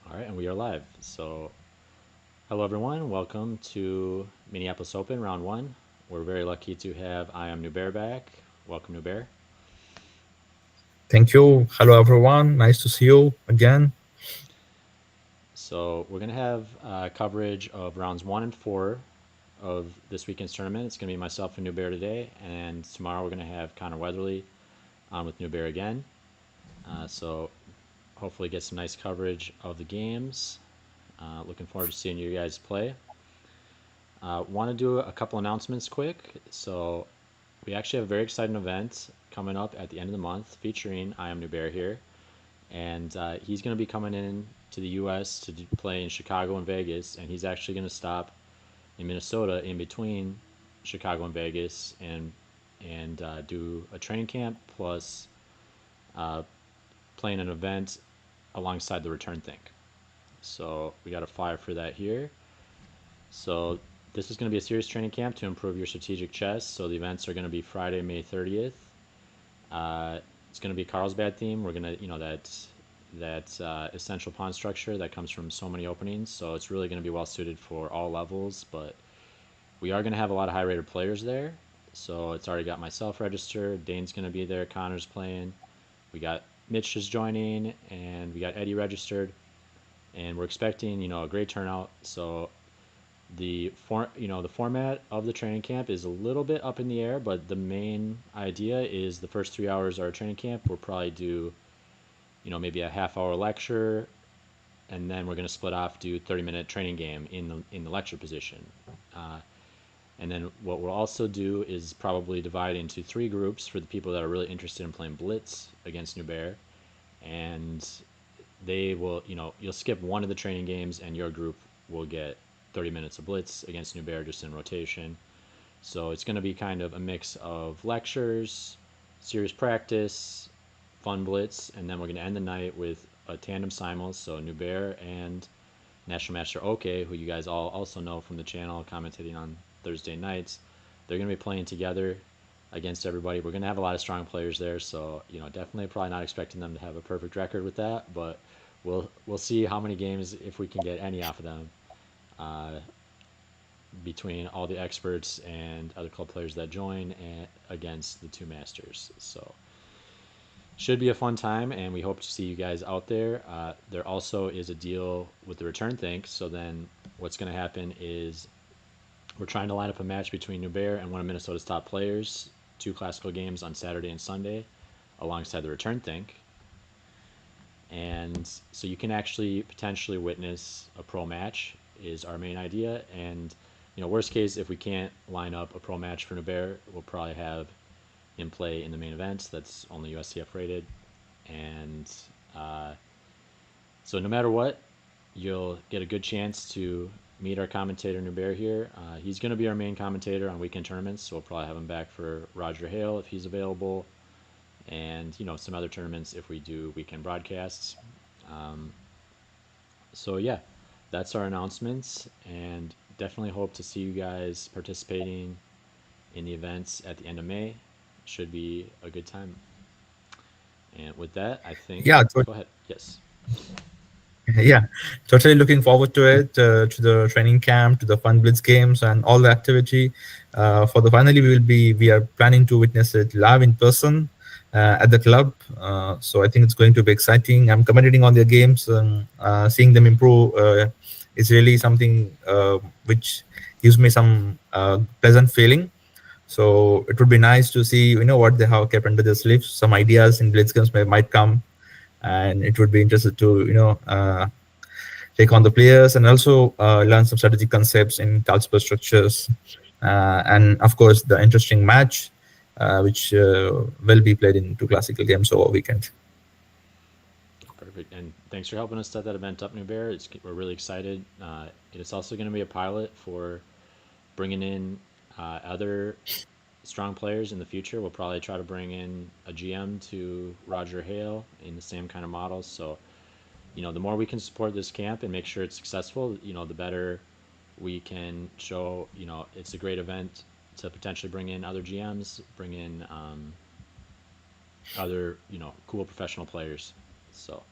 All right, and we are live. So, hello everyone. Welcome to Minneapolis Open round one. We're very lucky to have I am Nubair back. Welcome, Nubair. Thank you. Hello, everyone. Nice to see you again. So, we're going to have coverage of rounds one and four of this weekend's tournament. It's going to be myself and Nubair today, and tomorrow we're going to have Connor Weatherly on with Nubair again. So, hopefully, get some nice coverage of the games. Looking forward to seeing you guys play. Want to do a couple announcements quick. So, we actually have a very exciting event coming up at the end of the month featuring I Am New Bear here. And he's going to be coming in to the U.S. to play in Chicago and Vegas. And he's actually going to stop in Minnesota in between Chicago and Vegas and do a training camp plus uh, playing an event alongside the return thing. So we got a flyer for that here. So this is going to be a serious training camp to improve your strategic chess. So the events are going to be Friday, May 30th. It's going to be Carlsbad theme. We're going to, that essential pawn structure that comes from so many openings. So it's really going to be well suited for all levels. But we are going to have a lot of high rated players there. So it's already got myself registered. Dane's going to be there. Connor's playing. We got Mitch is joining, and we got Eddie registered. And we're expecting, a great turnout. So the format of the training camp is a little bit up in the air, but the main idea is the first 3 hours of our training camp we'll probably do maybe a half-hour lecture, and then we're going to split off, do 30-minute training game in the lecture position. uh, and then what we'll also do is probably divide into three groups for the people that are really interested in playing blitz against New Bear, and they will, you'll skip one of the training games and your group will get 30 minutes of blitz against New Bear just in rotation. So it's going to be kind of a mix of lectures, serious practice, fun blitz, and then we're going to end the night with a tandem simul. So New Bear and National Master Oke, who you guys all also know from the channel, commentating on Thursday nights, they're going to be playing together against everybody. We're going to have a lot of strong players there, so definitely probably not expecting them to have a perfect record with that, but we'll see how many games, if we can get any off of them, uh, between all the experts and other club players that join and against the two masters. So should be a fun time, and we hope to see you guys out there. There also is a deal with the return thing. So then what's going to happen is we're trying to line up a match between New Bear and one of Minnesota's top players, two classical games on Saturday and Sunday, alongside the return think. And so you can actually potentially witness a pro match is our main idea. And worst case, if we can't line up a pro match for Nubair, we'll probably have him play in the main event. That's only USCF rated. And uh, so no matter what, you'll get a good chance to meet our commentator Nubair here. He's going to be our main commentator on weekend tournaments, so we'll probably have him back for Roger Hale if he's available, and some other tournaments if we do weekend broadcasts. Um, so yeah, that's our announcements, and definitely hope to see you guys participating in the events at the end of May. Should be a good time. And with that, I think, Yeah, go ahead. Yes. yeah, totally looking forward to it, to the training camp, to the fun blitz games, and all the activity. For the finally, we are planning to witness it live in person at the club. So I think it's going to be exciting. I'm commenting on their games, and seeing them improve is really something which gives me some pleasant feeling. So it would be nice to see, what they have kept under their sleeves. Some ideas in blitz games might come, and it would be interested to, take on the players and also learn some strategic concepts in Carlsberg structures. And of course, the interesting match, which will be played in two classical games over weekend. Perfect. And thanks for helping us set that event up, New Bear. We're really excited. It's also going to be a pilot for bringing in other strong players in the future. We'll probably try to bring in a GM to Roger Hale in the same kind of model. So, the more we can support this camp and make sure it's successful, the better we can show, it's a great event to potentially bring in other GMs, bring in other, cool professional players. So,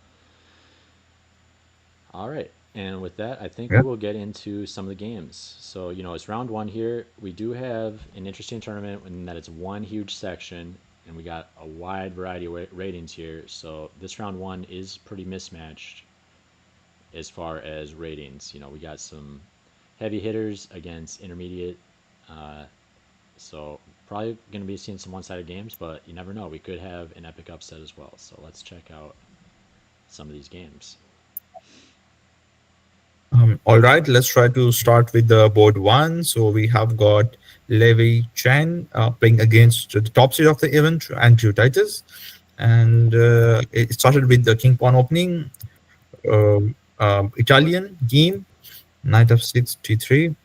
All right. And with that, I think we Yeah. will get into some of the games. So, it's round one here. We do have an interesting tournament in that it's one huge section, and we got a wide variety of ratings here. So, this round one is pretty mismatched as far as ratings. We got some heavy hitters against intermediate. Uh, so, probably going to be seeing some one sided games, but you never know. We could have an epic upset as well. So, let's check out some of these games. All right, let's try to start with the board one. So we have got Levi Chen playing against the top seed of the event, Andrew Titus. And it started with the King Pawn opening, Italian game, Knight of 6, T3.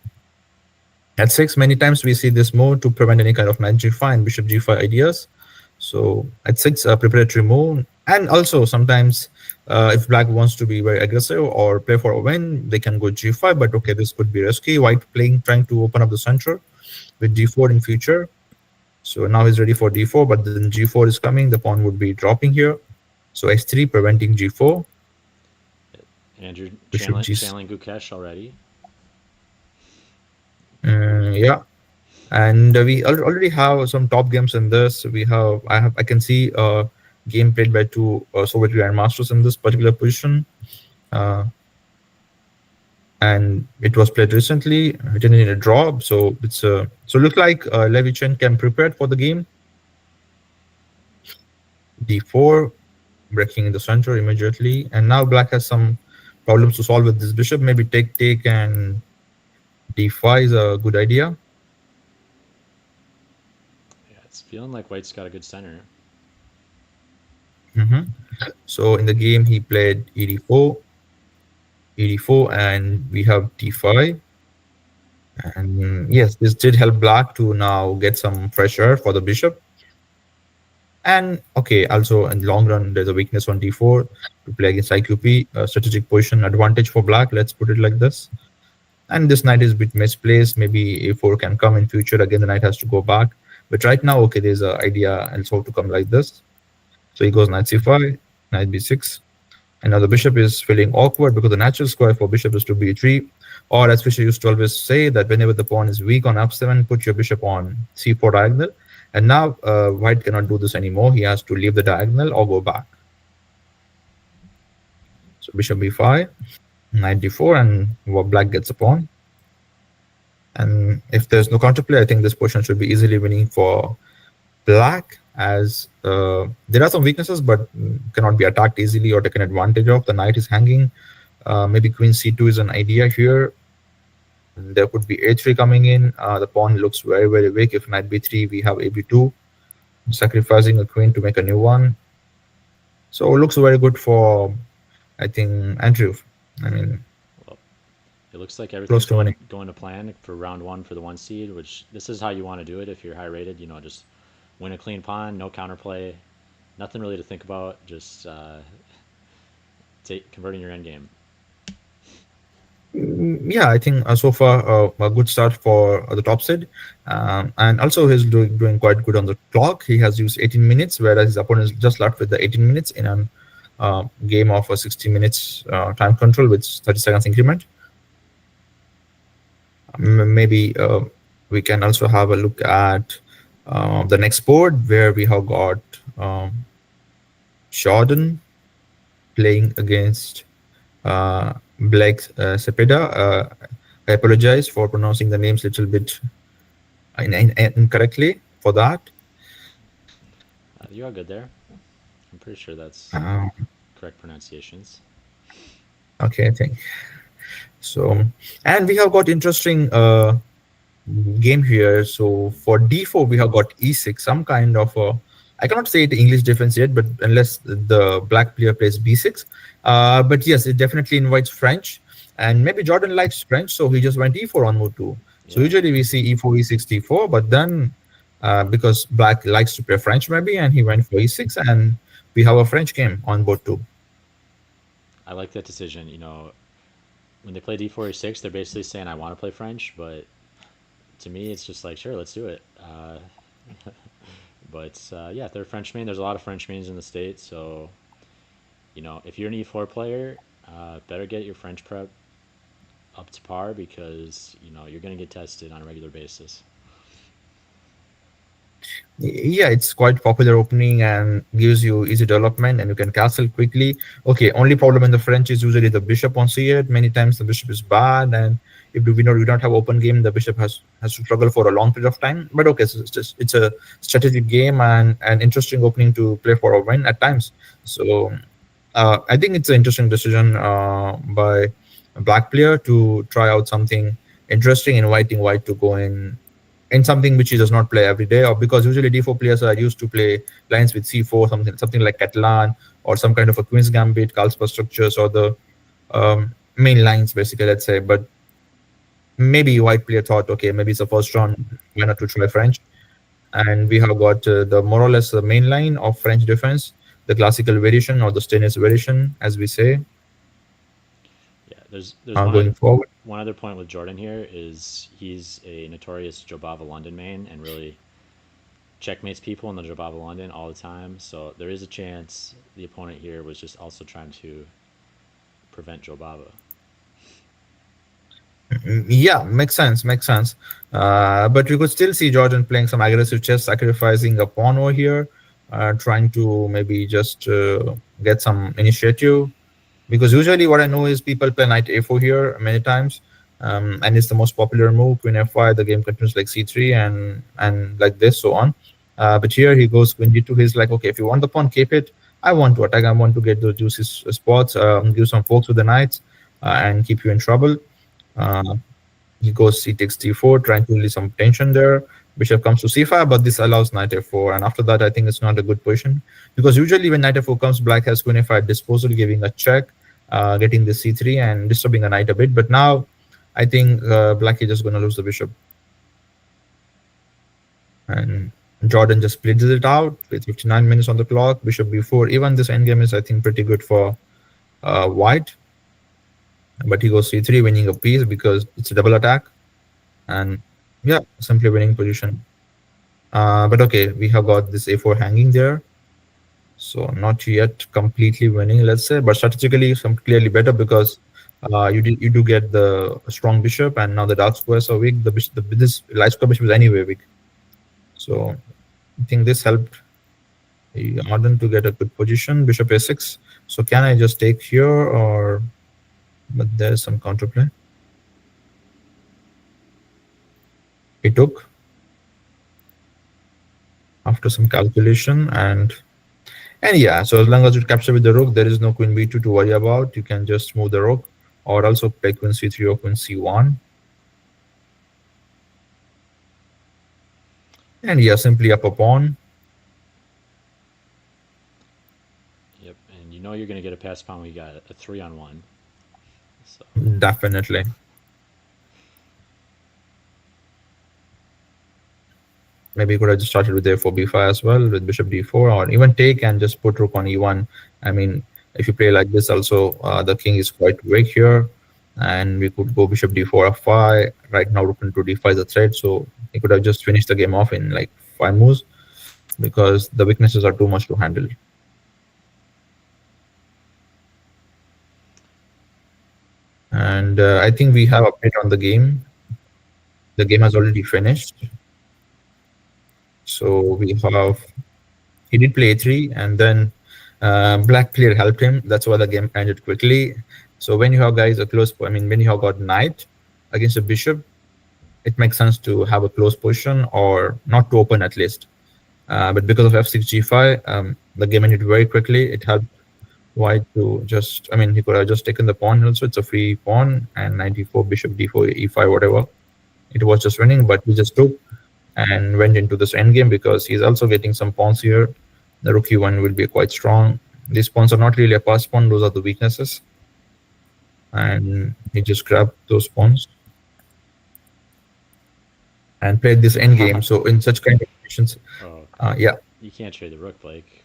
At 6, many times we see this move to prevent any kind of knight g5 and bishop g5 ideas. So at 6, a preparatory move. And also sometimes if black wants to be very aggressive or play for a win, they can go g5. But okay, this could be risky. White playing, trying to open up the center with d4 in future. So now he's ready for d4, but then g4 is coming. The pawn would be dropping here. So h3 preventing g4. Andrew Bishop g. channeling Gukesh already. Yeah, and we already have some top games in this. I can see a game played by two Soviet grandmasters in this particular position, uh, and it was played recently. It ended in a draw, so it's so look like Levichin can prepare for the game. D4 breaking in the center immediately, and now black has some problems to solve with this bishop. Maybe take and d5 is a good idea. Yeah, it's feeling like White's got a good center. Hmm. So in the game he played e4, and we have d5. And yes, this did help black to now get some fresh air for the bishop. And okay, also in the long run, there's a weakness on d4 to play against IQP, a strategic position advantage for black. Let's put it like this. And this knight is a bit misplaced. Maybe a4 can come in future. Again, the knight has to go back. But right now, okay, there's an idea also to come like this. So he goes knight c5, knight b6. And now the bishop is feeling awkward because the natural square for bishop is to b3. Or as Fisher used to always say, that whenever the pawn is weak on f7, put your bishop on c4 diagonal. And now white cannot do this anymore. He has to leave the diagonal or go back. So bishop b5, knight d4, and black gets a pawn. And if there's no counterplay, I think this position should be easily winning for black, as there are some weaknesses, but cannot be attacked easily or taken advantage of. The knight is hanging. Maybe queen c2 is an idea here. There could be a3 coming in. The pawn looks very, very weak. If knight b3, we have ab2, sacrificing a queen to make a new one. So it looks very good for, I think, Andrew. I mean, Well, it looks like close everything's to winning. going to plan for round one for the one seed, which this is how you want to do it if you're high rated. Just win a clean pawn, no counterplay, nothing really to think about. Just take converting your endgame. Yeah, I think so far a good start for the top seed, and also he's doing quite good on the clock. He has used 18 minutes, whereas his opponent is just left with the 18 minutes in a game of a 60 minutes time control with 30 seconds increment. Maybe we can also have a look at the next board where we have got Jordan playing against Blake Cepeda. I apologize for pronouncing the names a little bit incorrectly for that. You are good there. I'm pretty sure that's Uh, correct pronunciations. okay, I think so. And we have got interesting game here. So for d4, we have got e6, some kind of a, I cannot say it English defense yet, but unless the black player plays b6. But yes, it definitely invites French. And maybe Jordan likes French, so he just went e4 on move 2. So Yeah, usually we see e4, e6, d4, but then because black likes to play French maybe, and he went for e6, and we have a French game on board 2. I like that decision. When they play d4 e6, they're basically saying I want to play French, but to me, it's just like sure, let's do it. But yeah, they're French main. There's a lot of French mains in the states, so if you're an e4 player, Better get your French prep up to par because you're going to get tested on a regular basis. Yeah, it's quite popular opening and gives you easy development, and you can castle quickly. Okay, only problem in the French is usually the bishop on c8. Many times the bishop is bad, and if we know we don't have open game, the bishop has to struggle for a long period of time. But okay, so it's a strategic game and an interesting opening to play for a win at times. So I think it's an interesting decision by a black player to try out something interesting, inviting white to go in something which he does not play every day, or because usually d4 players are used to play lines with c4, something like Catalan or some kind of a Queen's Gambit, Carlsbad structures, or the main lines basically, let's say. But maybe white player thought, okay, maybe it's the first round, why not to try French? And we have got the more or less the main line of French defense, the classical variation or the stainless variation, as we say, Yeah, there's going forward. one other point with Jordan here is he's a notorious Jobava London main and really checkmates people in the Jobava London all the time. So there is a chance the opponent here was just also trying to prevent Jobava. Yeah, makes sense, makes sense. But we could still see Jordan playing some aggressive chess, sacrificing a pawn over here, trying to maybe just get some initiative. Because usually what I know is people play knight a4 here many times, and it's the most popular move. Queen f5, the game continues like c3 and like this, so on. But here he goes queen d2. He's like, okay, if you want the pawn, keep it. I want to attack. I want to get those juicy spots, give some forks with the knights, and keep you in trouble. Uh, he goes c takes d4, trying to release some tension there. Bishop comes to c5, but this allows knight f4. And after that, I think it's not a good position because usually when knight f4 comes, black has queen f5 disposal, giving a check, getting the c3 and disturbing a knight a bit. But now I think black is just going to lose the bishop. And Jordan just plays it out with 59 minutes on the clock, bishop b4. Even this endgame is, I think, pretty good for white. But he goes c3, winning a piece because it's a double attack. And yeah, simply winning position. But okay, we have got this a4 hanging there. So not yet completely winning, let's say, but strategically some clearly better because you do get the strong bishop, and now the dark squares are weak. This light square bishop is anyway weak. So I think this helped Arden to get a good position. Bishop a6. So can I just take here, or but there's some counterplay. He took after some calculation, and yeah, so as long as you capture with the rook, there is no queen b2 to worry about. You can just move the rook, or also play queen c3 or queen c1. And yeah, simply up a pawn. Yep, and you're going to get a pass pawn when you got a 3-on-1. So Definitely. Maybe you could have just started with a4 b5 as well, with bishop d4, or even take and just put rook on e1. I mean, if you play like this also, the king is quite weak here, and we could go bishop d4 f5. Right now rook into d5 is a threat, so he could have just finished the game off in like 5 moves because the weaknesses are too much to handle. And I think we have update on the game. The game has already finished. So we have, he did play a3, and then black player helped him. That's why the game ended quickly. So when you have guys a close, I mean, when you have got knight against a bishop, it makes sense to have a close position or not to open at least. But because of f6 g5, the game ended very quickly. It helped white to just, I mean, he could have just taken the pawn also. It's a free pawn, and 94 bishop d4 e5 whatever. It was just winning, but he just took and went into this endgame because he's also getting some pawns here. The rook e1 will be quite strong. These pawns are not really a pass pawn, those are the weaknesses. And he just grabbed those pawns and played this endgame. So in such kind of conditions, oh, yeah. you can't trade the rook, Blake.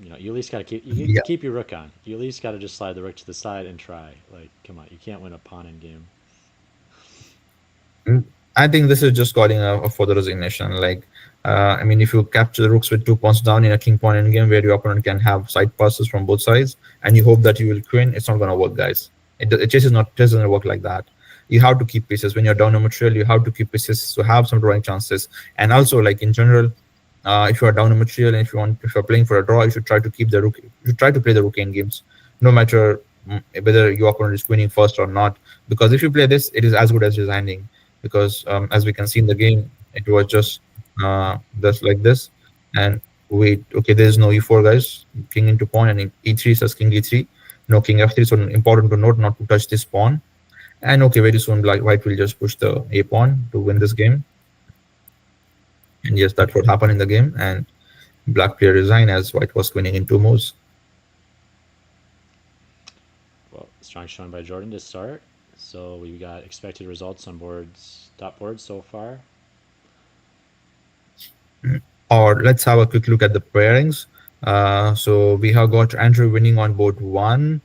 You at least got to Yeah. keep your rook on. You at least got to just slide the rook to the side and try. Like, come on, you can't win a pawn in game. Mm, I think this is just calling a further resignation. Like, I mean, if you capture the rooks with 2 pawns down in a king pawn endgame where your opponent can have side passes from both sides, and you hope that you will queen, it's not gonna work, guys. Chess doesn't work like that. You have to keep pieces when you're down a material. You have to keep pieces to have some drawing chances. And also, like in general, if you are down a material and if you're playing for a draw, you should try to keep the rook. You should try to play the rook in games, no matter whether your opponent is winning first or not. Because if you play this, it is as good as his handing. Because as we can see in the game, it was just like this. And wait, okay, there's no e4, guys. King into pawn, and e3 says king e3. No king f3. So important to note not to touch this pawn. And okay, very soon white will just push the a pawn to win this game. And yes, that's what happened in the game. And black player resigned as white was winning in 2 moves. Well, strong showing by Jordan to start. So we got expected results on top boards so far. Or let's have a quick look at the pairings. So we have got Andrew winning on board 1,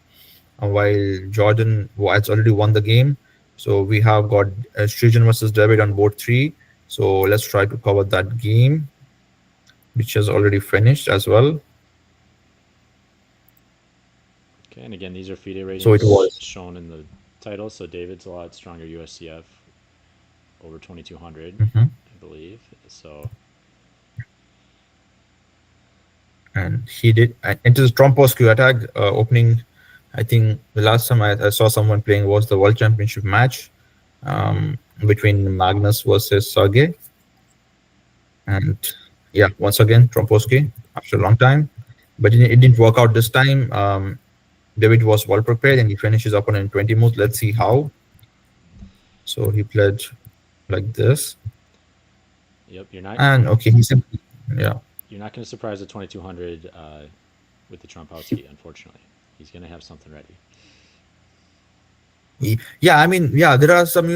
while Jordan has already won the game. So we have got Srijan versus David on board 3. So let's try to cover that game, which has already finished as well. Okay, and again, these are FIDE So it ratings was. shown in the title. So David's a lot stronger USCF, over 2200, Mhm. I believe. So And he did. And into the Tromposky attack opening. I think the last time I saw someone playing was the World Championship match between Magnus versus Sergey. And yeah, once again, Tromposky after a long time. But it didn't work out this time. David was well prepared and he finished his opponent in 20 moves. Let's see how. So he played like this. yep, you're not And okay, he simply, yeah. you're not going to surprise the 2200 with the Trompowski. Unfortunately, he's going to have something ready. Yeah, I mean, yeah, there are some,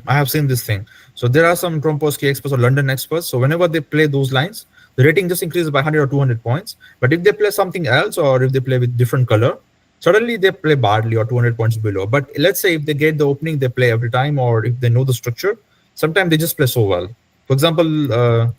I have seen this thing. So there are some Tromposky experts or London experts. So whenever they play those lines, the rating just increases by 100 or 200 points. But if they play something else or if they play with different color, suddenly they play badly or 200 points below. But let's say if they get the opening, they play every time, or if they know the structure, sometimes they just play so well. For example,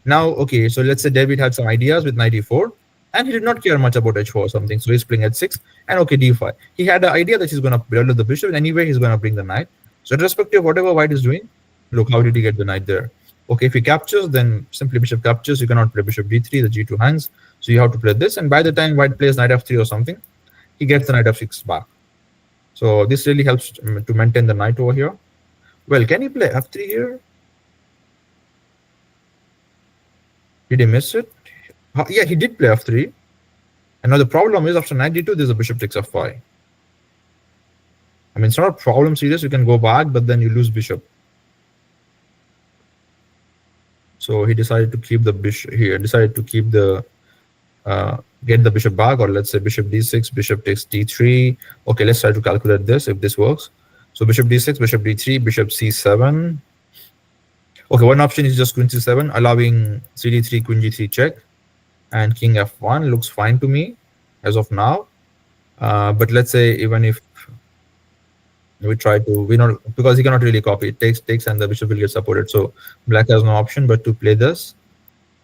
now, okay, so let's say David had some ideas with 94, and he did not care much about h4 or something. So he's playing h6, and okay, d5. He had the idea that he's going to build the bishop, and anyway, he's going to bring the knight. So, irrespective of whatever white is doing, look, how did he get the knight there? Okay, if he captures, then simply bishop captures. You cannot play bishop d3, the g2 hangs. So you have to play this, and by the time white plays knight f3 or something, he gets the knight f6 back. So this really helps to maintain the knight over here. Well, can he play f3 here? Did he miss it? Yeah, he did play f3. And now the problem is after knight d2, there's a bishop takes f5. I mean, it's not a problem serious. You can go back, but then you lose bishop. So he decided to keep the bishop here, decided to keep the, get the bishop back, or let's say bishop d6, bishop takes d3. Okay, let's try to calculate this if this works. So bishop d6, bishop d3, bishop c7. Okay, one option is just queen c7, allowing cd3, queen g3 check. And king f1 looks fine to me as of now. But let's say even if we try to, because he cannot really copy, it takes and the bishop will get supported. So black has no option but to play this.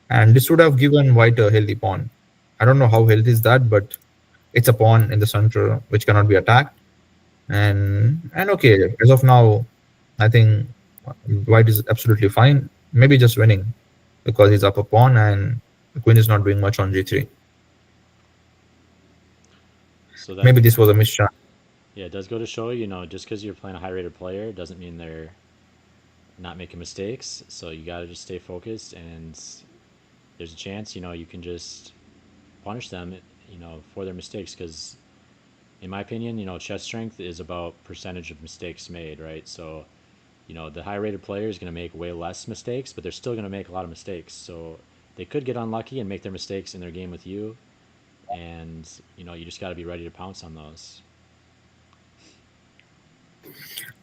And this would have given white a healthy pawn. I don't know how healthy is that, but it's a pawn in the center which cannot be attacked. And okay, as of now, I think white is absolutely fine. Maybe just winning because he's up a pawn and the queen is not doing much on g3. So that Maybe this was a mischance. yeah, it does go to show just because you're playing a high-rated player doesn't mean they're not making mistakes. So you got to just stay focused, and there's a chance you can just punish them for their mistakes. Because in my opinion, chess strength is about percentage of mistakes made, right? So the high-rated player is going to make way less mistakes, but they're still going to make a lot of mistakes. So they could get unlucky and make their mistakes in their game with you, and you just got to be ready to pounce on those.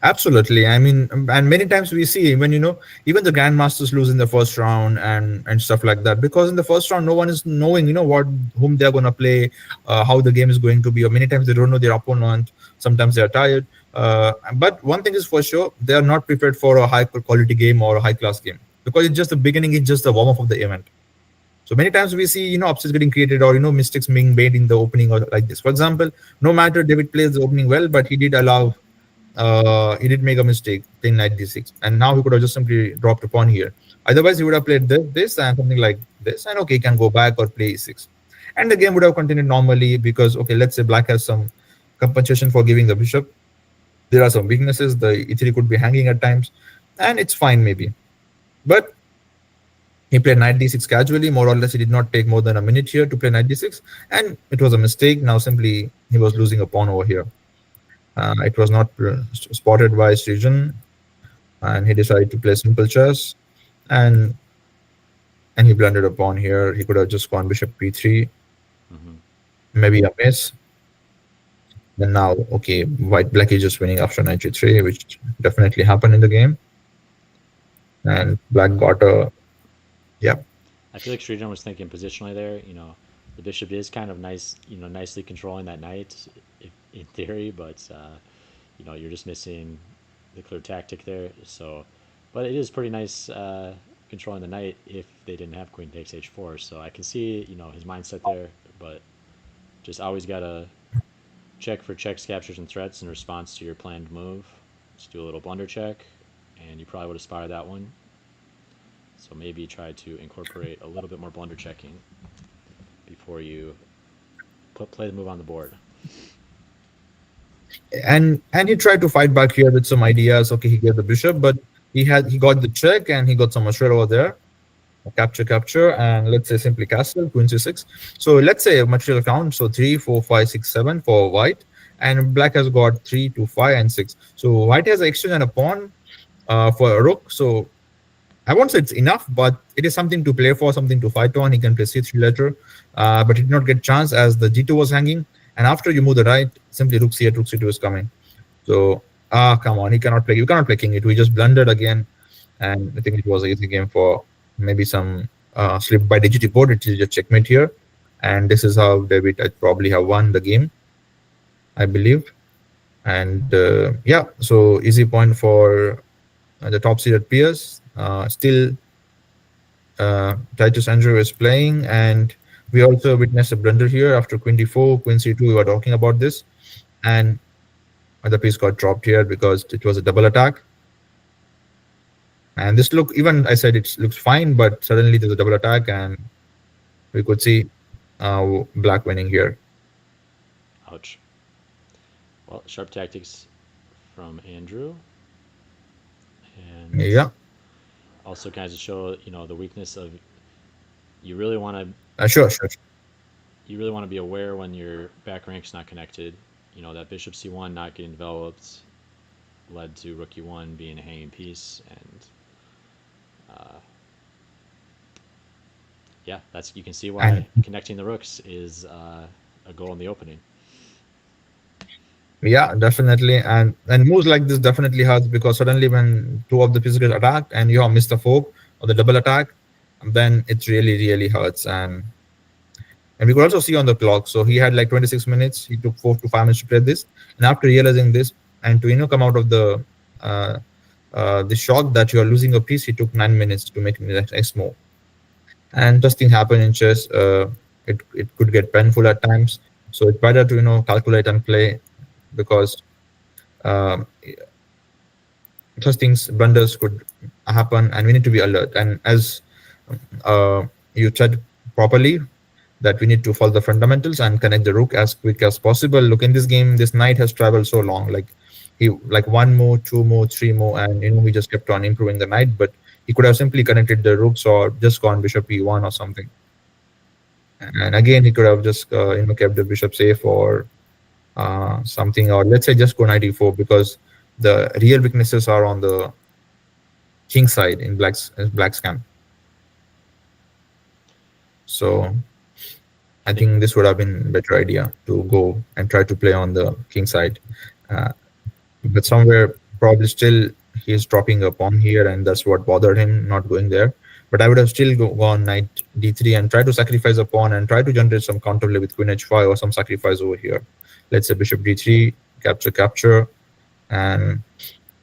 Absolutely. I mean, and many times we see when even the grandmasters lose in the first round and stuff like that, because in the first round no one is knowing what whom they're going to play, how the game is going to be, or many times they don't know their opponent. Sometimes they are tired. But one thing is for sure, they are not prepared for a high quality game or a high class game, because it's just the beginning. It's just the warm up of the event. So many times we see upsets getting created, or mistakes being made in the opening, or like this. For example, no matter David plays the opening well, but he did make a mistake playing knight d6, and now he could have just simply dropped a pawn here. Otherwise, he would have played this and something like this, and okay, he can go back or play e6, and the game would have continued normally, because okay, let's say black has some compensation for giving the bishop. There are some weaknesses. The e3 could be hanging at times, and it's fine maybe. But he played knight d6 casually, more or less. He did not take more than a minute here to play knight d6, and it was a mistake. Now simply he was losing a pawn over here. It was not spotted by Srijan, and he decided to play simple chess, and and he blundered a pawn here. He could have just gone bishop b3, Hmm. maybe a miss. Then now, okay, black is just winning after knight g3, which definitely happened in the game, and black got a yeah. I feel like Sridhar was thinking positionally there. The bishop is kind of nice, nicely controlling that knight in theory, but you're just missing the clear tactic there. So, but it is pretty nice controlling the knight if they didn't have queen takes h4. So I can see his mindset there, but just always gotta check for checks, captures, and threats in response to your planned move. Just do a little blunder check, and you probably would aspire that one. So maybe try to incorporate a little bit more blunder checking before you play the move on the board. And he tried to fight back here with some ideas. Okay, he gave the bishop, but he got the check, and he got some material over there. Capture, and let's say simply castle, queen c6. So let's say material count, so 3, 4, 5, 6, 7 for white, and black has got 3, 2, 5, and 6. So white has an exchange and a pawn for a rook. So I won't say it's enough, but it is something to play for, something to fight on. He can play c3 later, but he did not get chance as the g2 was hanging. And after you move the right, simply rook c8, rook c2 is coming. So come on, he cannot play. You cannot play king 8. We just blundered again, and I think it was an easy game for maybe some slip by DGT board. It is a checkmate here, and this is how David probably have won the game, I believe. And yeah, so easy point for the top seeded peers. Still, Titus Andrew is playing, and we also witnessed a blunder here after queen d4, queen c2. We were talking about this, and the piece got dropped here because it was a double attack. And this look, even I said it looks fine, but suddenly there's a double attack, and we could see black winning here. Ouch. Well, sharp tactics from Andrew, and Yeah, also kind of show the weakness of you really want to sure. you really want to be aware when your back rank's not connected. That bishop c1 not getting developed led to rook e1 being a hanging piece, and yeah, that's you can see why And connecting the rooks is a goal in the opening. yeah, definitely. And moves like this definitely hurts, because suddenly when two of the pieces get attacked and you have missed the fork or the double attack, then it really hurts. And we could also see on the clock. So he had like 26 minutes. He took 4 to 5 minutes to play this. And after realizing this, and to come out of uh, the shock that you are losing a piece, he took 9 minutes to make the next move. And just thing happen in chess. It could get painful at times. So it's better to calculate and play, because um, such things, blunders could happen, and we need to be alert. And as uh, you said properly, that we need to follow the fundamentals and connect the rook as quick as possible. Look, in this game, this knight has traveled so long, like one move, two move, three move, and we just kept on improving the knight. But he could have simply connected the rooks or just gone bishop e1 or something. And again, he could have just kept the bishop safe, or something, or let's say just go knight e4, because the real weaknesses are on the king side in black's camp. So I think this would have been a better idea to go and try to play on the king side. Uh, but somewhere probably still he's dropping a pawn here, and that's what bothered him not going there. But I would have still gone knight d3 and try to sacrifice a pawn and try to generate some counterplay with queen h5 or some sacrifice over here. Let's say bishop d3, capture, capture, and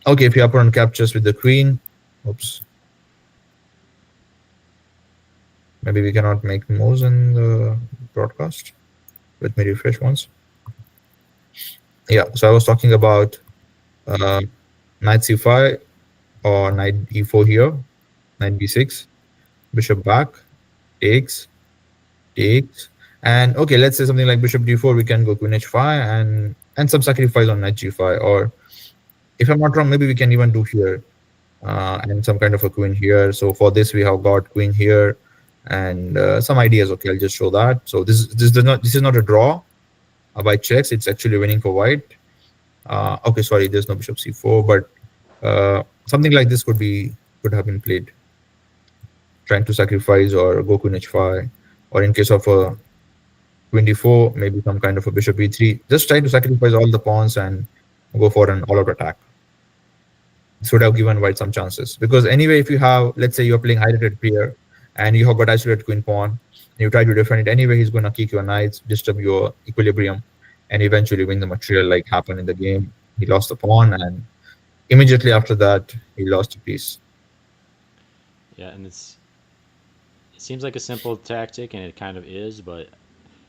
okay, if your opponent captures with the queen, oops, maybe we cannot make moves in the broadcast. Let me refresh once. Yeah, so I was talking about uh, knight c5 or knight e4 here, knight b6, bishop back, takes, takes, and okay, let's say something like bishop d4. We can go queen h5 and some sacrifice on knight g5, or if I'm not wrong, maybe we can even do here and some kind of a queen here. So for this, we have got queen here and some ideas. Okay, I'll just show that. So this is not a draw by checks. It's actually winning for white. Okay, sorry, there's no bishop c4, but something like this could have been played, trying to sacrifice or go queen h5, or in case of a queen d4, maybe some kind of a bishop e3. Just try to sacrifice all the pawns and go for an all-out attack. This would have given white some chances, because anyway, if you have, let's say you're playing high-rated player and you have got isolated queen pawn, and you try to defend it anyway, he's going to kick your knights, disturb your equilibrium, and eventually win the material, like happened in the game. He lost the pawn, and immediately after that, he lost a piece. Yeah, and it seems like a simple tactic, and it kind of is, but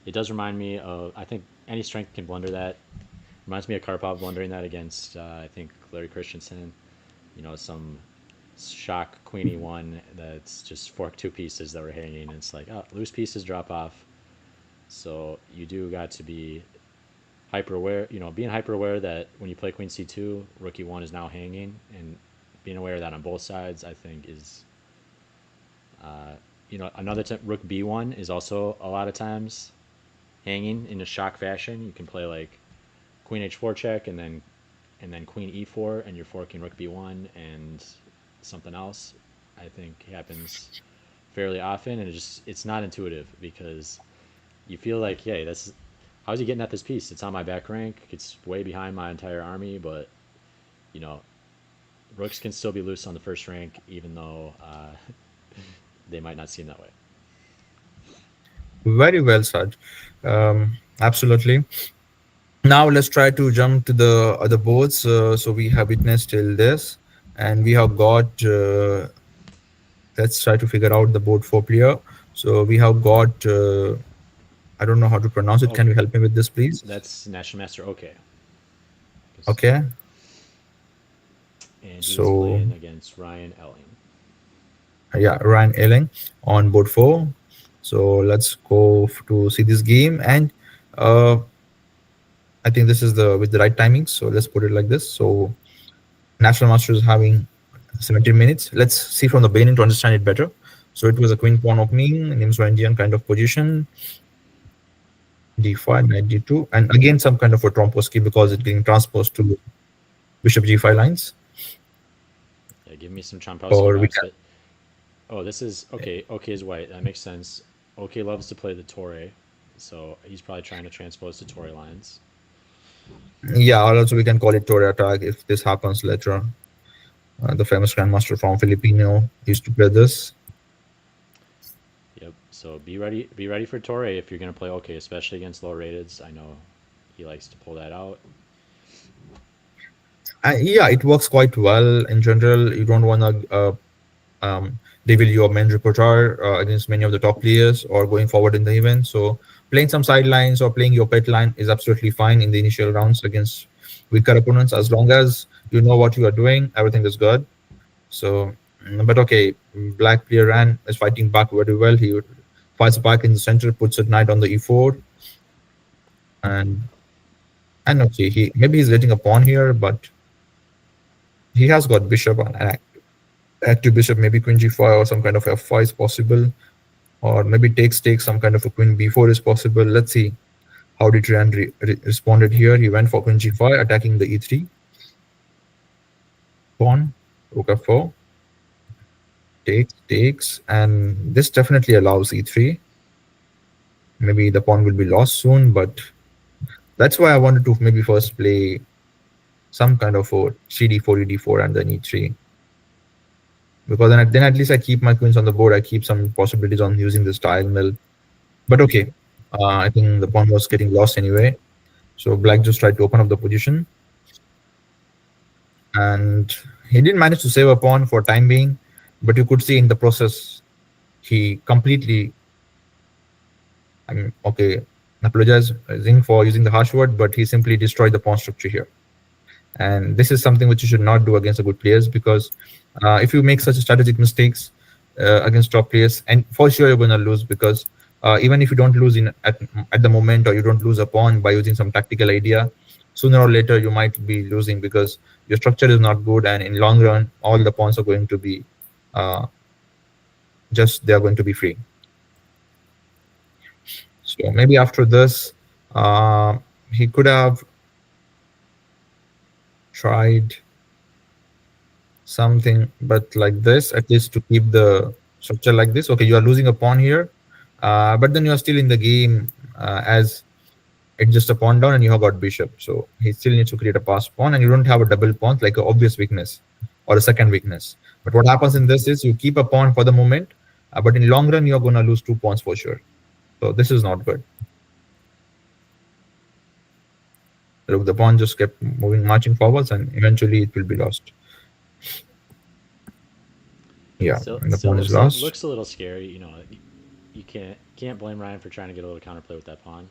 it does remind me of, I think any strength can blunder that. Reminds me of Karpov blundering that against I think Larry Christensen. Some shock queen e1 that's just fork two pieces that were hanging. And it's like, oh, loose pieces drop off. So you do got to be hyper aware. Being hyper aware that when you play queen c2, rook e1 is now hanging, and being aware of that on both sides, I think is another rook b1 is also a lot of times hanging in a shock fashion. You can play like queen h4 check, and then queen e4, and you're forking rook b1 and something else. I think happens fairly often, and it's not intuitive, because you feel like, hey, that's how's he getting at this piece? It's on my back rank. It's way behind my entire army, but you know, rooks can still be loose on the first rank, even though they might not seem that way. Very well said. Absolutely. Now let's try to jump to the other boards. So we have witnessed till this, and we have got. Let's try to figure out the board for player. So we have got. I don't know how to pronounce it. Can you Okay, help me with this, please? that's National Master. Okay, Okay. and he is So playing against Ryan Elling. yeah, Ryan Elling on board 4. So let's go to see this game, and uh, I think this is the with the right timing. So let's put it like this. So National Master is having 17 minutes. Let's see from the beginning to understand it better. So it was a queen pawn opening, an Indian kind of position, d5, knight d2, and again some kind of a Trompowsky because it's getting transposed to bishop g5 lines. Yeah, give me some Chompowsky Or we vibes, can, but oh, this is okay. Okay is white. That makes sense. Okay loves to play the Torre, so he's probably trying to transpose to Torre lines. yeah, or also we can call it Torre attack if this happens later. The famous grandmaster from Filipino used to play this. Yep. So be ready. Be ready for Torre if you're gonna play okay, especially against low rateds. I know he likes to pull that out. Yeah, it works quite well in general. You don't want to reveal your main repertoire against many of the top players or going forward in the event. So playing some sidelines or playing your pet line is absolutely fine in the initial rounds against weaker opponents, as long as you know what you are doing. Everything is good. So, but okay, black player Ran is fighting back very well. He fights back in the center, puts a knight on the e4, and okay, he maybe he's getting a pawn here, but he has got bishop and active bishop, maybe queen g5 or some kind of f5 is possible, or maybe takes some kind of a queen b4 is possible. Let's see how did Rand responded here. He went for queen g5, attacking the e3 pawn, rook f4, takes, and this definitely allows e3. Maybe the pawn will be lost soon, but that's why I wanted to maybe first play some kind of a CD4, ED4, and then E3. Because then at least I keep my queens on the board. I keep some possibilities on using this diagonal. But okay, I think the pawn was getting lost anyway. So black just tried to open up the position, and he didn't manage to save a pawn for time being. But you could see in the process, he completely. I mean, okay, I apologize for using the harsh word, but he simply destroyed the pawn structure here. And this is something which you should not do against the good players, because if you make such strategic mistakes against top players, and for sure you're going to lose, because even if you don't lose at the moment, or you don't lose a pawn by using some tactical idea, sooner or later you might be losing because your structure is not good, and in long run all the pawns are going to be uh, just they are going to be free. So maybe after this, he could have tried something, but like this, at least to keep the structure like this. Okay, you are losing a pawn here, but then you are still in the game, as it's just a pawn down and you have got bishop. So he still needs to create a passed pawn, and you don't have a double pawn like an obvious weakness or a second weakness. But what happens in this is you keep a pawn for the moment, but in long run you're going to lose 2 pawns for sure. So this is not good. Look, the pawn just kept moving, marching forwards, and eventually it will be lost. Yeah, and the Still pawn is looks lost. looks a little scary. You know, you can't blame Ryan for trying to get a little counterplay with that pawn.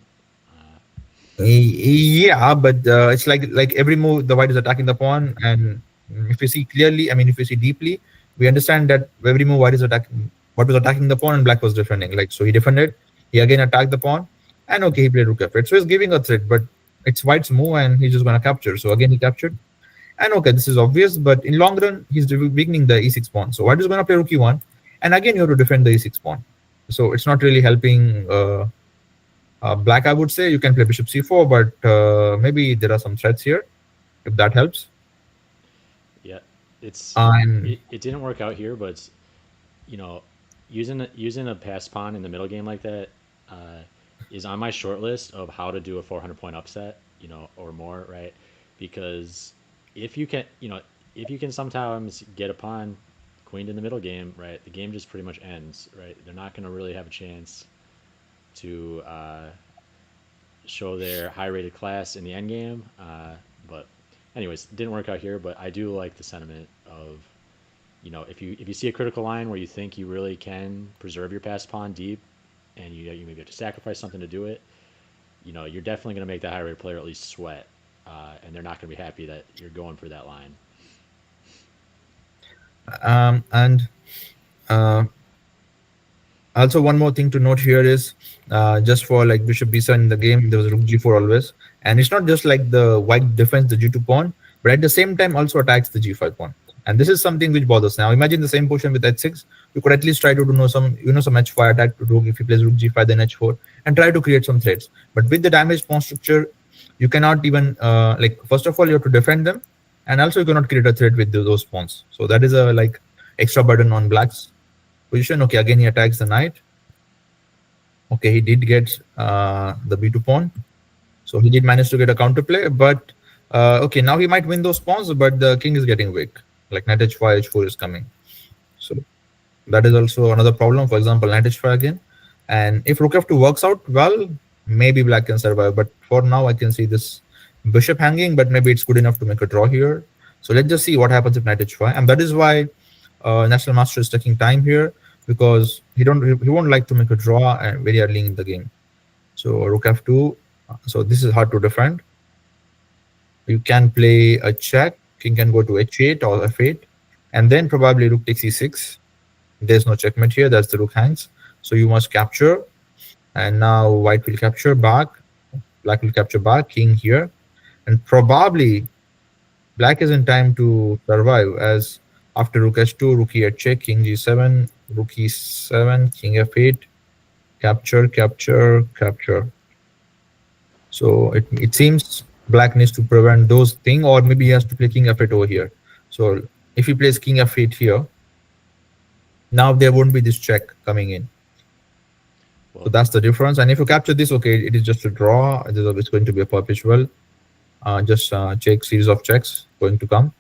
Yeah, but it's like every move the white is attacking the pawn, and if you see clearly, I mean, if you see deeply, we understand that every move white was attacking the pawn and black was defending. Like, so he defended, he again attacked the pawn, and okay, he played rook f8. So he's giving a threat, but it's white's move, and he's just gonna capture. So again, he captured, and okay, this is obvious, but in long run, he's weakening the e6 pawn. So white is gonna play rook e1, and again you have to defend the e6 pawn. So it's not really helping. Black, I would say you can play bishop c4, but maybe there are some threats here, if that helps. Yeah, it's And it didn't work out here, but you know, using a pass pawn in the middle game like that is on my short list of how to do a 400-point upset, you know, or more, right? Because if you can, you know, if you can sometimes get a pawn queened in the middle game, right, the game just pretty much ends, right? They're not going to really have a chance to show their high-rated class in the end game. But anyways, didn't work out here. But I do like the sentiment of, you know, if you see a critical line where you think you really can preserve your passed pawn deep, and you maybe have to sacrifice something to do it, you know, you're definitely going to make the high-rated player at least sweat, and they're not going to be happy that you're going for that line. and uh, also one more thing to note here is just for like bishop b7 in the game, there was rook g4 always, and it's not just like the white defends the g2 pawn, but at the same time also attacks the g5 pawn. And this is something which bothers. Now imagine the same position with h6. You could at least try to do some h5 attack to rook. If he plays rook g5 then h4, and try to create some threats. But with the damaged pawn structure, you cannot even like, first of all you have to defend them, and also you cannot create a threat with those pawns. So that is a like extra burden on black's position. Okay, again he attacks the knight. Okay, he did get the b2 pawn, so he did manage to get a counterplay. But okay, now he might win those pawns, but the king is getting weak. Like knight h5, h4 is coming. So that is also another problem. For example, knight h5 again, and if rook f2 works out well, maybe black can survive. But for now, I can see this bishop hanging, but maybe it's good enough to make a draw here. So let's just see what happens if knight h5, and that is why National Master is taking time here, because he won't like to make a draw very early in the game. So rook f2. So this is hard to defend. You can play a check. King can go to h8 or f8, and then probably rook takes e6. There's no checkmate here. That's the rook hangs. So you must capture, and now white will capture back. Black will capture back. King here, and probably black is in time to survive, as after rook h2, rook e8 check, king g7, rook e7, king f8, capture, capture, capture. So it seems black needs to prevent those things, or maybe he has to play king f8 over here. So if he plays king f8 here, now there won't be this check coming in. Well, So that's the difference. And if you capture this, okay, it is just a draw. It's going to be a perpetual. just check series of checks going to come.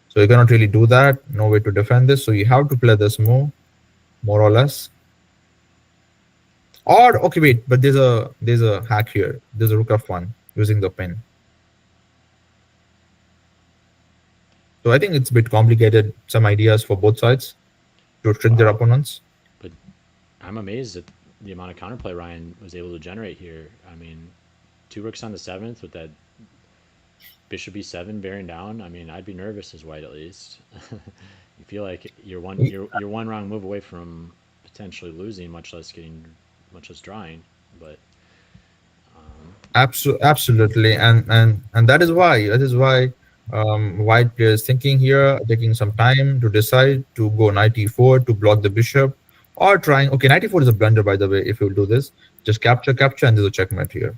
So you cannot really do that. No way to defend this. So you have to play this move, more or less. Or okay, wait, but there's a hack here. There's a rook f1 using the pin. So I think it's a bit complicated. Some ideas for both sides to trick their Wow, opponents. but I'm amazed at the amount of counterplay Ryan was able to generate here. I mean, two rooks on the seventh with that bishop e7 bearing down. I mean, I'd be nervous as white at least. You feel like you're one wrong move away from potentially losing, much less drawing. But Absolutely, and that is why white players thinking here, taking some time to decide to go knight e4 to block the bishop, or trying. Okay, knight e4 is a blunder, by the way. If you do this, just capture, capture, and there's a checkmate here.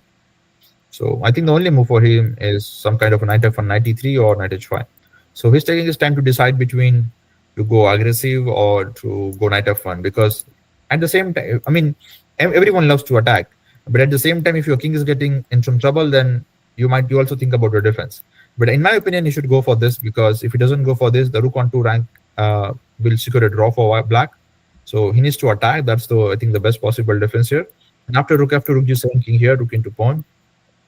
So I think the only move for him is some kind of a knight f1, knight e3, or knight h5. So he's taking his time to decide between to go aggressive or to go knight f1, because at the same time, I mean, everyone loves to attack, but at the same time, if your king is getting in some trouble, then you also think about your defense. But in my opinion, he should go for this, because if he doesn't go for this, the rook on 2 rank will secure a draw for black. So he needs to attack. That's the I think the best possible defense here. And after rook after rook g7 king here, rook into pawn,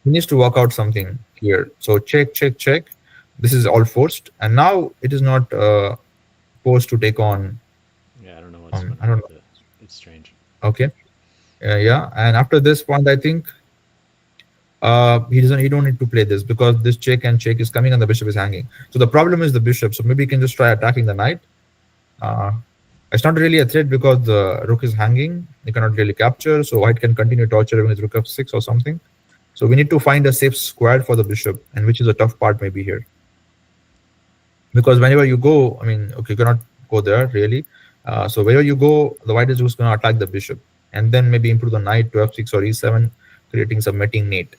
he needs to work out something here. So check, check, check. This is all forced, and now it is not forced to take on. yeah, I don't know what's going I on don't with know. it. It's strange. Okay, yeah. And after this point, I think he doesn't. He don't need to play this, because this check and check is coming, and the bishop is hanging. So the problem is the bishop. So maybe he can just try attacking the knight. Uh, it's not really a threat because the rook is hanging. He cannot really capture. So white can continue torturing with rook f6 or something. So we need to find a safe square for the bishop, and which is a tough part maybe here. Because whenever you go, I mean, okay, you cannot go there really. So wherever you go, the white is just going to attack the bishop, and then maybe improve the knight to f6 or e7, creating some mating mate.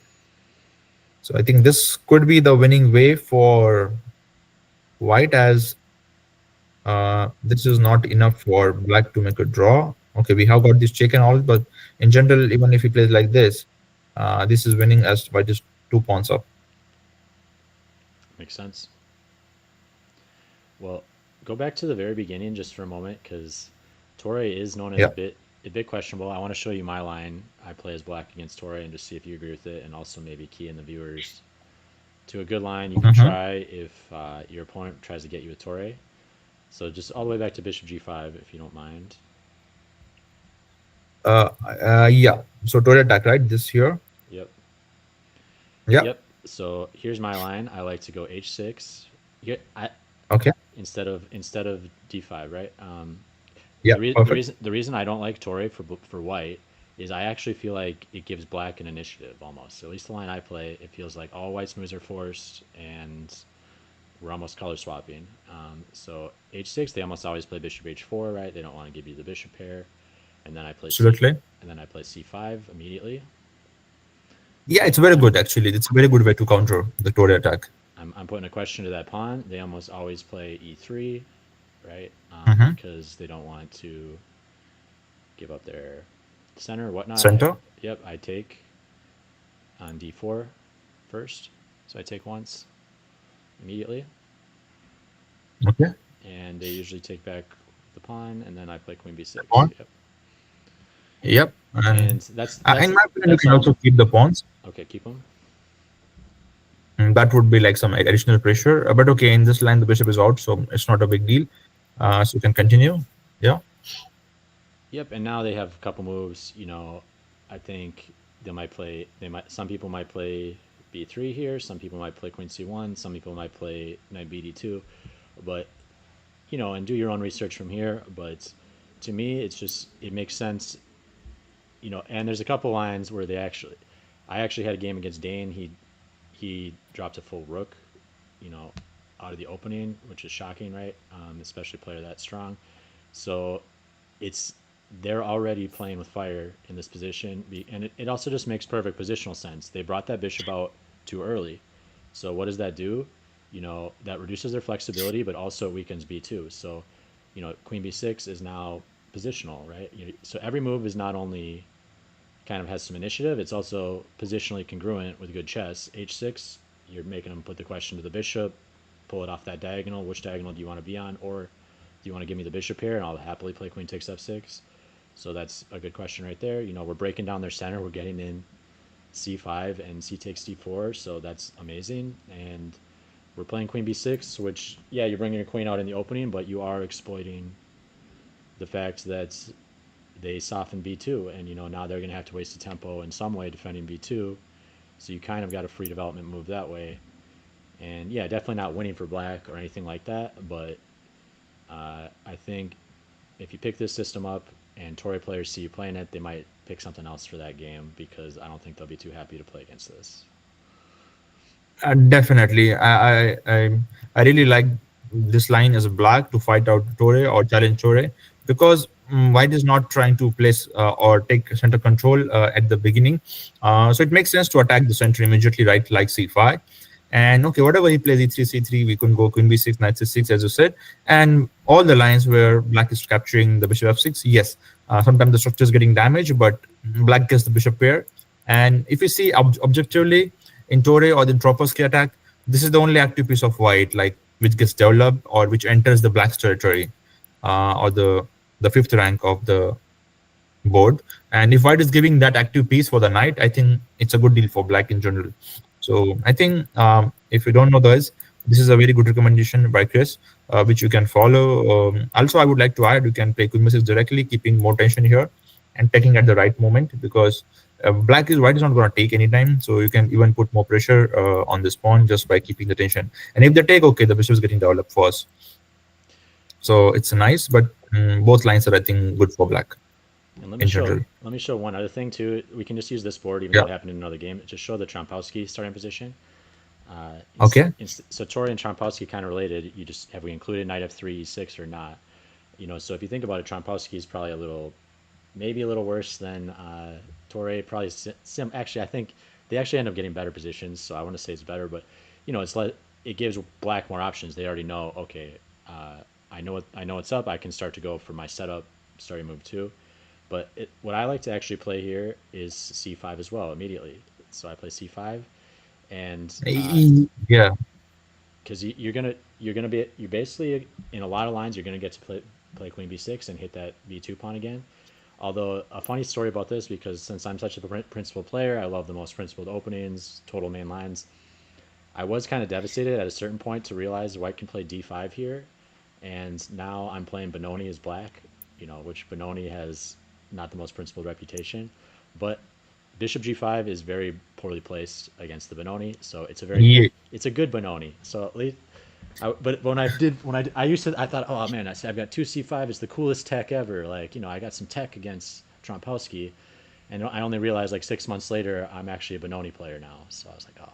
So I think this could be the winning way for white, as this is not enough for black to make a draw. Okay, we have got this check and all, but in general, even if he plays like this is winning as white is 2 pawns up. Makes sense. Well, go back to the very beginning just for a moment because Torre is known as Yeah. a bit questionable. I want to show you my line. I play as black against Torre and just see if you agree with it, and also maybe key in the viewers to a good line you can Mhm. try if your opponent tries to get you a Torre. So just all the way back to Bishop G5 if you don't mind. Yeah. So total attack, right? This here. Yep. Yeah. Yep. So here's my line. I like to go H6. Okay. Instead of D5, right? Yeah. Perfect. The reason I don't like Torre for white is I actually feel like it gives black an initiative almost. So at least the line I play, it feels like all white's moves are forced and we're almost color swapping. So H6, they almost always play Bishop H4, right? They don't want to give you the bishop pair, and then I play C, Absolutely. and then I play C5 immediately. Yeah, it's So very good actually. It's a very good way to counter the Tory attack. I'm putting a question to that pawn. They almost always play E3, right? Hmm. Because they don't want to give up their center or whatnot. Center. Yep, I take on D4 first. So I take once immediately, Okay. and they usually take back the pawn, and then I play Queen B6. Pawn. Yep, Yep. And and that's in my opinion, you that's can all. also keep the pawns. Okay, keep them. That would be like some additional pressure. But okay, in this line, the bishop is out, so it's not a big deal. So you can continue. Yeah. Yep, and now they have a couple moves. I think some people might play B3 here. Some people might play Queen C1. Some people might play Knight BD2. But and do your own research from here. But to me, it makes sense. And there's a couple lines where I actually had a game against Dane. He dropped a full rook, you know, out of the opening, which is shocking, right? Especially a player that strong. So it's they're already playing with fire in this position, and it also just makes perfect positional sense. They brought that bishop out too early, so what does that do? That reduces their flexibility, but also weakens b2. So, queen b6 is now positional, right? So every move is not only kind of has some initiative, it's also positionally congruent with good chess. H6 you're making them put the question to the bishop, pull it off that diagonal. Which diagonal do you want to be on, or do you want to give me the bishop here, and I'll happily play queen takes f6. So that's a good question right there. We're breaking down their center. We're getting in c5 and c takes d4, so that's amazing. And we're playing queen b6, which, yeah, you're bringing your queen out in the opening, but you are exploiting the fact that they soften b2, and now they're going to have to waste a tempo in some way defending b2. So you kind of got a free development move that way. And yeah, definitely not winning for black or anything like that, but I think if you pick this system up and Tory players see you playing it, they might pick something else for that game, because I don't think they'll be too happy to play against this. Definitely, I really like this line as a black to fight out Torre or challenge Torre, because white is not trying to place or take center control at the beginning, so it makes sense to attack the center immediately, right? Like c5, and okay, whatever he plays e3 c3, we can go queen b6, knight c6, as you said, and all the lines where black is capturing the bishop f6. Yes, sometimes the structure is getting damaged, but black gets the bishop pair, and if you see objectively in Torre or the Troposky attack, this is the only active piece of white, like which gets developed or which enters the black's territory, or the fifth rank of the board. And if white is giving that active piece for the knight, I think it's a good deal for black in general. So I think if you don't know this is a very good recommendation by Chris, which you can follow. Also, I would like to add, you can play queen b6 directly, keeping more tension here and taking at the right moment, because white is not going to take any time. So you can even put more pressure on this pawn just by keeping the tension. And if they take, okay, the bishop is getting developed first. So it's nice, but both lines are, I think, good for black And let me in show general. let me show one other thing too. We can just use this board, even though Yeah. it happened in another game. Just show the Trompowsky starting position. Okay. So Tori and Trompowsky kind of related. You just have we included knight f3, e6 or not? So if you think about it, Trompowsky is probably maybe a little worse than Torre. Probably Actually, I think they actually end up getting better positions, so I want to say it's better. But it gives black more options. They already know. Okay, I know what's up. I can start to go for my setup, starting move two. But what I like to actually play here is c5 as well immediately. So I play c5, and Yeah. because you're basically in a lot of lines you're gonna get to play queen b6 and hit that b2 pawn again. Although a funny story about this, because since I'm such a principled player, I love the most principled openings, total main lines. I was kind of devastated at a certain point to realize white can play d5 here, and now I'm playing Benoni as black, which Benoni has not the most principled reputation, but Bishop g5 is very poorly placed against the Benoni, so Yeah. it's a good Benoni. So at least, but I used to, I thought, oh man, I've got two c5, it's the coolest tech ever. Like, I got some tech against Trompowsky, and I only realized like 6 months later I'm actually a Benoni player now. So I was like, oh.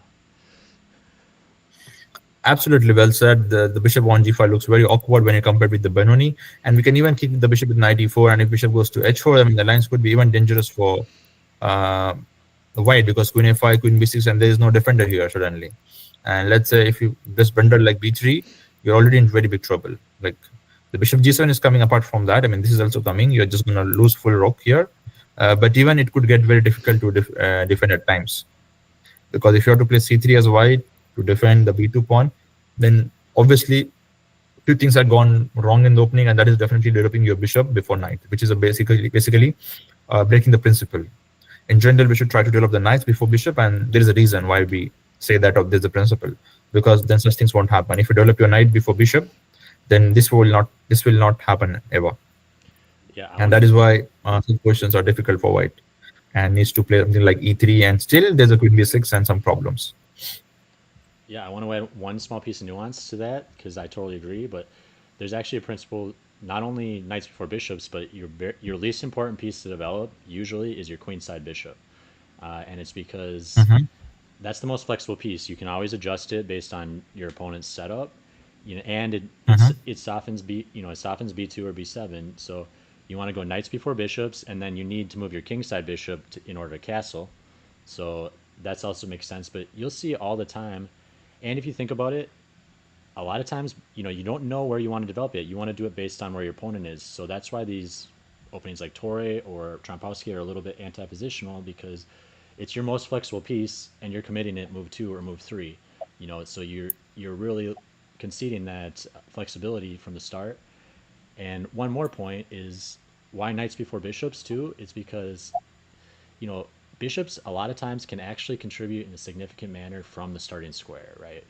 Absolutely well said. The bishop on g5 looks very awkward when you compare with the Benoni, and we can even keep the bishop with knight e4. And if bishop goes to h4, I mean the lines could be even dangerous for uh, white, because queen a5, queen b6, and there is no defender here suddenly. And let's say if you just blunder like b3, you're already in very big trouble. Like the bishop g7 is coming apart from that. I mean, this is also coming. You're just gonna lose full rock here. But even it could get very difficult to defend at times, because if you have to play c3 as white to defend the b2 pawn, then obviously two things had gone wrong in the opening, and that is definitely developing your bishop before knight, which is a basically breaking the principle. In general, we should try to develop the knights before bishop, and there is a reason why we say that there's a principle, because then such things won't happen. If you develop your knight before bishop, then this will not happen ever, Yeah, I and want to that is why such questions are difficult for white, and needs to play something like e3, and still there's a queen b6 and some problems. Yeah, I want to add one small piece of nuance to that, because I totally agree. But there's actually a principle: not only knights before bishops, but your least important piece to develop usually is your queenside bishop, and it's because Mhm, that's the most flexible piece. You can always adjust it based on your opponent's setup, and mhm. it softens it softens b2 or b7. So you want to go knights before bishops, and then you need to move your kingside bishop in order to castle. So that's also makes sense. But you'll see all the time, and if you think about it, a lot of times, you don't know where you want to develop it. You want to do it based on where your opponent is. So that's why these openings like Torre or Trompowsky are a little bit anti-positional, because it's your most flexible piece and you're committing it move two or move three. So you're really conceding that flexibility from the start. And one more point is why knights before bishops too. It's because bishops a lot of times can actually contribute in a significant manner from the starting square, right?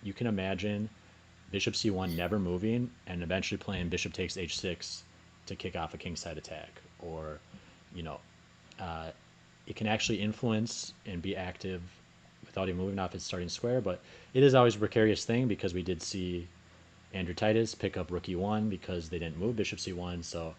You can imagine bishop c1 never moving and eventually playing bishop takes h6 to kick off a kingside attack, or you know, it can actually influence and be active without even moving off its starting square. But it is always a precarious thing because we did see Andrew Titus pick up rook e1 because they didn't move bishop c1. So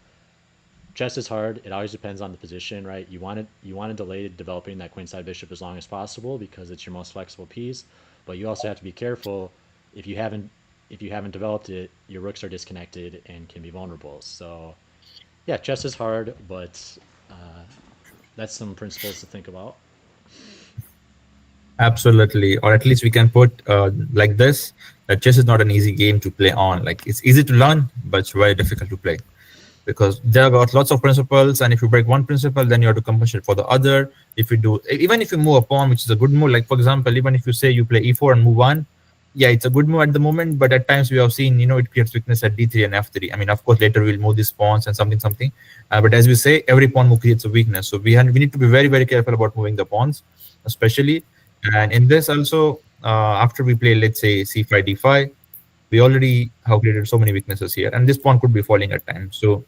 chess is hard. It always depends on the position, right? You want to delay developing that queenside bishop as long as possible because it's your most flexible piece. But you also have to be careful if you haven't if you haven't developed it, your rooks are disconnected and can be vulnerable. So yeah, chess is hard, but that's some principles to think about. Absolutely, or at least we can put like this: that chess is not an easy game to play on. Like it's easy to learn, but it's very difficult to play because there are got lots of principles, and if you break one principle, then you have to compensate for the other. If you do, even if you move a pawn, which is a good move, like for example, even if you say you play e4 and move on, yeah, it's a good move at the moment, but at times we have seen, it creates weakness at d3 and f3. I mean, of course, later we'll move these pawns and something. But as we say, every pawn move creates a weakness. So we need to be very, very careful about moving the pawns, especially. And in this also, after we play, let's say c5, d5, we already have created so many weaknesses here, and this pawn could be falling at times. So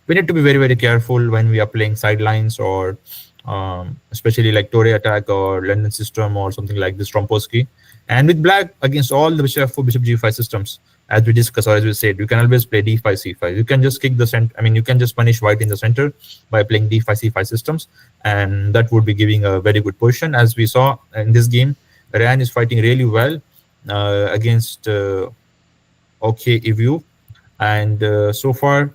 we need to be very, very careful when we are playing sidelines, or especially like Torre attack or London system or something like this, Tromposky. And with black, against all the bishop f4, bishop g5 systems, as we discussed or as we said, you can always play d5, c5. You can just kick the center. I mean, you can just punish white in the center by playing d5, c5 systems, and that would be giving a very good position. As we saw in this game, Ryan is fighting really well against OK Evu, and so far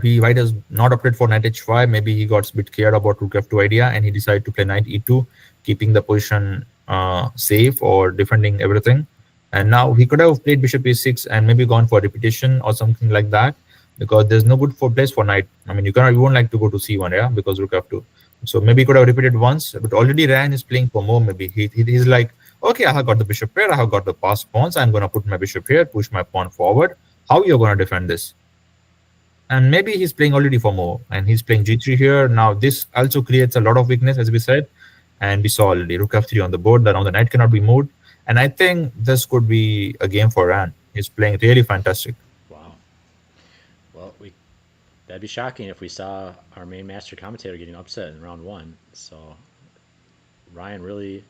he white has not opted for knight h5. Maybe he got a bit scared about rook f2 idea, and he decided to play knight e2, keeping the position safe or defending everything. And now he could have played bishop e6 and maybe gone for repetition or something like that, because there's no good for place for knight. I mean, you won't like to go to c1, yeah, because rook f2. So maybe he could have repeated once, but already Ryan is playing for more. Maybe he's like, okay, I have got the bishop here, I have got the passed pawns, I'm going to put my bishop here, push my pawn forward. How you're going to defend this? And maybe he's playing already for more, and he's playing g3 here. Now this also creates a lot of weakness, as we said, and we saw already rook f3 on the board. That now the knight cannot be moved, and I think this could be a game for Ran. He's playing really fantastic. Wow. Well, we that'd be shocking if we saw our main master commentator getting upset in round one. So Ryan really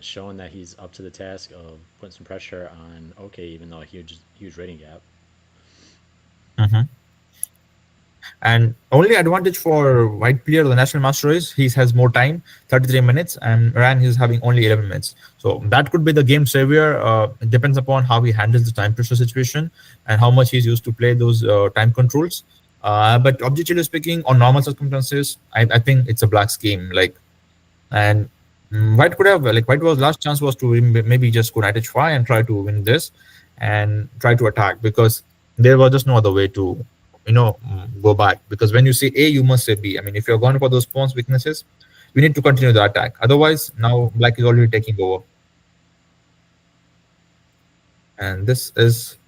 showing that he's up to the task of putting some pressure on OK, even though a huge rating gap. Mhm. And only advantage for white player, the national master, is he has more time, 33 minutes, and Ran is having only 11 minutes. So that could be the game savior. It depends upon how he handles the time pressure situation and how much he's used to play those time controls. But objectively speaking, on normal circumstances, I think it's a black's game. Like, and white could have, like, white was last chance was to maybe just go knight h5 and try to win this and try to attack, because there was just no other way to go back, because when you say A, you must say B. I mean, if you're going for those pawns weaknesses, we need to continue the attack. Otherwise, now black is already taking over, and this is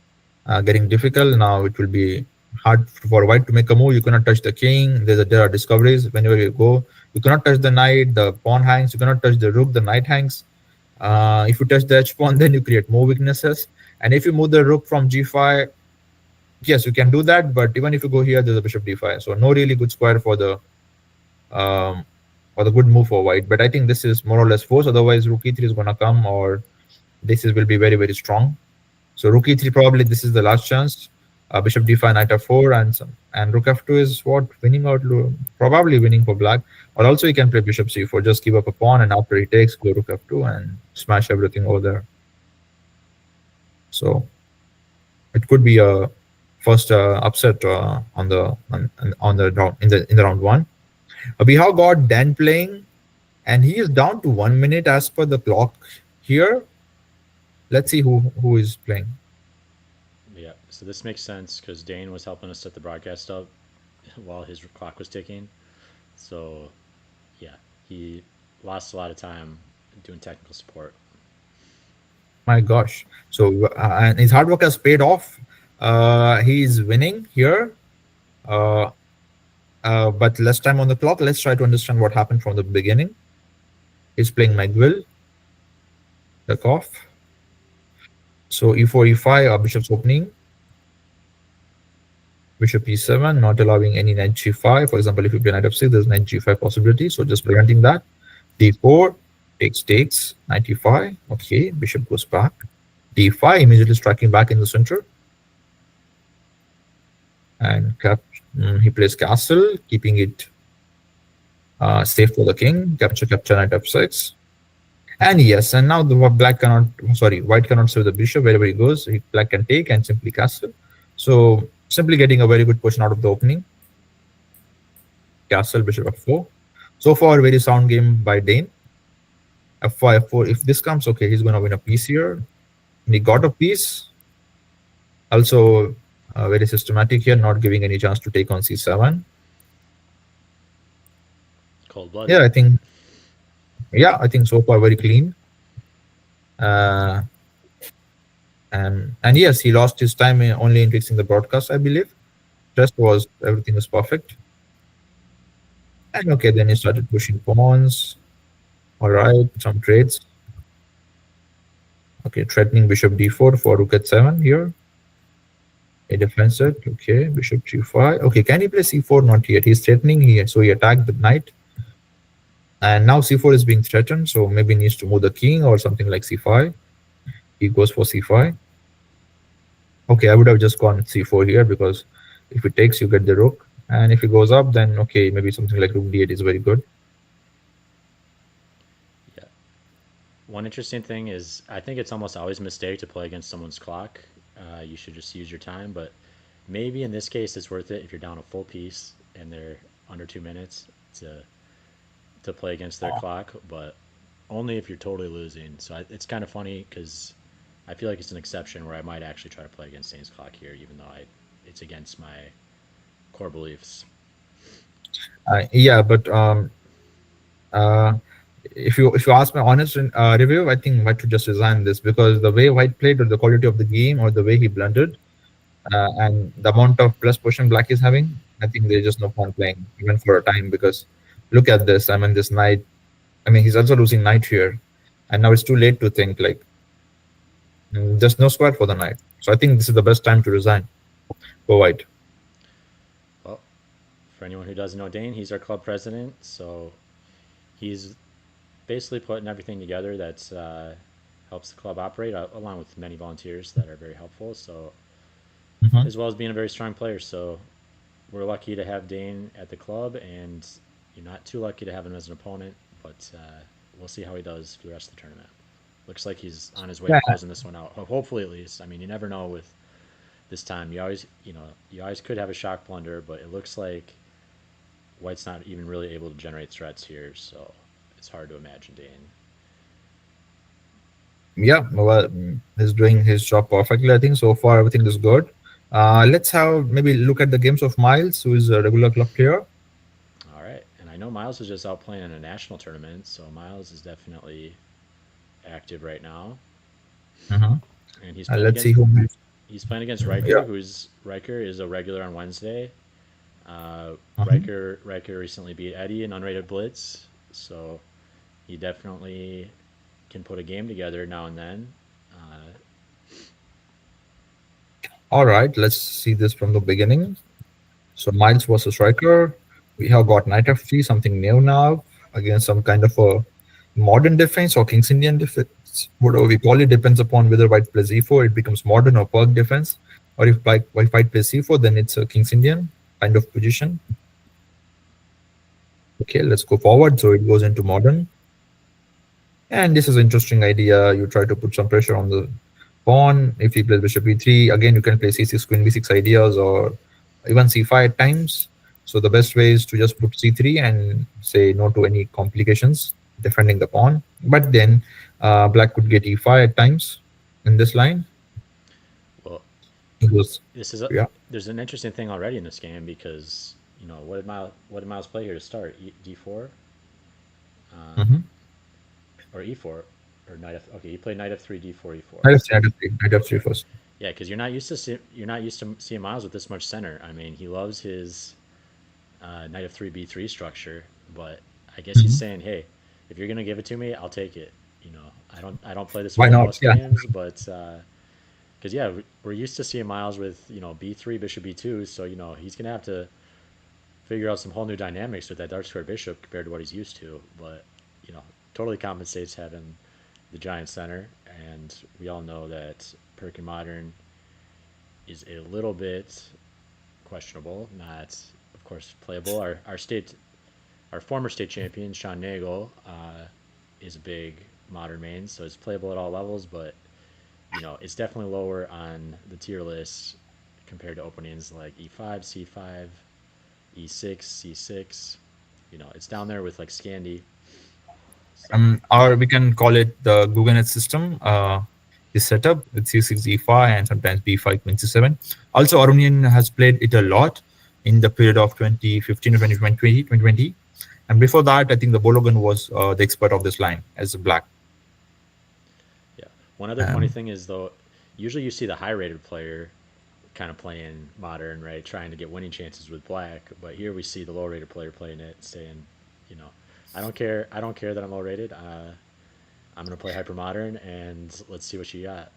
getting difficult. Now it will be hard for white to make a move. You cannot touch the king. There are discoveries whenever you go. You cannot touch the knight. The pawn hangs. You cannot touch the rook. The knight hangs. If you touch the h pawn, then you create more weaknesses. And if you move the rook from g5, yes, you can do that. But even if you go here, there's a bishop d5. So no really good square um, for the good move for white. But I think this is more or less forced. Otherwise, rook e3 is going to come, or will be very, very strong. So rook e3, probably this is the last chance. Bishop d5, knight f4, and rook f2 is what winning out, probably winning for black. Or also you can play bishop c4, just give up a pawn, and after he takes, go rook f2 and smash everything over there. So it could be a first upset on the round in the round one. We have got Dan playing, and he is down to 1 minute as per the clock here. Let's see who is playing. Yeah, so this makes sense because Dane was helping us set the broadcast up while his clock was ticking. So, yeah, he lost a lot of time doing technical support. My gosh. So and his hard work has paid off. He's winning here. Uh, but less time on the clock. Let's try to understand what happened from the beginning. He's playing Miguel, back off. So e4, e5, bishop's opening. Bishop e7, not allowing any knight g5. For example, if you play knight f6, there's knight g5 possibility. So just preventing that. d4, takes, knight e5. Okay, bishop goes back. d5, immediately striking back in the center. And he plays castle, keeping it safe for the king. Capture, knight f6. And yes, and now the white cannot save the bishop wherever he goes. Black can take and simply castle. So simply getting a very good position out of the opening. Castle, bishop f4. So far, very sound game by Dane. f5, f4. If this comes, okay, he's going to win a piece here. And he got a piece. Also, very systematic here, not giving any chance to take on c7. Cold-blooded. Yeah, I think so far very clean. And yes, he lost his time only in fixing the broadcast, I believe. Rest was everything was perfect. And okay, then he started pushing pawns. All right, some trades. Okay, threatening bishop d4 for rook h7 here. A defense it. Okay, bishop g5. Okay, can he play c4? Not yet. He's threatening here, so he attacked the knight. And now c4 is being threatened, so maybe needs to move the king or something like c5. He goes for c5. Okay, I would have just gone c4 here because if it takes, you get the rook. And if it goes up, then okay, maybe something like rook d8 is very good. Yeah. One interesting thing is I think it's almost always a mistake to play against someone's clock. You should just use your time, but maybe in this case it's worth it if you're down a full piece and they're under 2 minutes to play against their clock, but only if you're totally losing. So it's kind of funny because I feel like it's an exception where I might actually try to play against Dane's clock here, even though it's against my core beliefs. Yeah, but if you ask my honest review, I think White should just resign this because the way White played or the quality of the game or the way he blundered and the amount of plus position Black is having, I think there's just no point playing even for a time because look at this. I mean, this knight. I mean, he's also losing knight here, and now it's too late to think like there's no square for the knight. So I think this is the best time to resign for White. Well, for anyone who doesn't know Dane, he's our club president, so he's basically putting everything together that helps the club operate, along with many volunteers that are very helpful. So, as well as being a very strong player. So, we're lucky to have Dane at the club, and you're not too lucky to have him as an opponent. But we'll see how he does for the rest of the tournament. Looks like he's on his way Yeah, to closing this one out. Hopefully, at least. I mean, you never know with this time. You always could have a shock blunder, but it looks like White's not even really able to generate threats here, so it's hard to imagine Dane. yeah. Well, he's doing his job perfectly. I think so far everything is good. Let's have maybe look at the games of Miles, who is a regular club player. All right, and I know Miles is just out playing in a national tournament, so Miles is definitely active right now, Uh-huh. and he's playing Let's see against who. Riker, Yeah. who's Riker is a regular on Wednesday. Uh-huh. Riker recently beat Eddie in unrated blitz, so he definitely can put a game together now and then. All right, let's see this from the beginning. So Miles was a striker. We have got Knight f3, something new now, against some kind of a modern defense or King's Indian defense. Whatever we call it depends upon whether White plays e4, it becomes modern or Perk defense. Or if White plays c4, then it's a King's Indian kind of position. Okay, let's go forward. So it goes into modern. And this is an interesting idea. You try to put some pressure on the pawn. If he plays bishop e3, again, you can play c6, queen b6 ideas or even c5 at times. So the best way is to just put c3 and say no to any complications defending the pawn. But then Black could get e5 at times in this line. Well, It was, this is yeah. there's an interesting thing already in this game because what did Miles play here to start? D4. Mhm. or e4 or knight f. Okay, you play knight f3, d4, e4. Knight of three first. Yeah, because you're not used to seeing Miles with this much center. I mean, he loves his knight of 3 b3 structure, but I guess he's Mhm. saying, hey, if you're gonna give it to me, I'll take it. I don't play this Why way in not? most Yeah. games, but because yeah, we're used to seeing Miles with b3 bishop b2, so he's gonna have to figure out some whole new dynamics with that dark square bishop compared to what he's used to. But you know, totally compensates having the giant center, and we all know that Perkin Modern is a little bit questionable, not of course playable. Our former state champion Sean Nagel is a big modern main, so it's playable at all levels, but it's definitely lower on the tier list compared to openings like E5, C5, E6, C6. It's down there with like Scandi. So Or we can call it the Guggenheim system. Is set up with C6, E5, and sometimes B5, Queen C7. Also, Aronian has played it a lot in the period of 2015 to 2020. And before that, I think the Bologan was the expert of this line as a black. yeah, one other funny Um, thing is though, usually you see the high rated player kind of playing modern, right, trying to get winning chances with black. But here we see the low rated player playing it, saying, you know, I don't care that I'm low rated. I'm gonna play hyper modern, and let's see what you got.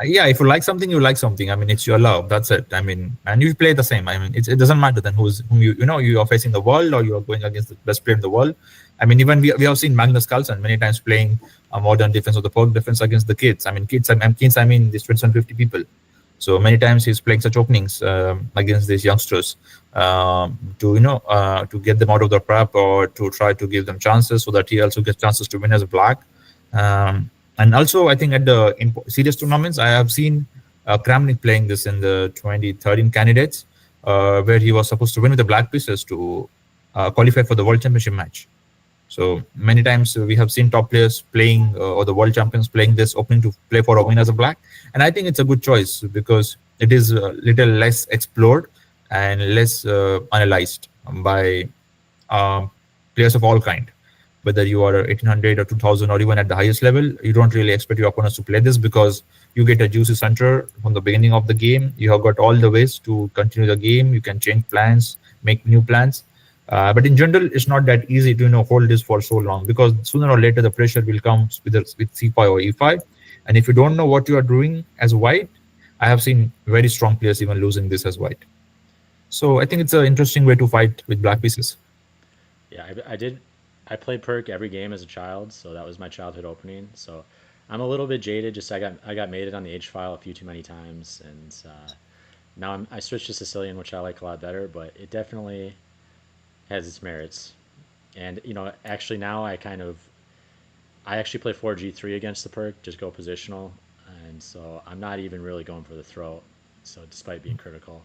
yeah, if you like something, you like something. I mean, it's your love. That's it. I mean, and you play the same. I mean, it doesn't matter then whom you are facing the world or you are going against the best player in the world. I mean, even we have seen Magnus Carlsen many times playing a modern defense or the Pog defense against the kids. I mean, kids. I mean, these 250 people. So many times he's playing such openings against these youngsters to get them out of the prep or to try to give them chances so that he also gets chances to win as a black. Um, and also, I think at the serious tournaments, I have seen Kramnik playing this in the 2013 candidates, where he was supposed to win with the black pieces to qualify for the world championship match. So many times we have seen top players playing or the world champions playing this opening to play for a win as a black, and I think it's a good choice because it is a little less explored and less analyzed by um, players of all kind. Whether you are 1800 or 2000 or even at the highest level, you don't really expect your opponents to play this because you get a juicy center from the beginning of the game. You have got all the ways to continue the game. You can change plans, make new plans. But in general, it's not that easy to hold this for so long because sooner or later the pressure will come with C5 or E5, and if you don't know what you are doing as white, I have seen very strong players even losing this as white. So I think it's an interesting way to fight with black pieces. Yeah, I did. I played Perk every game as a child, so that was my childhood opening. So I'm a little bit jaded. Just I got mated on the H file a few too many times, and now I switched to Sicilian, which I like a lot better. But it definitely has its merits. And actually now I actually play 4G3 against the Perk, just go positional, and so I'm not even really going for the throw. So despite being critical,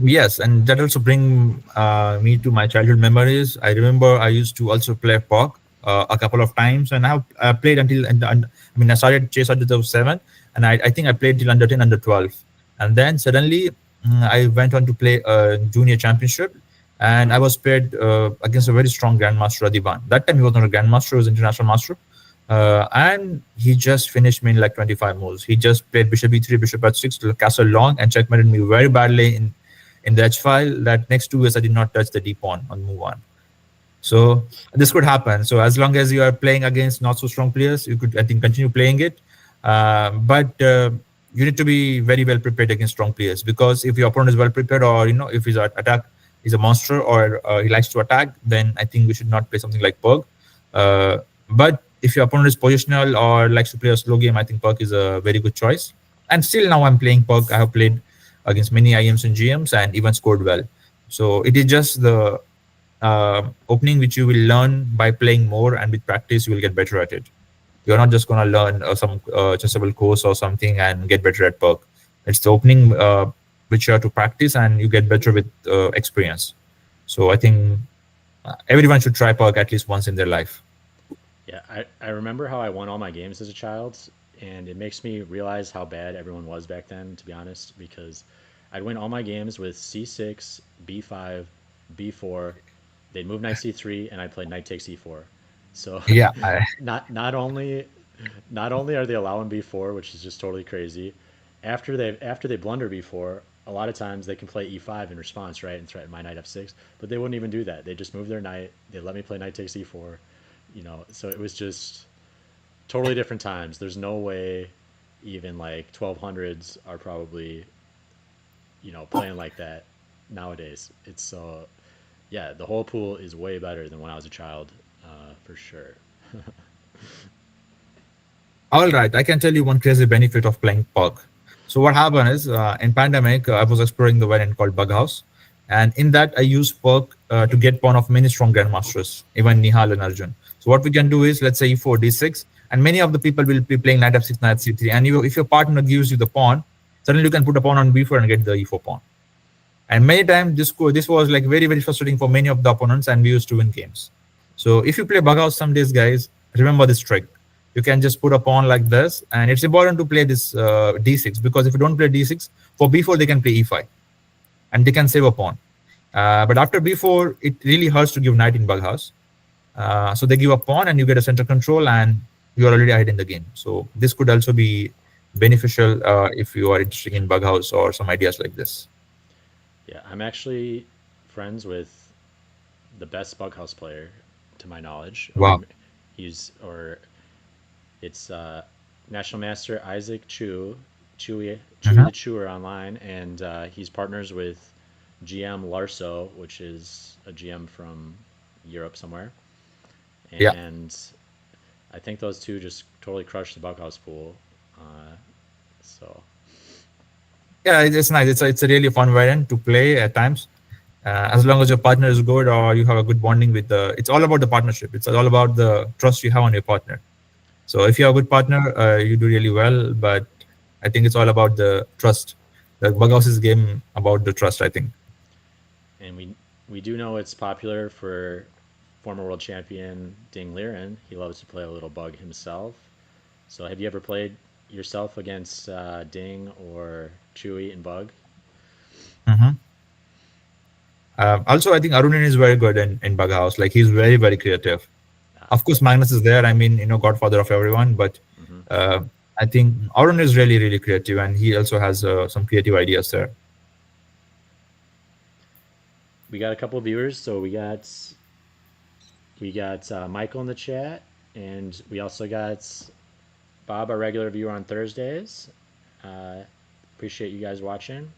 Yes, and that also bring me to my childhood memories. I remember I used to also play POC a couple of times, and I played I mean, I started chase under the 7, and I think I played till under 10, under 12, and then suddenly I went on to play a junior championship, and I was paired against a very strong grandmaster Adiban. That time he was not a grandmaster; he was international master. And he just finished me in like 25 moves. He just played bishop e3, bishop h6 to castle long, and checkmated me very badly in the H file. That next 2 years I did not touch the D pawn on move on. So this could happen. So as long as you are playing against not so strong players, you could, I think, continue playing it. But you need to be very well prepared against strong players because if your opponent is well prepared, or if his attack is a monster or he likes to attack, then I think we should not play something like Pug. But if your opponent is positional or likes to play a slow game, I think Pug is a very good choice. And still now I'm playing Pug. I have played against many IMs and GMs and even scored well. So it is just the opening which you will learn by playing more, and with practice you will get better at it. You're not just going to learn some chessable course or something and get better at perk. It's the opening which you have to practice and you get better with experience. So I think everyone should try perk at least once in their life. yeah, I remember how I won all my games as a child, and it makes me realize how bad everyone was back then, to be honest, because I'd win all my games with c6, b5, b4. They'd move knight c3, and I'd play knight takes e4. So Yeah, not only are they allowing b4, which is just totally crazy. After they blunder b4, a lot of times they can play e5 in response, right, and threaten my knight f6. But they wouldn't even do that. They just move their knight. They let me play knight takes e4. So it was just totally different times. There's no way even like 1200s are probably playing like that nowadays. It's yeah, the whole pool is way better than when I was a child, for sure. all right, I can tell you one crazy benefit of playing Pug. So what happened is in pandemic, I was exploring the variant called Bug House, and in that I use Pug to get pawn of many strong grandmasters, even Nihal and Arjun. So what we can do is let's say e4, d6, and many of the people will be playing knight f6, knight c3, and if your partner gives you the pawn, suddenly you can put a pawn on b4 and get the e4 pawn. And many times this was like very very frustrating for many of the opponents, and we used to win games. So if you play bug house some days, guys, remember this trick. You can just put a pawn like this, and it's important to play this d6, because if you don't play d6 for b4, they can play e5 and they can save a pawn. But after b4, it really hurts to give knight in bug house. So they give a pawn and you get a center control, and you are already ahead in the game. So this could also be beneficial if you are interested in bug house or some ideas like this. Yeah, I'm actually friends with the best Bughouse player, to my knowledge, Wow. or it's National Master Isaac Chewy Mhm. the Chewer online, and he's partners with GM Larso, which is a GM from Europe somewhere, Yeah. and I think those two just totally crushed the Bughouse pool. So Yeah, it's nice. It's a really fun variant to play at times. As long as your partner is good or you have a good bonding with the, it's all about the partnership. It's all about the trust you have on your partner. So if you have a good partner, you do really well. But I think it's all about the trust. The Bug game about the trust, I think. and we do know it's popular for former world champion Ding Liren. He loves to play a little bug himself. So have you ever played yourself against Ding or Chewy and Bug? Mhm. Also, I think Arunin is very good in Bug House. Like he's very, very creative. Ah, Of course, Magnus is there. I mean, godfather of everyone. But hmm. uh, I think Arun is really, really creative, and he also has some creative ideas there. We got a couple of viewers. So we got Michael in the chat, and we also got Bob, our regular viewer on Thursdays. Uh, Appreciate you guys watching.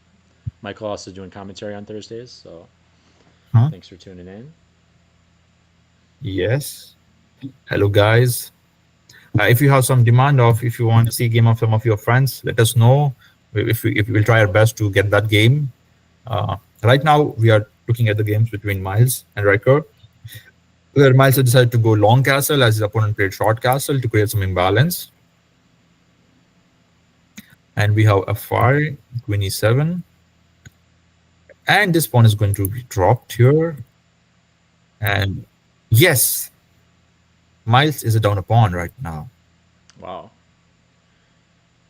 Michael also doing commentary on Thursdays, so Huh? thanks for tuning in. Yes. Hello, guys. If you have some demand of if you want to see game of some of your friends, let us know. If we will try our best to get that game. Right now, we are looking at the games between Miles and Riker, where Miles has decided to go long castle as his opponent played short castle to create some imbalance. And we have F5, Queen E7. And this pawn is going to be dropped here. And yes, Miles is a down a pawn right now. Wow.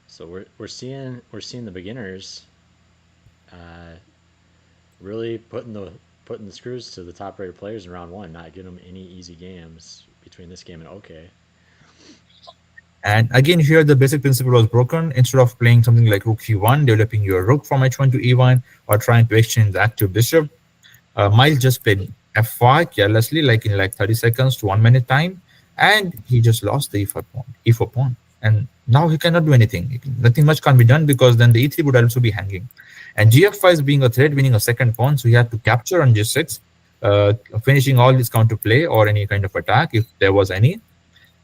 So we're seeing the beginners uh, really putting the screws to the top rated players in round one, not giving them any easy games between this game and OK. And again, here the basic principle was broken. Instead of playing something like rook e1, developing your rook from h1 to e1, or trying to exchange the active bishop, Miles just played f5 carelessly, like in like 30 seconds to 1 minute time, and he just lost the e4 pawn. And now he cannot do anything. Nothing much can be done because then the e3 would also be hanging. And gf5 is being a threat, winning a second pawn, so he had to capture on g6, finishing all his counterplay or any kind of attack if there was any.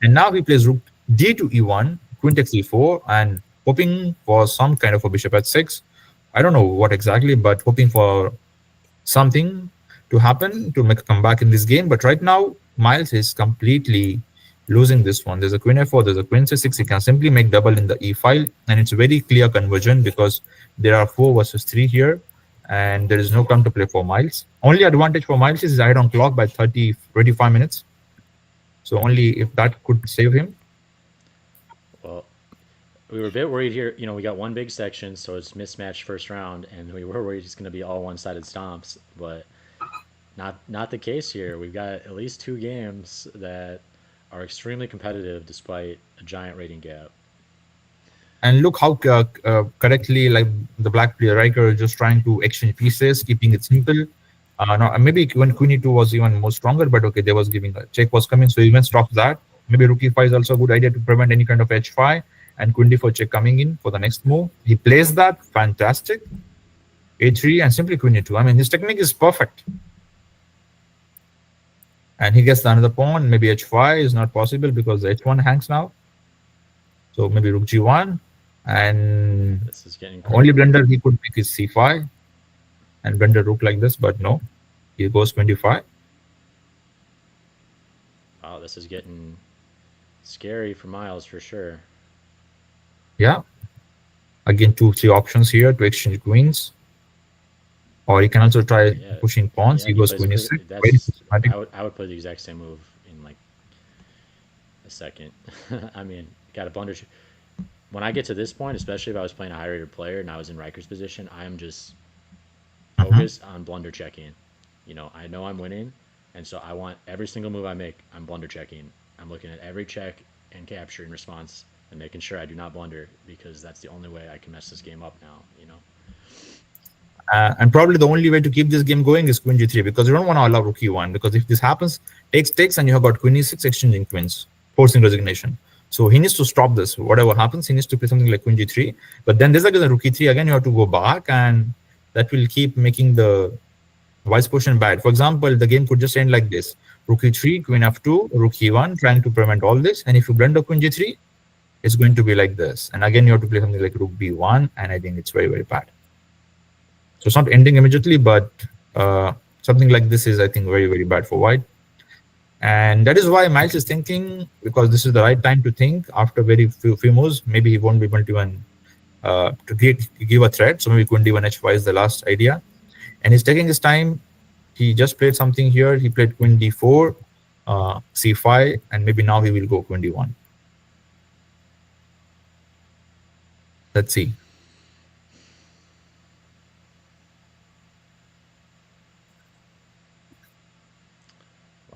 And now he plays rook d to e1, queen takes e4, and hoping for some kind of a bishop at 6. I don't know what exactly, but hoping for something to happen to make a comeback in this game. But right now, Miles is completely losing this one. There's a queen f4, there's a queen c6. He can simply make double in the e file, and it's a very clear conversion because there are 4 versus 3 here, and there is no counterplay for Miles. Only advantage for Miles is ahead on clock by 25 minutes. So only if that could save him. Well, we were a bit worried here. We got one big section, so it's mismatched first round, and we were worried it's going to be all one-sided stomps, but not the case here. We've got at least two games that are extremely competitive despite a giant rating gap. And look how correctly like the black player Riker is just trying to exchange pieces, keeping it simple. Now maybe when Queen E2 was even more stronger, but okay, there was giving a check was coming, so he even stopped that. Maybe Rook E5 is also a good idea to prevent any kind of H5 and Queen D4 check coming in for the next move. He plays that, fantastic. A3 and simply Queen E2. I mean, his technique is perfect. And he gets another pawn. Maybe H5 is not possible because the H1 hangs now. So maybe Rook G1. And This is getting only crazy. blunder he could make is C5 and blunder Rook like this, but no, he goes 25. Wow, this is getting scary for Miles for sure. Yeah, again 2-3 options here to exchange queens, or he can also try Yeah, pushing pawns. yeah. He He goes plays a queen pretty. e6, very That's systematic. I would play the exact same move in like a second. I mean, got a blunder. When I get to this point, especially if I was playing a high rated player and I was in Riker's position, I am just Mhm. focused on blunder checking. I know I'm winning, and so I want every single move I make, I'm blunder checking. I'm looking at every check and capture in response and making sure I do not blunder because that's the only way I can mess this game up now. And probably the only way to keep this game going is queen g3 because you don't want to allow rook e1 because if this happens, takes, and you have got queen e6 exchanging queens, forcing resignation. So he needs to stop this. Whatever happens, he needs to play something like queen g3. But then there's again rook e3 again. You have to go back, and that will keep making the vice position bad. For example, the game could just end like this: rook e3, queen f2, rook e1, trying to prevent all this. And if you blunder queen g3, it's going to be like this. And again, you have to play something like rook b1, and I think it's very, very bad. So it's not ending immediately, but something like this is, I think, very, very bad for white. And that is why Miles is thinking, because this is the right time to think after very few moves. Maybe he won't be able to even give a threat. So maybe queen d1 h5 is the last idea. And he's taking his time. He just played something here. He played queen d4, c5, and maybe now he will go queen d1. Let's see.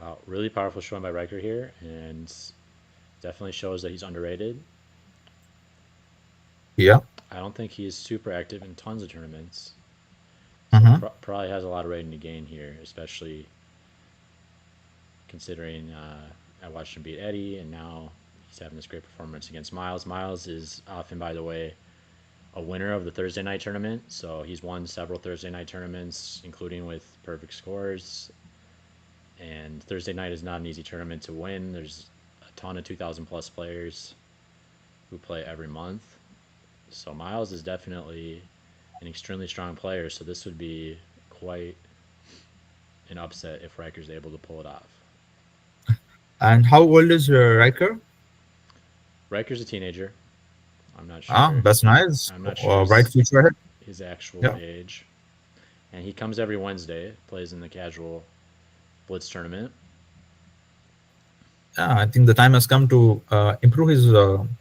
Wow, really powerful showing by Riker here, and definitely shows that he's underrated. Yeah. I don't think he's super active in tons of tournaments, so Mm-hmm. probably has a lot of rating to gain here, especially considering I watched him beat Eddie, and now he's having this great performance against Miles. Miles is often, by the way, a winner of the Thursday night tournament, so he's won several Thursday night tournaments, including with perfect scores. And Thursday night is not an easy tournament to win. There's a ton of 2,000 plus players who play every month. So Miles is definitely an extremely strong player. So this would be quite an upset if Riker's able to pull it off. And how old is Riker? Riker's a teenager. I'm not Ah, sure. that's nice. I'm not sure Bright future ahead. his actual Yeah. age. And he comes every Wednesday, plays in the casual Blitz tournament. Yeah, I think the time has come to improve his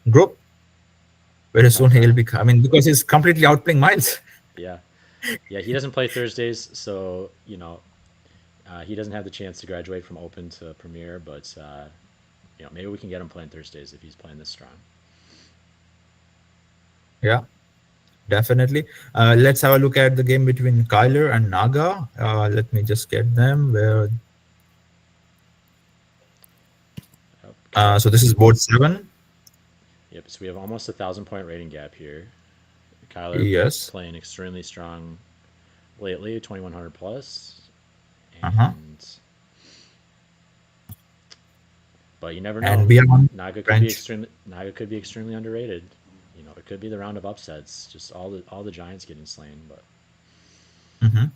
group. Very soon he'll be. I mean, because he's completely outplaying Miles. Yeah, yeah. He doesn't play Thursdays, so he doesn't have the chance to graduate from Open to Premier. But maybe we can get him playing Thursdays if he's playing this strong. Yeah, definitely. Let's have a look at the game between Kyler and Naga. Let me just get them. Where? Yep. So this is board 7. Yep. So we have almost 1,000 point rating gap here. Kyler Yes. playing extremely strong lately, 2,100 plus, Uh-huh. and but you never And know. we are on French. Naga could be extremely underrated. It could be the round of upsets. Just all the giants getting slain. But Mhm.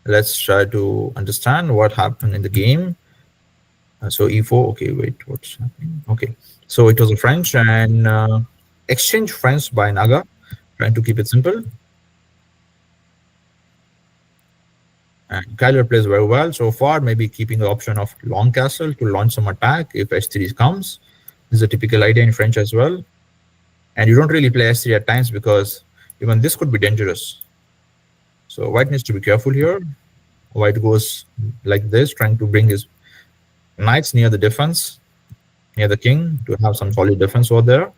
Let's try to understand what happened in the game. So E4. Okay, wait, what's happening? Okay, so it was a French and exchange French by Naga, trying to keep it simple. And Kyler plays very well so far, maybe keeping the option of long castle to launch some attack if h3 comes. This is a typical idea in French as well. And you don't really play h3 at times because even this could be dangerous. So white needs to be careful here. White goes like this, trying to bring his knights near the defense. near the king to have some solid defense over there.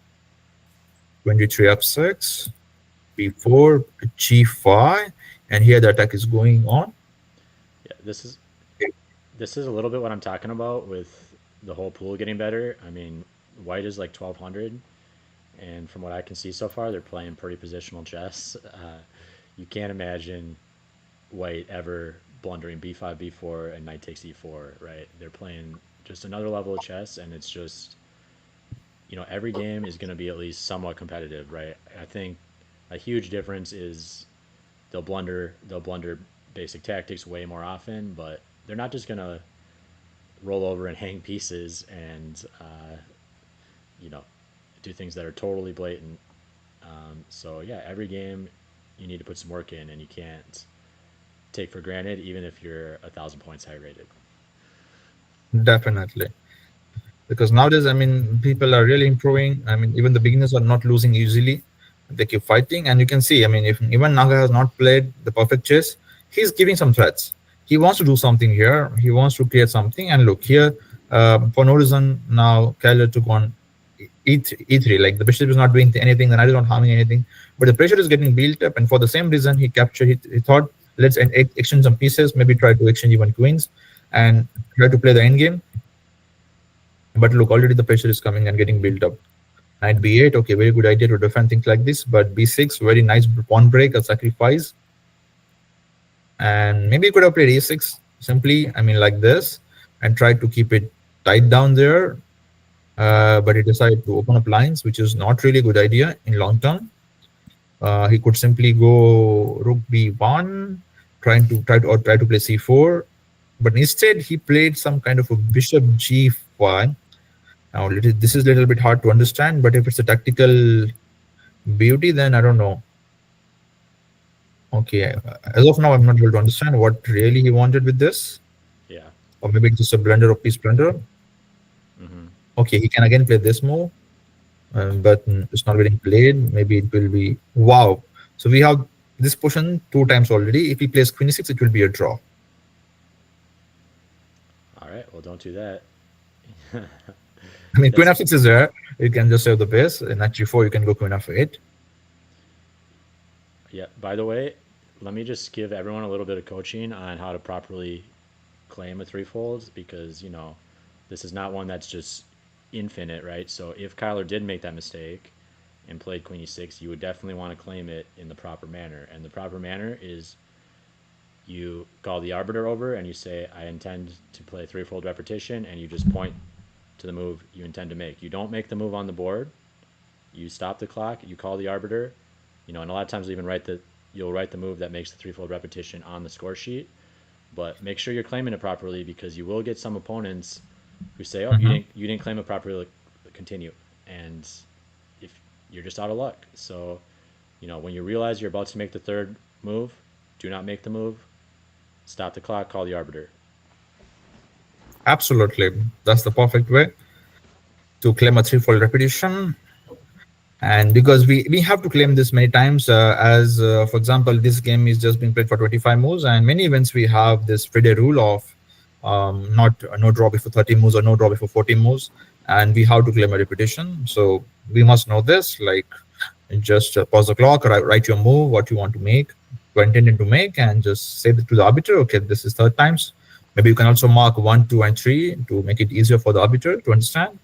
23 f6, b4, g5, and here the attack is going on. Yeah, this is a little bit what I'm talking about with the whole pool getting better. I mean, white is like 1200, and from what I can see so far, they're playing pretty positional chess. You can't imagine white ever blundering b5, b4, and knight takes e4, right? They're playing just another level of chess, and it's just, every game is going to be at least somewhat competitive, right? I think a huge difference is they'll blunder basic tactics way more often, but they're not just going to roll over and hang pieces and you know do things that are totally blatant. So yeah, every game you need to put some work in, and you can't take for granted even if you're 1,000 points high rated. Definitely. Because nowadays, I mean, people are really improving. I mean, even the beginners are not losing easily. They keep fighting, and you can see. I mean, if even Naga has not played the perfect chess, he's giving some threats. He wants to do something here. He wants to create something. And look here, for no reason now, Keller took on E3. Like the bishop is not doing anything, the knight is not harming anything, but the pressure is getting built up. And for the same reason, he captured. He thought, let's exchange some pieces, maybe try to exchange even queens, and try to play the end game. But look, already the pressure is coming and getting built up. Knight b8, okay, very good idea to defend things like this. But b6, very nice pawn break, a sacrifice. And maybe you could have played a6 simply, I mean, like this, and tried to keep it tight down there. But he decided to open up lines, which is not really a good idea in long term. He could simply go rook b1, try to play c4, but instead he played some kind of a bishop g5. Now this is a little bit hard to understand, but if it's a tactical beauty, then I don't know. Okay, as of now, I'm not able to understand what really he wanted with this, Yeah. or maybe it's just a blunder of piece blunder. Mm-hmm. Okay, he can again play this move, but it's not getting played. Maybe it will be wow. So we have this position 2 times already. If he plays queen e6, it will be a draw. All right. Well, don't do that. I mean, queen That's f6 is there. You can just save the base. And at g4, you can go queen f8. Yeah. By the way, let me just give everyone a little bit of coaching on how to properly claim a threefold, because this is not one that's just infinite, right? So if Kyler did make that mistake and played queen e6, you would definitely want to claim it in the proper manner. And the proper manner is you call the arbiter over and you say, I intend to play threefold repetition, and you just point to the move you intend to make. You don't make the move on the board. You stop the clock, you call the arbiter, and a lot of times you'll write the move that makes the threefold repetition on the score sheet. But make sure you're claiming it properly, because you will get some opponents who say, "Oh, Mhm. you didn't claim it properly, continue," and if you're just out of luck. So, when you realize you're about to make the third move, do not make the move. Stop the clock. Call the arbiter. Absolutely. That's the perfect way to claim a threefold repetition. And because we have to claim this many times, as for example, this game is just being played for 25 moves, and many events we have this FIDE rule of not no draw before 30 moves or no draw before 40 moves, and we have to claim a repetition. So we must know this. Like, just pause the clock, write your move, what you want to make, you're intending to make, and just say to the arbiter, okay, this is third times. Maybe you can also mark 1, 2, and 3 to make it easier for the arbiter to understand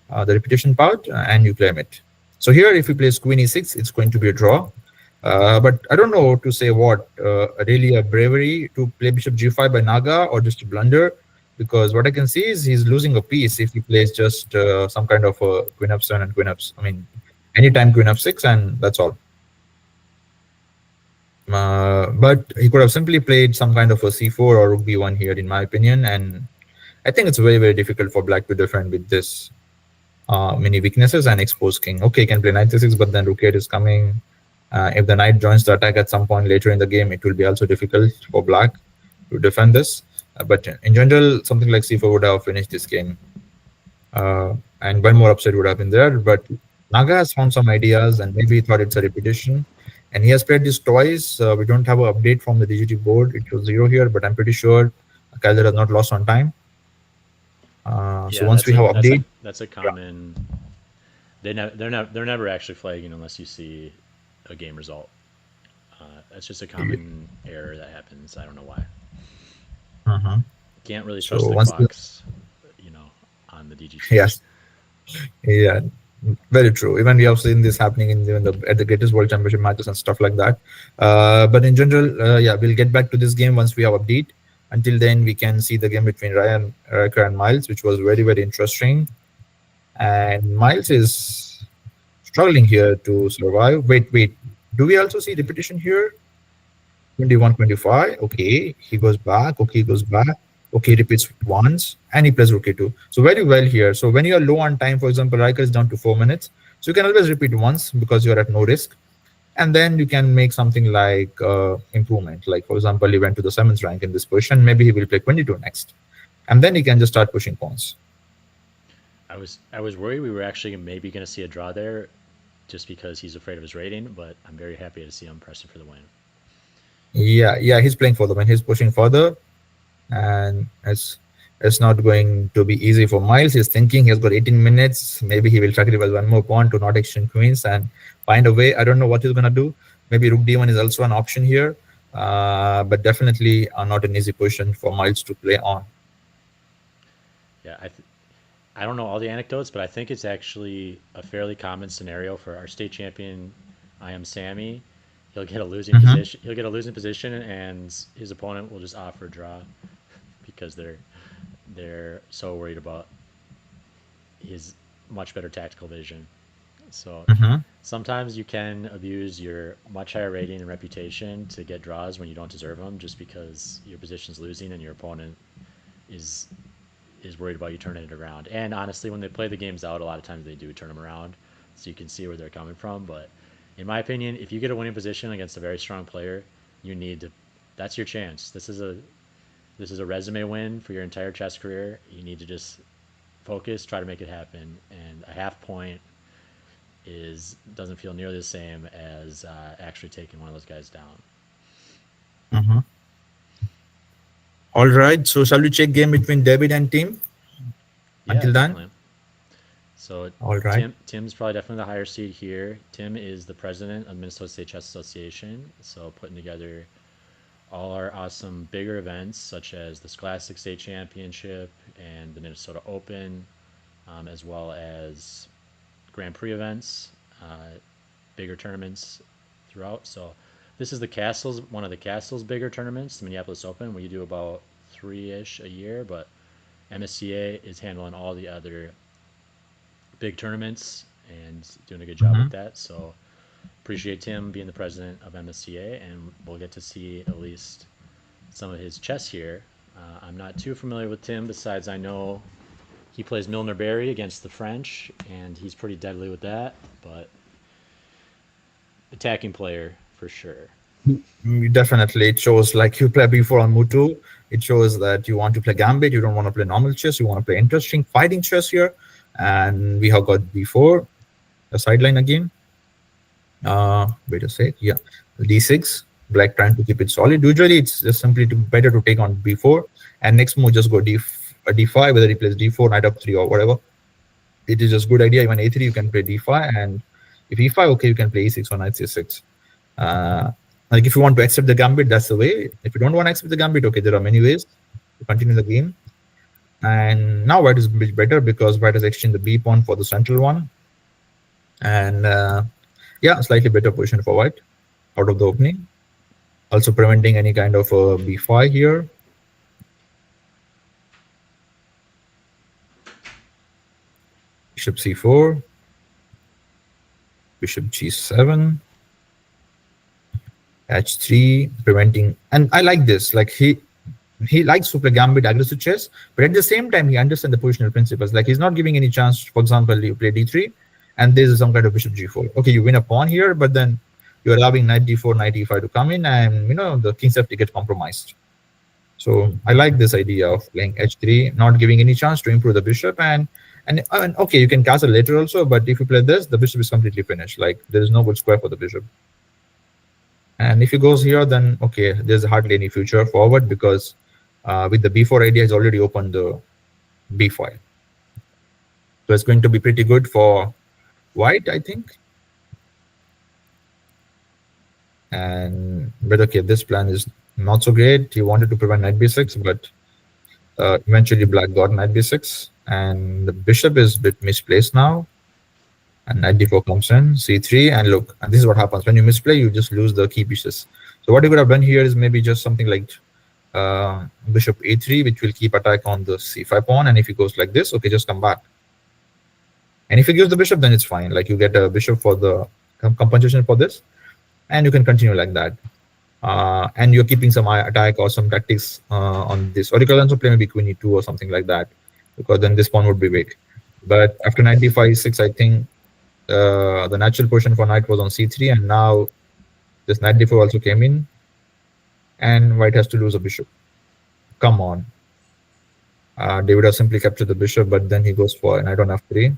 the repetition part, and you claim it. So here, if you play queen e6, it's going to be a draw. But I don't know to say what, really a bravery to play bishop g5 by Naga, or just a blunder, because what I can see is he's losing a piece if he plays just some kind of queen f7 and queen f. I mean, anytime queen f6, and that's all. But he could have simply played some kind of a c4 or rook b1 here, in my opinion, and I think it's very, very difficult for black to defend with this many weaknesses and expose king. Okay, he can play knight c6, but then rook 8 is coming. If the knight joins the attack at some point later in the game, it will be also difficult for black to defend this. But in general, something like c4 would have finished this game. And one more upset would have been there. But Naga has found some ideas, and maybe he thought it's a repetition. And he has played this twice. We don't have an update from the DGT board. It was 0 here, but I'm pretty sure Kyler has not lost on time. So Yeah, once we have update, that's a yeah, common. They're never actually flagging unless you see a game result. That's just a common error that happens. I don't know why. uh-huh. Can't really So trust the once clocks, you know, on the DGT. yes, yeah, very true. Even we have seen this happening in the at the greatest world championship matches and stuff like that. But in general, yeah, we'll get back to this game once we have update. Until then, we can see the game between Ryan, Riker, and Miles, which was very interesting. And Miles is struggling here to survive. Wait. Do we also see repetition here? 21, 25. Okay, he goes back. Okay, he goes back. Okay, repeats once, and he plays rookie two. So very well here. So when you are low on time, for example, Riker is down to 4 minutes. So you can always repeat once because you are at no risk, and then you can make something like improvement. Like for example, he went to the seventh rank in this position. Maybe he will play 22 next, and then he can just start pushing pawns. I was worried we were actually maybe going to see a draw there, just because he's afraid of his rating. But I'm very happy to see him pressing for the win. Yeah, he's playing for the win. He's pushing further, and it's not going to be easy for Miles. He's thinking he's got 18 minutes. Maybe he will sacrifice one more pawn to not exchange queens and find a way. I don't know what he's gonna do. Maybe rook d1 is also an option here, but definitely not an easy position for Miles to play on. Yeah, I don't know all the anecdotes, but I think it's actually a fairly common scenario for our state champion. I am Sammy. He'll get a losing Mhm. position. He'll get a losing position, and his opponent will just offer a draw because they're so worried about his much better tactical vision. So Mhm. sometimes you can abuse your much higher rating and reputation to get draws when you don't deserve them, just because your position's losing and your opponent is is worried about you turning it around. And honestly, when they play the games out, a lot of times they do turn them around, so you can see where they're coming from. But in my opinion, if you get a winning position against a very strong player, you need to. That's your chance. This is a resume win for your entire chess career. You need to just focus, try to make it happen, and a half point is doesn't feel nearly the same as actually taking one of those guys down. Mhm. All right. So shall we check game between David and Tim? Yeah, Until then, definitely. So all right. Tim's probably definitely the higher seed here. Tim is the president of Minnesota State Chess Association, so putting together all our awesome bigger events such as the Scholastic State Championship and the Minnesota Open, as well as Grand Prix events, bigger tournaments throughout. So this is the Castles, one of the Castles' bigger tournaments, the Minneapolis Open. We do about three-ish a year, but MSCA is handling all the other big tournaments and doing a good job with Mhm. that. So appreciate Tim being the president of MSCA, and we'll get to see at least some of his chess here. I'm not too familiar with Tim, besides I know he plays Milner Berry against the French, and he's pretty deadly with that, but attacking player for sure. Definitely, it shows like you play before on Mutu. It shows that you want to play Gambit. You don't want to play normal chess. You want to play interesting fighting chess here. And we have got B4, a sideline again. Wait a sec. Yeah, D6. Black trying to keep it solid. Usually, it's just simply better to take on B4, and next move just go D5. Whether he plays D4, knight f3, or whatever. It is just good idea. Even A3, you can play D5, and if E5, okay, you can play E6 or knight C6. Uh, like if you want to accept the gambit, that's the way. If you don't want to accept the gambit, okay, there are many ways to continue the game. And now white is much better because white has exchanged the B pawn for the central one. And yeah, slightly better position for white out of the opening. Also preventing any kind of B5 here. Bishop C4, Bishop G7, H3, preventing. And I like this. Like he likes to play gambit aggressive chess, but at the same time he understands the positional principles. Like he's not giving any chance. For example, you play d3 and there's some kind of bishop g4. Okay, you win a pawn here, but then you're allowing knight d4, knight e5 to come in, and the king safety gets compromised. So I like this idea of playing h3, not giving any chance to improve the bishop. And okay, you can castle later also, but if you play this, the bishop is completely finished. Like there is no good square for the bishop. And if he goes here, then okay, there's hardly any future forward because with the b4 idea, he's already opened the b5. So it's going to be pretty good for white, I think. And but okay, this plan is not so great. He wanted to prevent knight b6, but eventually black got knight b6, and the bishop is a bit misplaced now. And knight d4 comes in, c3, and look, and this is what happens when you misplay. You just lose the key pieces. So what you could have done here is maybe just something like bishop a3, which will keep attack on the c5 pawn. And if he goes like this, okay, just come back. And if he gives the bishop, then it's fine. Like you get a bishop for the compensation for this, and you can continue like that. And you're keeping some attack or some tactics on this. Or you can also play maybe queen e2 or something like that, because then this pawn would be weak. But after knight d5 e6, I think the natural position for knight was on c3, and now this knight d4 also came in, and white has to lose a bishop. Come on. David has simply captured the bishop, but then he goes for knight on f3.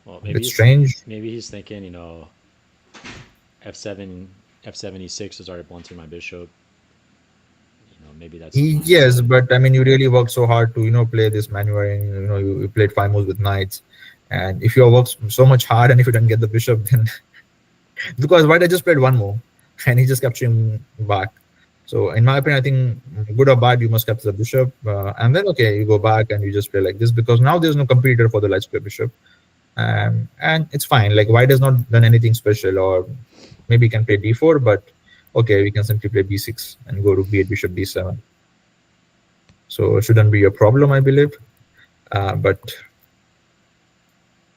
Well, It's strange. maybe he's thinking, f7, f7 e6 is already blunting my bishop. Maybe that's Yes, but I mean, you really worked so hard to play this maneuvering. You played 5 moves with knights, and if you worked so much hard and if you didn't get the bishop, then because white just played 1 move and he just captured him back. So in my opinion, I think good or bad, you must capture the bishop, and then okay, you go back and you just play like this, because now there's no competitor for the light square bishop, and it's fine. Like white has not done anything special, or maybe he can play d4, but okay, we can simply play b6 and go to b8 bishop d7. So it shouldn't be a problem, I believe. But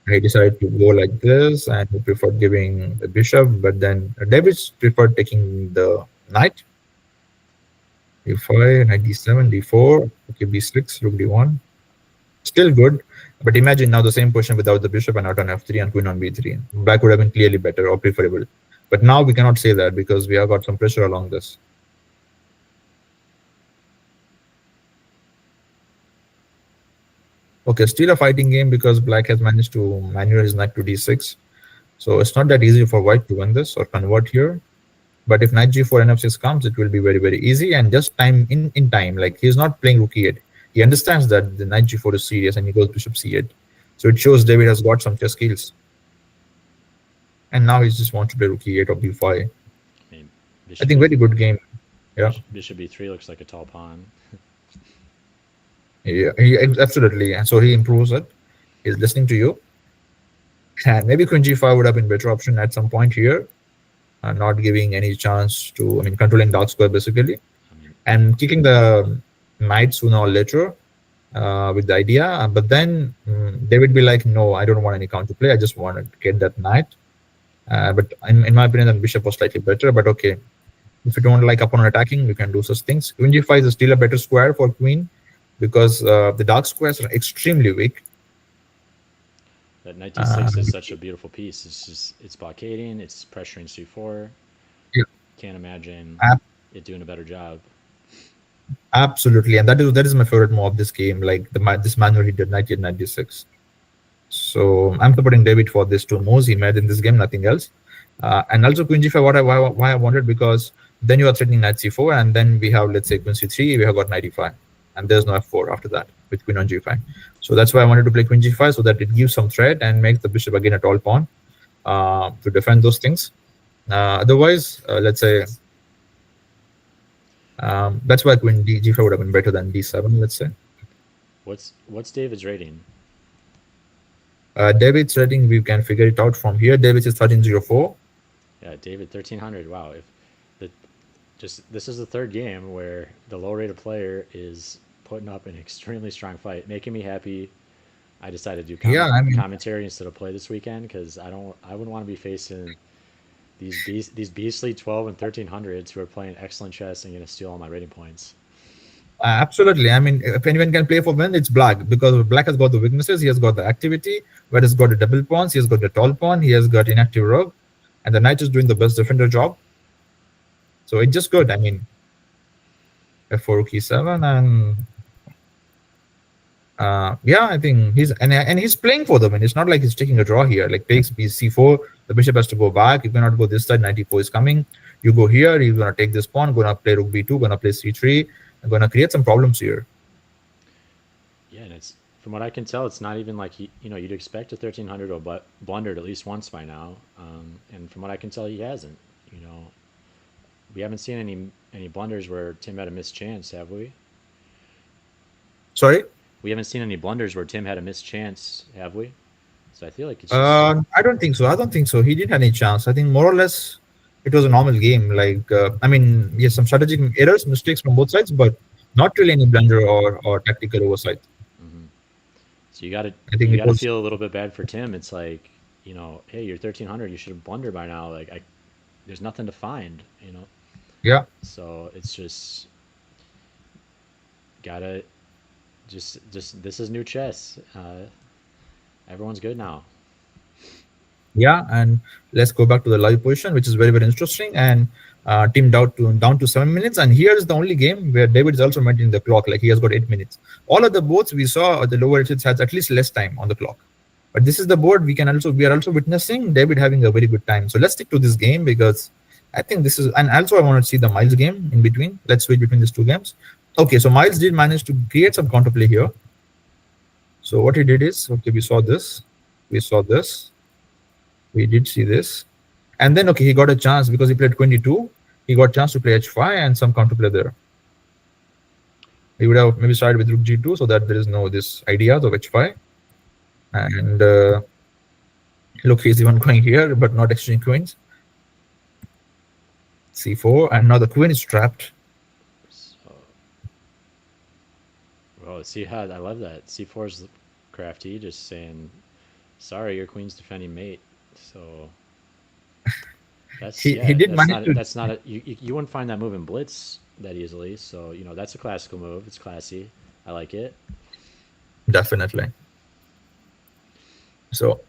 I decided to go like this, and he preferred giving the bishop, but then David preferred taking the knight. d5, knight d7, d4, okay, b6, rook d1. Still good, but imagine now the same position without the bishop and out on f3 and queen on b3. Black would have been clearly better or preferable. But now we cannot say that because we have got some pressure along this. Okay, still a fighting game because black has managed to maneuver his knight to d6. So it's not that easy for white to win this or convert here. But if knight g4 and f6 comes, it will be very, very easy. And just time in time, like he's not playing rook e8. He understands that the knight g4 is serious and he goes bishop c8. So it shows David has got some chess skills. And now he just wants to play rook e8 or b5. I think very good game. Yeah. Bishop b3 looks like a tall pawn. Yeah, absolutely. And so he improves it. He's listening to you. And maybe queen g5 would have been better option at some point here. Not giving any chance to, controlling dark square basically. And kicking the knight sooner or later with the idea. But then they would be like, no, I don't want any counterplay. I just want to get that knight. But in my opinion, the bishop was slightly better. But okay, if you don't like opponent attacking, you can do such things. Queen g5 is still a better square for queen because the dark squares are extremely weak. That knight d6 is such a beautiful piece. It's blockading, it's pressuring c4. Yeah. Can't imagine it doing a better job. Absolutely, and that is my favorite move of this game. Like this manual he did knight d6. So I'm supporting David for these 2 moves he made in this game, nothing else. And also queen g5, why I wanted, because then you are threatening knight c4, and then we have, let's say, queen c3, we have got knight e5, and there's no f4 after that with queen on g5. So that's why I wanted to play queen g5, so that it gives some threat and makes the bishop again a tall pawn to defend those things. Otherwise, let's say, that's why queen g5 would have been better than d7, let's say. What's David's rating? David's rating, we can figure it out from here. David's is 1304. Yeah, David 1300. Wow. This is the 3rd game where the low rated player is putting up an extremely strong fight, making me happy. I decided to do commentary instead of play this weekend because I wouldn't want to be facing these beastly 12 and 1300s who are playing excellent chess and going to steal all my rating points. Absolutely. If anyone can play for win, it's black, because black has got the weaknesses. He has got the activity, white has got the double pawns, he has got the tall pawn, he has got inactive rook, and the knight is doing the best defender job. So it's just good. f4 rook e7, and yeah, I think he's playing for the win. It's not like he's taking a draw here. Like takes c4, the bishop has to go back. You cannot go this side. Knight e4 is coming. You go here. You're gonna take this pawn. Gonna play rook b2. Gonna play c3. I'm gonna create some problems here. Yeah, from what I can tell, it's not even like you'd expect a 1300 to blundered at least once by now, and from what I can tell, he hasn't. You know, we haven't seen any blunders where Tim had a missed chance, have we? Sorry. We haven't seen any blunders where Tim had a missed chance, have we? So I feel like it's just I don't think so. I don't think so. He didn't have any chance. I think more or less it was a normal game. Like, I mean, yes, some strategic errors, mistakes from both sides, but not really any blunder or tactical oversight. mhm. So you got to I think you it got to was, feel a little bit bad for Tim. It's like, hey, you're 1300. You should have blundered by now. Like, there's nothing to find. yeah. So it's just gotta just this is new chess. Everyone's good now. Yeah, and let's go back to the live position, which is very, very interesting. And team down to 7 minutes. And here is the only game where David is also maintaining the clock. Like he has got 8 minutes. All of the boards we saw the lower edges has at least less time on the clock. But this is the board we are also witnessing David having a very good time. So let's stick to this game because I think this is, and also I want to see the Miles game in between. Let's switch between these two games. Okay, so Miles did manage to create some counterplay here. So what he did is, okay, we saw this, we did see this. And then, okay, he got a chance because he played 22. He got a chance to play h5 and some counterplay there. He would have maybe started with rook g2 so that there is no this ideas of h5. And look, he's even going here, but not exchanging queens. c4, and now the queen is trapped. So, well, see how I love that. C4's crafty, just saying, sorry, your queen's defending mate. So that's He yeah, did manage to, that's not a you wouldn't find that move in Blitz that easily. So that's a classical move. It's classy. I like it. definitely. So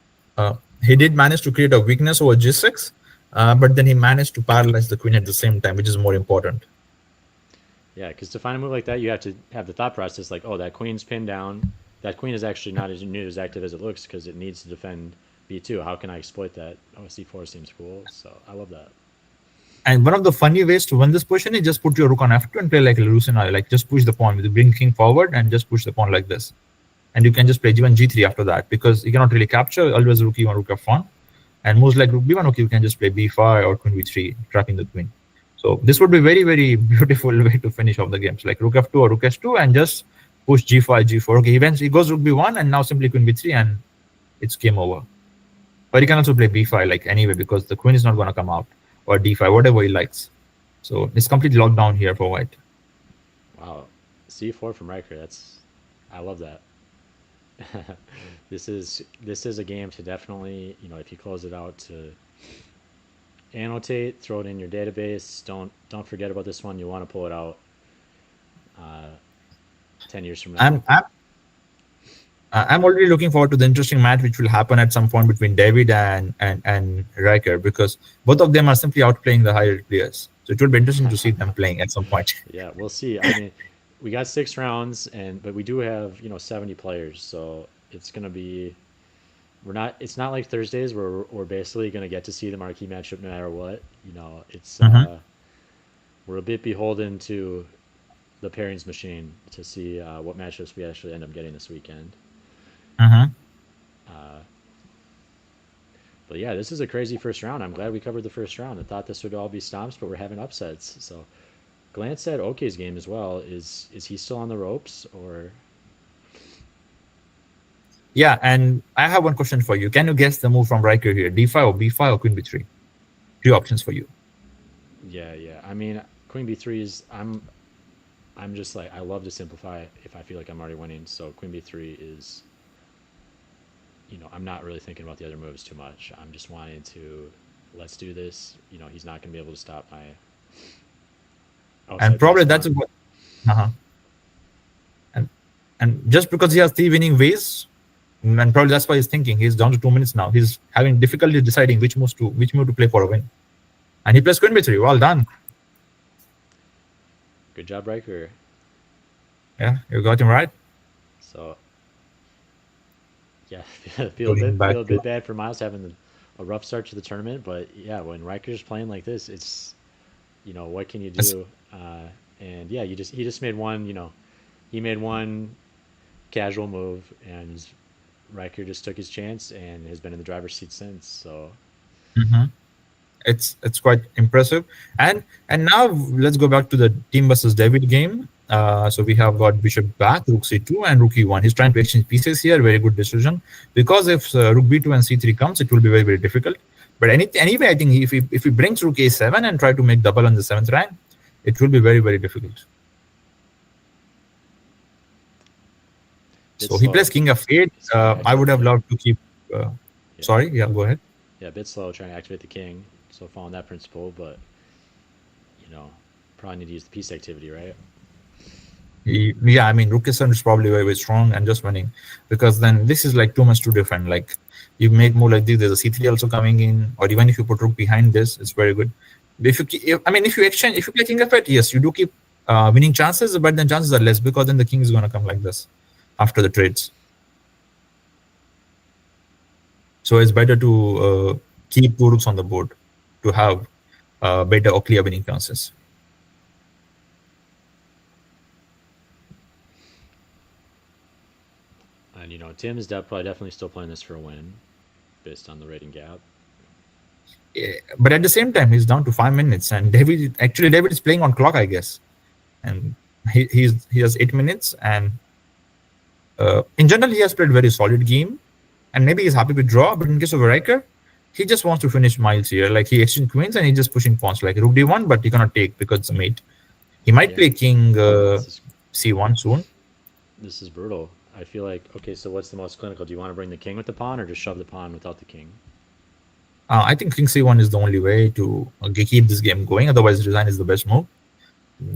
he did manage to create a weakness over g6, but then he managed to paralyze the queen at the same time, which is more important. Yeah, because to find a move like that, you have to have the thought process like, oh, that queen's pinned down. That queen is actually not as near as active as it looks because it needs to defend b2. How can I exploit that? Oh, c4 seems cool. So I love that. And one of the funny ways to win this position is just put your rook on f2 and play like Lucina, like just push the pawn with the bring king forward and just push the pawn like this. And you can just play g1, g3 after that because you cannot really capture always rook e1, rook f1. And moves like rook b1, okay, you can just play b5 or queen b3, trapping the queen. So this would be very, very beautiful way to finish off the games, like rook f2 or rook h2 and just push g5, g4. Okay, eventually he goes rook b1 and now simply queen b3 and it's game over. But he can also play b5 like anyway because the queen is not going to come out, or d5, whatever he likes. So it's completely locked down here for white. Wow, c4 from Riker. I love that. This is a game to definitely if you close it out to annotate, throw it in your database. Don't forget about this one. You want to pull it out uh, 10 years from now. I'm, I'm I'm already looking forward to the interesting match which will happen at some point between David and Riker because both of them are simply outplaying the higher players. So it will be interesting to see them playing at some point. Yeah, we'll see. I mean, we got 6 rounds, but we do have 70 players, so it's gonna be. We're not. It's not like Thursdays where we're basically gonna get to see the marquee matchup no matter what. It's Mhm. we're a bit beholden to the pairings machine to see what matchups we actually end up getting this weekend. Mhm. Uh, but yeah, this is a crazy first round. I'm glad we covered the first round. I thought this would all be stomps, but we're having upsets. So glance at Oke's game as well. Is he still on the ropes or? Yeah, and I have one question for you. Can you guess the move from Riker here? D5 or B5 or Queen B3? Three options for you. Yeah, yeah. I mean, Queen B3 is. I'm just like I love to simplify if I feel like I'm already winning. So Queen B3 is. I'm not really thinking about the other moves too much. I'm just wanting to let's do this. He's not going to be able to stop my And outside pass probably that's pawn. what. Uh-huh. And and just because he has three winning ways, and probably that's why he's thinking. He's down to 2 minutes now. He's having difficulty deciding which move to play for a win. And he plays Queen B3. Well done. Good job, Riker. Yeah, you got him right. So yeah, feel a Going bit back feel a to bit bad for Miles having a rough start to the tournament, but yeah, when Riker's playing like this, it's what can you that's do? And yeah, he just made one. He made one casual move, and Riker just took his chance and has been in the driver's seat since. So Mhm. It's quite impressive. And now let's go back to the team versus David game. So we have got bishop back, rook c2, and rook e1. He's trying to exchange pieces here. Very good decision, because if rook b2 and c3 comes, it will be very, very difficult. But anyway, I think if he brings rook a7 and try to make double on the seventh rank, it will be very, very difficult. bit So he slow. plays king f8. He's trying to I activate would the have king. loved to keep. Yeah, Sorry, yeah, go ahead. yeah, a bit slow trying to activate the king. So following that principle, but you know, probably need to use the piece activity, right? Yeah, I mean, rook is probably very, very strong and just winning, because then this is like too much to defend. Like, you make move like this, there's a c3 also coming in, or even if you put rook behind this, it's very good. If you, I mean, if you exchange, if you play king f8, yes, you do keep winning chances, but then chances are less, because then the king is going to come like this after the trades. So it's better to keep two rooks on the board to have better or clear winning chances. And Tim is probably definitely still playing this for a win, based on the rating gap. But at the same time, he's down to 5 minutes, and David is playing on clock, I guess, and he has 8 minutes, and in general he has played very solid game, and maybe he's happy with draw. But in case of Riker, he just wants to finish miles here. Like, he exchanged queens and he's just pushing pawns like rook d1, but he cannot take because it's a mate. He might Yeah, play king this is c1 soon. this is brutal. I feel like, okay, so what's the most clinical? Do you want to bring the king with the pawn, or just shove the pawn without the king? I think king c1 is the only way to keep this game going. Otherwise, resign is the best move,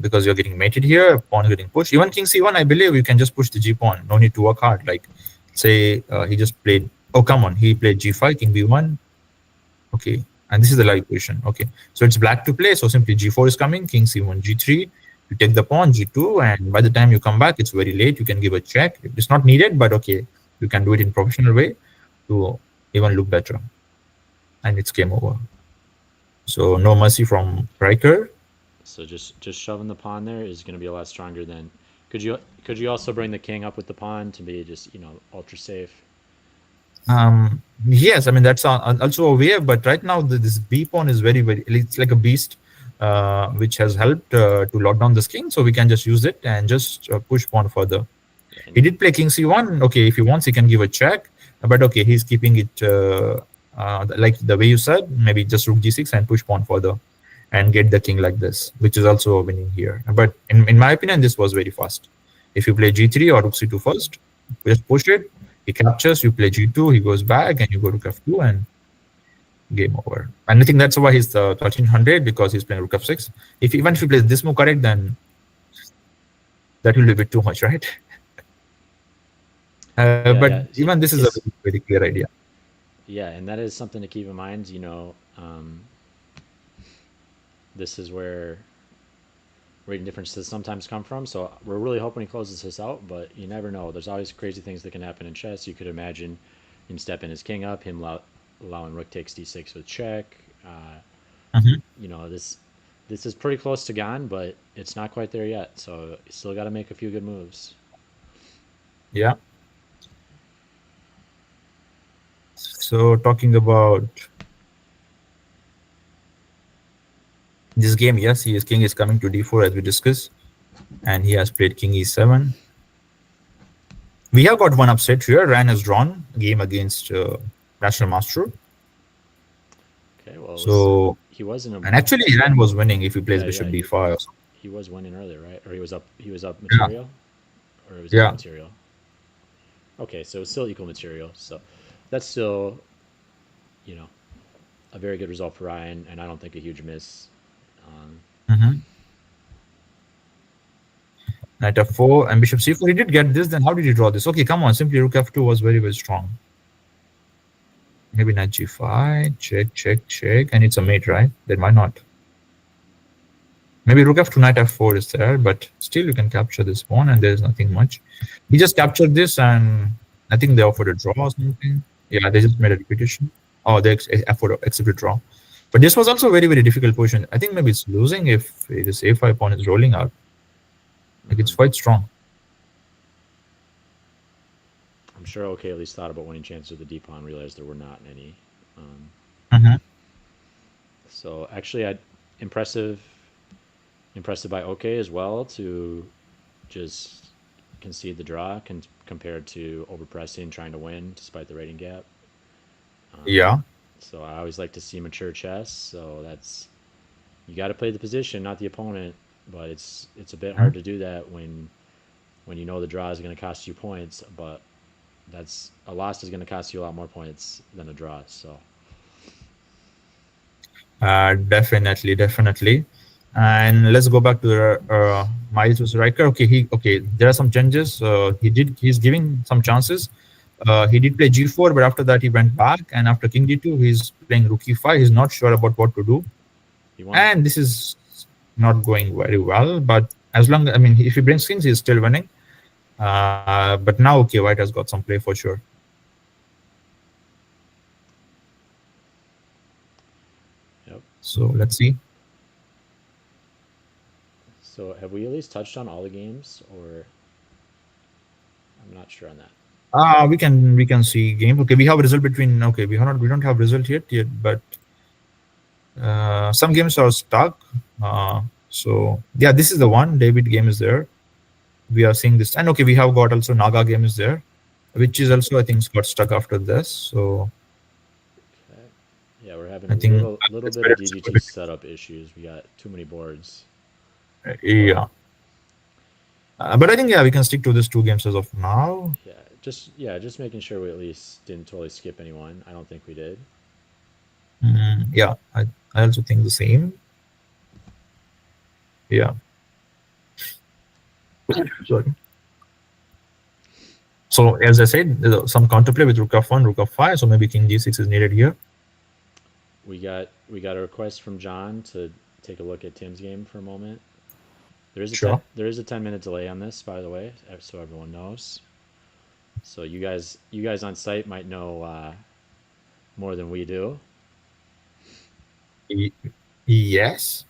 because you're getting mated here, pawn getting pushed. Even king c1, I believe you can just push the g pawn. No need to work hard. Like, say he just played. Oh, come on, he played g5, king b1. Okay, and this is the live position. Okay, so it's black to play. So simply g4 is coming, king c1, g3. You take the pawn, g2, and by the time you come back, it's very late. You can give a check. It's not needed, but okay, you can do it in professional way to even look better. And it's game over. So no mercy from Riker. So just shoving the pawn there is going to be a lot stronger than. Could you also bring the king up with the pawn to be just ultra safe? Yes, I mean, that's also a way, but right now this b pawn is very, very, it's like a beast, which has helped to lock down this king. So we can just use it and just push pawn further. Yeah, He did play king c1. Okay, if he wants, he can give a check, but okay, he's keeping it like the way you said, maybe just rook g6 and push pawn further and get the king like this, which is also a winning here. But in my opinion, this was very fast. If you play g3 or rook c2 first, just push it, he captures, you play g2, he goes back, and you go rook f2, and game over. And I think that's why he's 1300, because he's playing rook f6. Even if he plays this move correct, then that will be a bit too much, right? But yeah. even this is a very, very clear idea. Yeah, and that is something to keep in mind. This is where rating differences sometimes come from. So we're really hoping he closes this out, but you never know. There's always crazy things that can happen in chess. You could imagine him stepping his king up, him allowing rook takes d6 with check. Mhm. This is pretty close to gone, but it's not quite there yet. So you still got to make a few good moves. Yeah. So talking about this game, yes, his king is coming to d4 as we discussed, and he has played king e7. We have got one upset here. Ran has drawn a game against National Master. Okay, well, So, he was in a. and actually, Ran was winning if he plays Yeah, bishop yeah, d5. he was winning earlier, right? Or he was up. He was up Yeah, material, or it was equal yeah, material. Okay, so it's still equal material. So that's still, you know, a very good result for Ryan, and I don't think a huge miss. Um, hmm Knight f4 and bishop c4. He did get this. Then how did he draw this? Okay, come on. Simply rook f2 was very, very strong. Maybe knight g5. Check, check, check. And it's a mate, right? Then why not? Maybe rook f2, knight f4 is there, but still you can capture this pawn, and there's nothing much. He just captured this, and I think they offered a draw or something. Yeah, they just made a repetition. Oh, they offered accepted draw. But this was also a very, very difficult position. I think maybe it's losing if this a5 pawn is rolling out. Like, it's mhm. quite strong. I'm sure OK at least thought about winning chances with the D pawn, realized there were not any. Um, Mhm. so actually, I impressive impressive by OK as well to just concede the draw compared to overpressing, trying to win despite the rating gap. Um, Yeah. so I always like to see mature chess. So that's you got to play the position, not the opponent. But it's a bit Mhm. hard to do that when you know the draw is going to cost you points, but that's a loss is going to cost you a lot more points than a draw. So Definitely, definitely. And let's go back to the Miles versus Riker. Okay. There are some changes. He's giving some chances. He did play G4, but after that he went back. And after King D2, he's playing Rook E5. He's not sure about what to do, he won. and this is not going very well. But as long, I mean, if he brings kings, he's still winning. But now, okay, White has got some play for sure. Yep. So let's see. So have we at least touched on all the games, or I'm not sure on that. We can see game. Okay, we have a result between. Okay, we don't have result yet, but some games are stuck. So yeah, this is the one. David game is there. We are seeing this, and okay, we have got also Naga game is there, which is also I think got stuck after this. So Okay. Yeah, we're having I a think little it's bit of better to DGT skip setup issues. We got too many boards, it. but Yeah, but I think yeah we can stick to these two games as of now. just making sure we at least didn't totally skip anyone. I don't think we did. Yeah, I also think the same. Yeah, sorry. So as I said, there's some counterplay with Rook F1, Rook F5. So maybe King G6 is needed here. We got a request from John to take a look at Tim's game for a moment. Sure. There is a 10-minute delay on this, by the way, so everyone knows. So you guys on site might know more than we do. Y- Yes.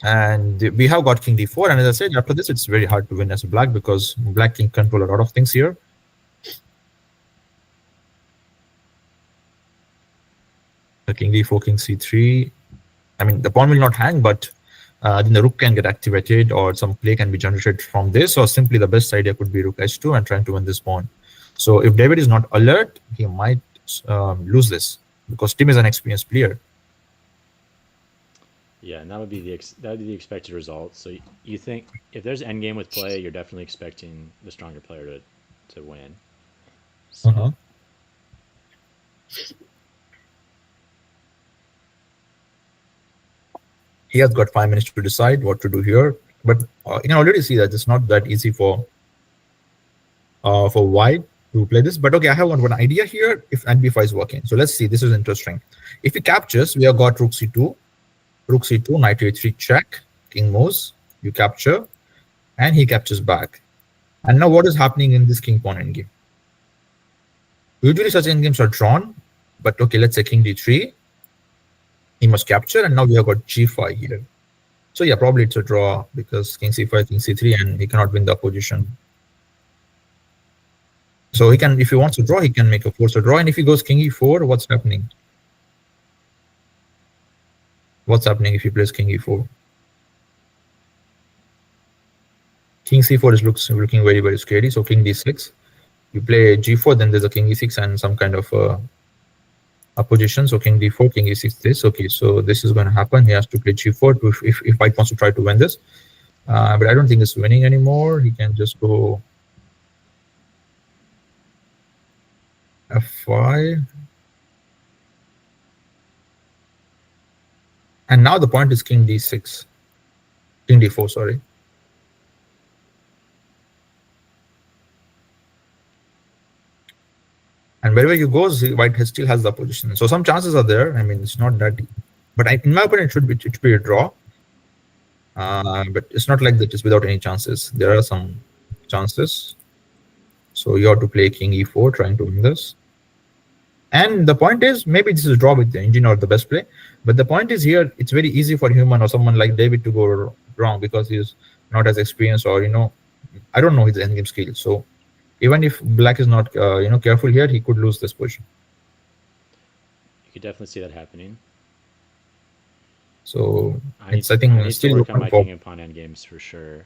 And we have got King D4. And as I said, after this, it's very hard to win as a black because black can control a lot of things here. King D4, King C3. I mean, the pawn will not hang, but then the rook can get activated or some play can be generated from this. Or simply the best idea could be Rook H2 and trying to win this pawn. So if David is not alert, he might lose this because Tim is an experienced player. Yeah, and that would be the expected result. So you think if there's endgame with play, you're definitely expecting the stronger player to win. So Uh-huh. He has got 5 minutes to decide what to do here. But you can already see that it's not that easy for White to play this. But okay, I have one idea here if NB5 is working. So let's see. This is interesting. If he captures, we have got Rook C2, Knight A3 check, King moves, you capture, and he captures back. And now what is happening in this King Pawn endgame? Usually such endgames are drawn, but okay, let's say King D3. He must capture, and now we have got G5 here. So yeah, probably it's a draw because King C5, King C3, and he cannot win the opposition. So he can, if he wants to draw, he can make a force a draw. And if he goes King E4, what's happening? What's happening if he plays King E4? King C4 is looking very, very scary. So King D6. You play G4, then there's a King E6 and some kind of opposition. So King D4, King E6, this. Okay, so this is going to happen. He has to play G4 if White wants to try to win this. But I don't think it's winning anymore. He can just go F5. And now the point is King D6. King D4, sorry. And wherever you go, White still has the opposition. So some chances are there. I mean, it's not that deep. But in my opinion, it should be a draw. But it's not like that it's without any chances. There are some chances. So you have to play King E4, trying to win this. And the point is, maybe this is a draw with the engine or the best play. But the point is here, it's very easy for human or someone like David to go wrong because he's not as experienced or, I don't know his endgame skill. So even if black is not careful here, he could lose this position. You could definitely see that happening. So I need it's, I I think, need to still work on open my for. king and pawn endgames for sure.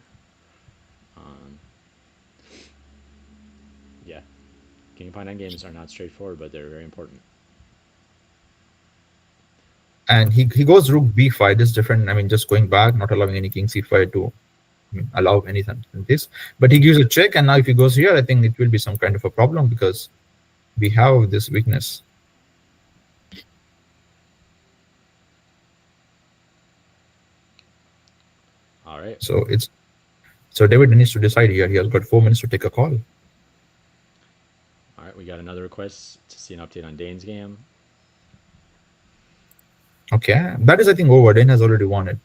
Um, yeah, king and pawn endgames are not straightforward, but they're very important. And he goes rook b5. It's different. I mean, just going back, not allowing any king c5 to allow anything in this. But he gives a check, and now if he goes here, I think it will be some kind of a problem because we have this weakness. All right, So David needs to decide here. He has got 4 minutes to take a call. all right. We got another request to see an update on Dane's game. Okay, that is, I think, over. Dane has already won it.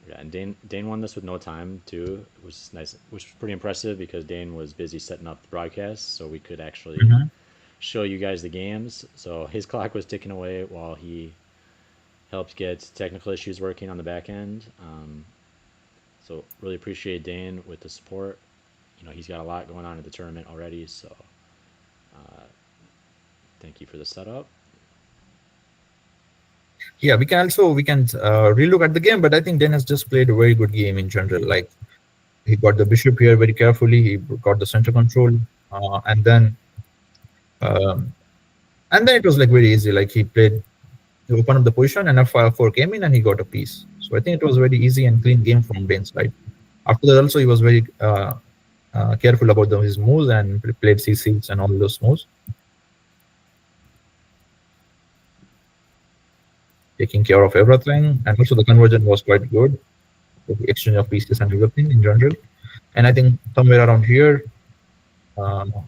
Yeah, and Dane won this with no time too, which is nice, which was pretty impressive because Dane was busy setting up the broadcast, so we could actually Mhm. show you guys the games. So his clock was ticking away while he helped get technical issues working on the back end. So really appreciate Dane with the support. You know, he's got a lot going on in the tournament already, so thank you for the setup. Yeah, we can relook at the game, but I think Dan has just played a very good game in general. Like, he got the bishop here very carefully. He got the center control, and um, then it was like very easy. Like, he opened up the position, and f4 came in, and he got a piece. So I think it was very easy and clean game from Dane's side. After that, also he was very careful about his moves and played c6 and all those moves, taking care of everything. And also the conversion was quite good, the exchange of pieces and everything in general. And I think somewhere around here,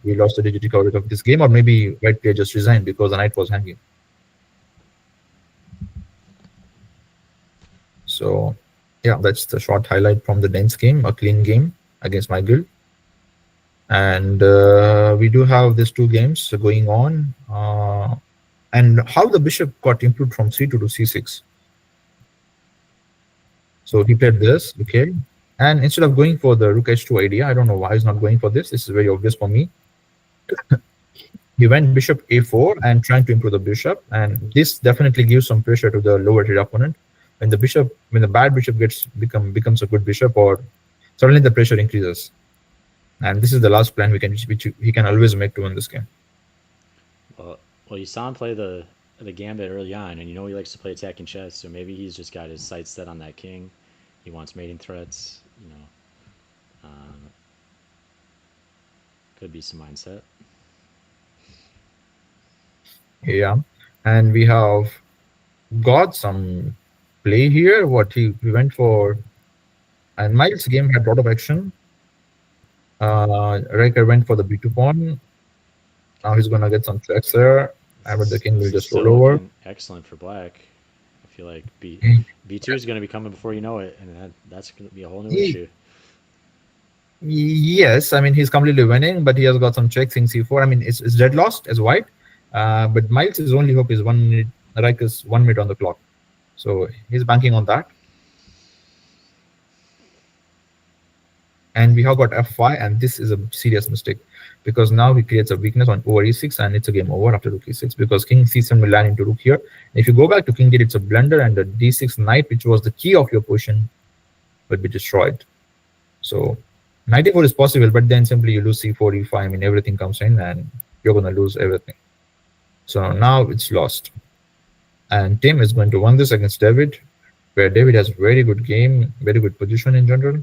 we lost the digital coverage of this game, or maybe white player just resigned because the knight was hanging. So yeah, that's the short highlight from the Danes game, a clean game against my guild. And we do have these two games going on. And how the bishop got improved from c2 to c6. So he played this, okay. And instead of going for the rook h2 idea, I don't know why he's not going for this. This is very obvious for me. He went bishop a4 and trying to improve the bishop, and this definitely gives some pressure to the lower tier opponent. When the bad bishop becomes a good bishop, or suddenly the pressure increases. And this is the last plan which he can always make to win this game. Well, well, you saw him play the gambit early on, and you know he likes to play attacking chess. So maybe he's just got his sights set on that king. He wants mating threats. You know, could be some mindset. Yeah, and we have got some play here. What he went for, and Miles' game had a lot of action. Riker went for the b2 pawn. Now he's gonna get some checks there, but the king will This is just roll still over. looking excellent for black. I feel like B2 is going to be coming before you know it, and that's going to be a whole new He, issue. yes, I mean, he's completely winning, but he has got some checks in c4. I mean, it's dead lost as white, but Miles' only hope is 1 minute. Riker's 1 minute on the clock, so he's banking on that. And we have got f5, and this is a serious mistake because now he creates a weakness on over e6, and it's a game over after rook e6 because king c7 will land into rook here. If you go back to king d8, it's a blunder, and the d6 knight, which was the key of your position, will be destroyed. So knight e4 is possible, but then simply you lose c4, e5. I mean, everything comes in, and you're going to lose everything. So now it's lost. And Tim is going to win this against David, where David has very good game, very good position in general.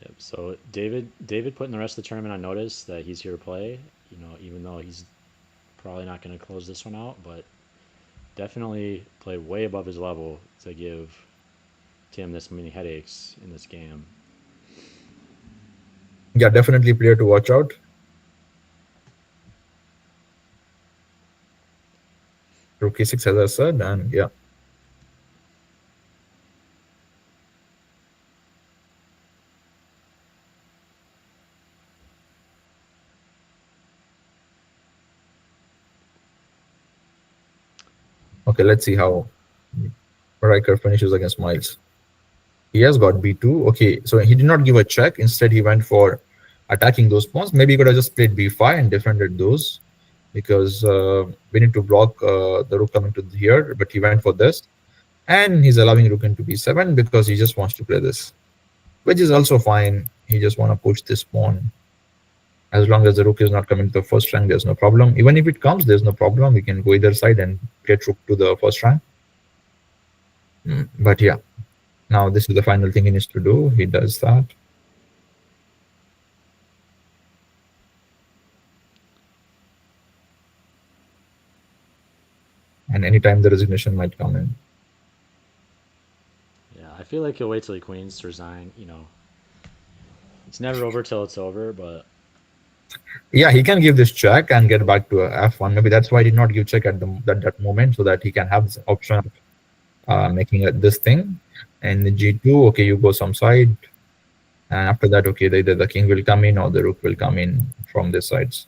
Yep. So David putting the rest of the tournament on notice that he's here to play. You know, even though he's probably not going to close this one out, but definitely play way above his level to give Tim this many headaches in this game. Yeah, definitely player to watch out. Rook e6, as I said, and yeah. Okay, let's see how Riker finishes against Miles. He has got b2. Okay, so he did not give a check. Instead, he went for attacking those pawns. Maybe he could have just played b5 and defended those, because we need to block the rook coming to here. But he went for this, and he's allowing rook into b7 because he just wants to play this, which is also fine. He just want to push this pawn. As long as the rook is not coming to the first rank, there's no problem. Even if it comes, there's no problem. We can go either side and get rook to the first rank. But yeah, now this is the final thing he needs to do. He does that. And anytime the resignation might come in. Yeah, I feel like he'll wait till he queens to resign. It's never over till it's over, but Yeah, he can give this check and get back to f1. Maybe that's why he did not give check at that moment, so that he can have this option of making this thing. And the g2, okay, you go some side, and after that, okay, either the king will come in or the rook will come in from this sides.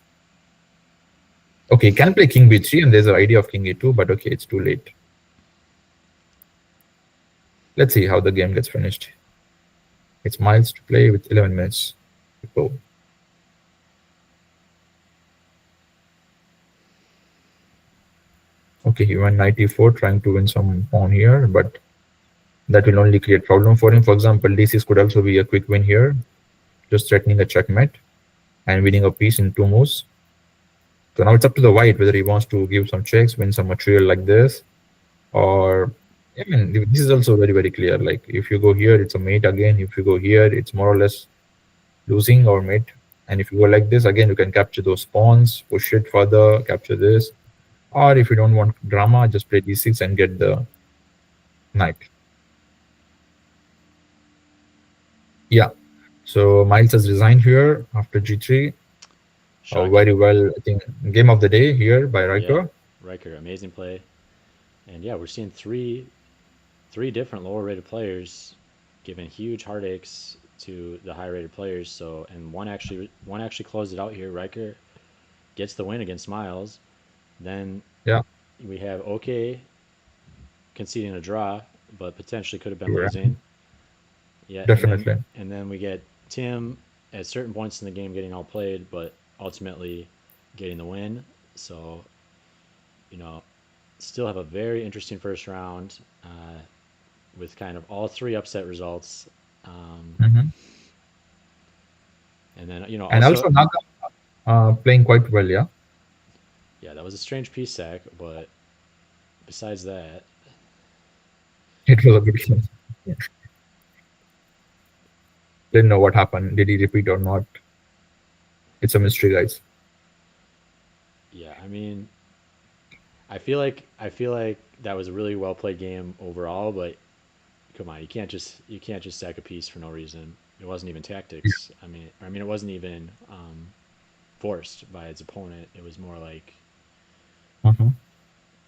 Okay, can play king b3, and there's an idea of king a2, but okay, it's too late. Let's see how the game gets finished. It's Miles to play with 11 minutes to go. Okay, he went knight e4, trying to win some pawn here, but that will only create problem for him. For example, d6 could also be a quick win here, just threatening a checkmate and winning a piece in 2 moves. So now it's up to the white whether he wants to give some checks, win some material like this, or I mean, this is also very, very clear. Like if you go here, it's a mate again. If you go here, it's more or less losing or mate. And if you go like this, again, you can capture those pawns, push it further, capture this. Or if you don't want drama, just play d6 and get the knight. Yeah. So Miles has resigned here after g3. Very well, I think, game of the day here by Riker. Yeah, Riker, amazing play. And yeah, we're seeing three different lower rated players giving huge heartaches to the high rated players. So, and one actually closed it out here. Riker gets the win against Miles. Then yeah, we have OK conceding a draw, but potentially could have been losing. Yeah, definitely. And then we get Tim at certain points in the game getting outplayed, but ultimately getting the win. So, still have a very interesting first round with kind of all 3 upset results. And then, and also Naga playing quite well, yeah. Yeah, that was a strange piece sack, but besides that, it was a good game. Yeah. Didn't know what happened. Did he repeat or not? It's a mystery, guys. Yeah, I mean, I feel like that was a really well played game overall, but come on, you can't just sack a piece for no reason. It wasn't even tactics. I mean, it wasn't even forced by its opponent. It was more like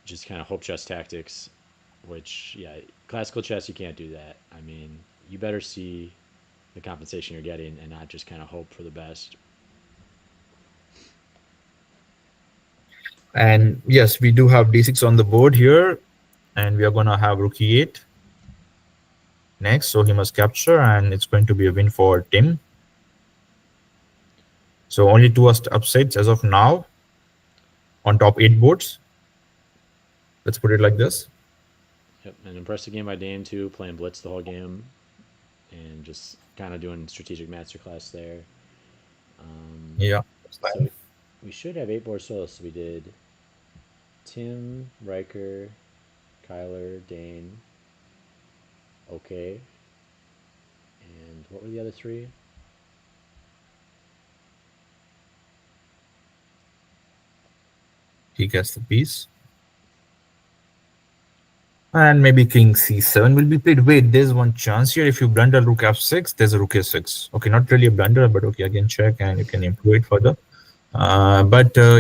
just kind of hope chess tactics, which classical chess you can't do that. I mean, you better see the compensation you're getting and not just kind of hope for the best. And yes, we do have d6 on the board here, and we are going to have rook e8 next, so he must capture, and it's going to be a win for Tim. So only 2 upsets as of now on top 8 boards. Let's put it like this. Yep, an impressive game by Dame too, playing blitz the whole game, and just kind of doing strategic masterclass there. Yeah. So we should have 8 board solos. So we did Tim, Riker, Kyler, Dane. Okay. And what were the other 3? He gets the piece. And maybe king c7 will be played. Wait, there's one chance here. If you blunder rook f6, there's a rook a6. Okay, not really a blunder, but okay, again, check, and you can improve it further.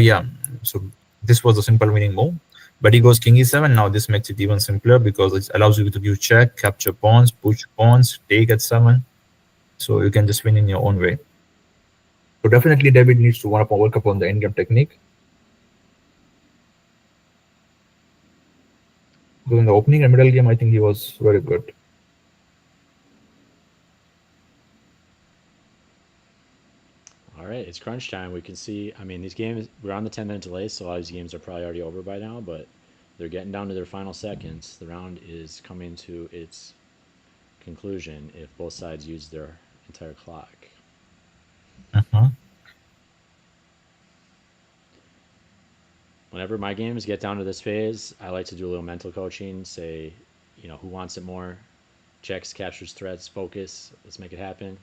Yeah, so this was a simple winning move. But he goes king e7. Now this makes it even simpler because it allows you to give check, capture pawns, push pawns, take at 7. So you can just win in your own way. So definitely David needs to work upon the endgame technique. In the opening and middle game, I think he was very good. right, it's crunch time. We can see. I mean, these games we're on the 10-minute delay, so a lot of these games are probably already over by now. But they're getting down to their final seconds. The round is coming to its conclusion if both sides use their entire clock. Uh-huh. Whenever my games get down to this phase, I like to do a little mental coaching. Say, who wants it more? Checks, captures, threats, focus. Let's make it happen.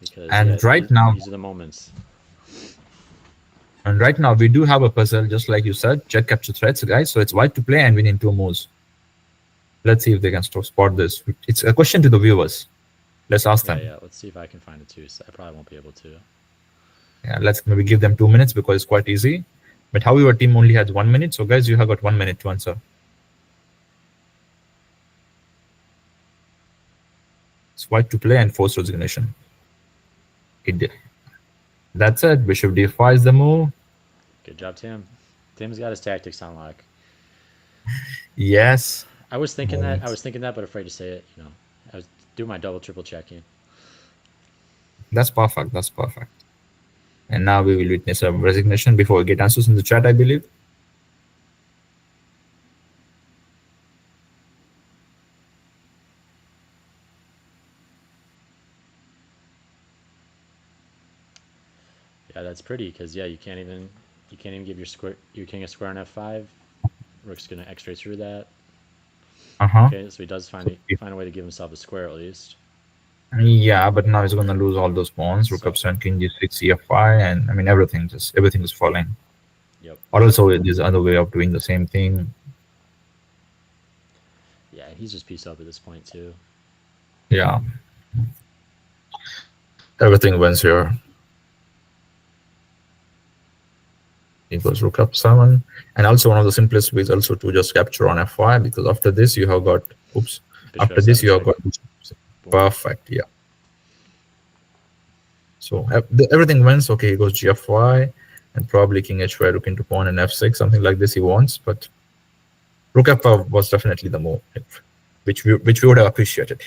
Because yeah, And right now, these are the moments. we do have a puzzle, just like you said, check capture threats, guys. So it's white to play, and we need two moves. Let's see if they can spot this. It's a question to the viewers. Let's ask Yeah, them. yeah. Let's see if I can find it too. So I probably won't be able to. Yeah, let's maybe give them 2 minutes because it's quite easy. But however, team only has 1 minute. So guys, you have got 1 minute to answer. It's white to play and force resignation. It did. That's it. Bishop d5 is the move. Good job, Tim. Tim's got his tactics on lock. Yes. I was thinking that. I Moments. was thinking that, but afraid to say it. I was doing my double, triple checking. That's perfect. That's perfect. And now we will witness a resignation before we get answers in the chat, I believe. Yeah, that's pretty because yeah, you can't even give your king a square on f5. Rook's gonna x ray through that. Uh-huh. Okay, so he does So, find a way to give himself a square at least. yeah, but now he's gonna lose all those pawns. Rook So up 7, king g6, cf5, and I mean everything is falling. yep, Or also there's other way of doing the same thing. yeah, he's just pieced up at this point too. Yeah. Everything wins here. Equals rook up 7. And also one of the simplest ways also to just capture on f5, because after this you have got, oops, Bishop after this f7 you have check. got Boom. perfect, yeah. So everything wins. Okay, he goes gfy, and probably king h5, rook into pawn and f6, something like this he wants. But rook f5 was definitely the move, which we would have appreciated.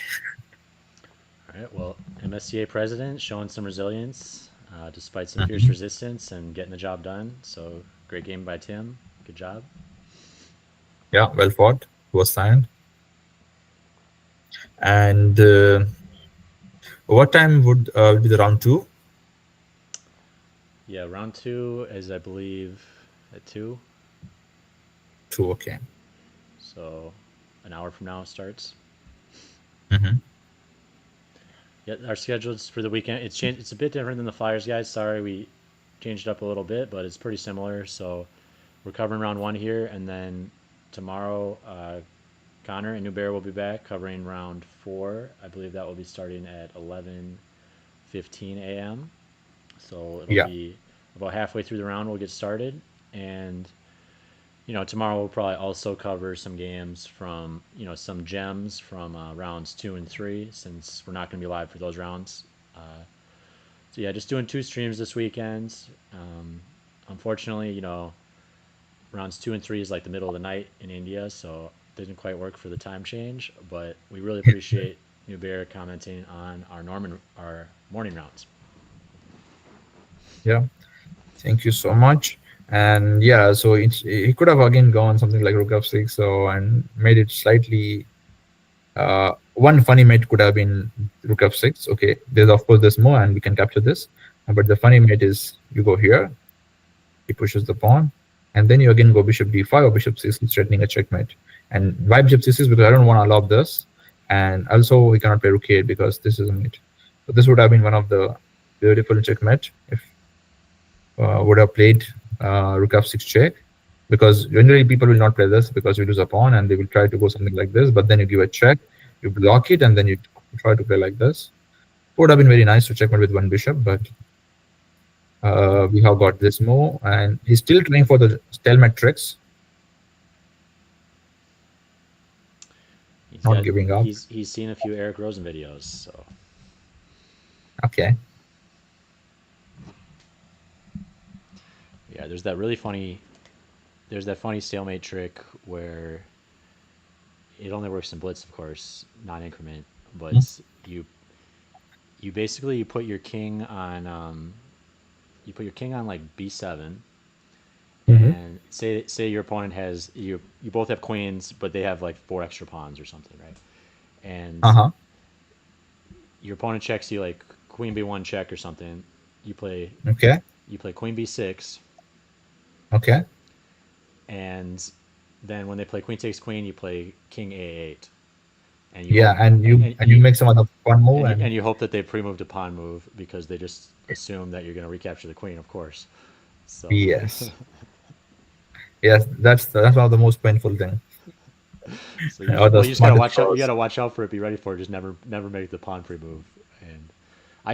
All right. Well, MSCA president showing some resilience despite some fierce Mhm. resistance and getting the job done. So great game by Tim. Good job. Yeah, well fought. It was signed. And what time would be the round two? Yeah, round two is I believe at 2. Two, okay. So an hour from now it starts. Hmm. Yeah, our schedules for the weekend it's changed. It's a bit different than the Flyers guys. Sorry, we changed it up a little bit, but it's pretty similar. So we're covering round 1 here, and then tomorrow Connor and Nubair will be back covering round 4. I believe that will be starting at 11:15 a.m. So it'll Yeah, be about halfway through the round. We'll get started, and tomorrow we'll probably also cover some games from some gems from rounds 2 and 3, since we're not going to be live for those rounds. So yeah, just doing 2 streams this weekend. Unfortunately, rounds 2 and 3 is like the middle of the night in India, so it didn't quite work for the time change. But we really appreciate Nubair commenting on our morning rounds. yeah. Thank you so much. And yeah, so he could have again gone something like rook f6, so and made it slightly. One funny mate could have been rook f6. Okay, there's of course this more, and we can capture this. But the funny mate is you go here, he pushes the pawn, and then you again go bishop d5 or bishop c6, threatening a checkmate. And why bishop c6? Because I don't want to allow this, and also we cannot play rook a8 because this is a mate. So this would have been one of the beautiful checkmate if would have played rook f6 check, because generally people will not play this because you lose a pawn and they will try to go something like this, but then you give a check, you block it, and then you try to play like this. It would have been very nice to checkmate with one bishop, but we have got this move, and he's still trying for the stalemate tricks, He's not got giving up. he's seen a few Eric Rosen videos, so Okay. yeah. There's that funny stalemate trick where it only works in blitz, of course, not increment, but you basically put your king on you put your king on like b7, Mm-hmm. and say your opponent has you both have queens, but they have like four extra pawns or something, right? And Uh-huh. your opponent checks you like queen b1 check or something. You play Okay. you play queen b6, Okay. and then when they play queen takes queen, you play king a8, and you Yeah, hope and you make some other fun move, and and you hope that they pre-moved a pawn move because they just assume that you're going to recapture the queen, of course. So, yes, yes, that's one of the most painful thing, so you or just the you just gotta smartest watch out. You calls. gotta watch out for it. Be ready for it. Just never make the pawn pre-move. And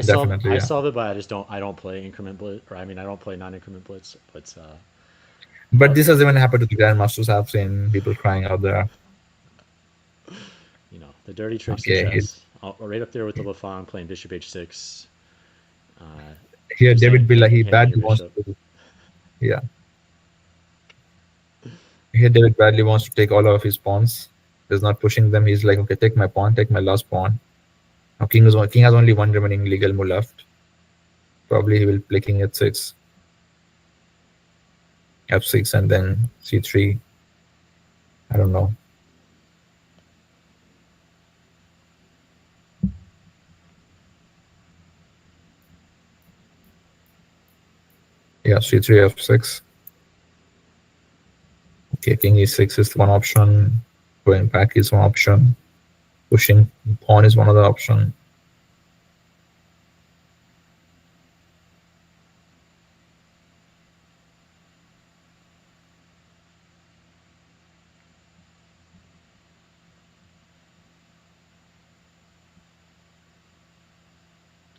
Definitely, I yeah. solve it, but I don't play increment blitz, or I mean I don't play non-increment blitz. But But this has even happened to the grandmasters. I've seen people crying out there. you know the dirty tricks of Okay, chess. Right up there with the Lafang playing bishop h6. Uh, here just David Villa, he hanging your badly wants bishop. to, yeah. Here David badly wants to take all of his pawns. He's not pushing them. He's like, okay, take my pawn, take my last pawn. Now king has only one remaining legal move left. Probably he will play king h6, f6, and then c3. I don't know. Yeah, c3, f6. Okay, king e6 is one option. Going back is one option. Pushing pawn is one other option.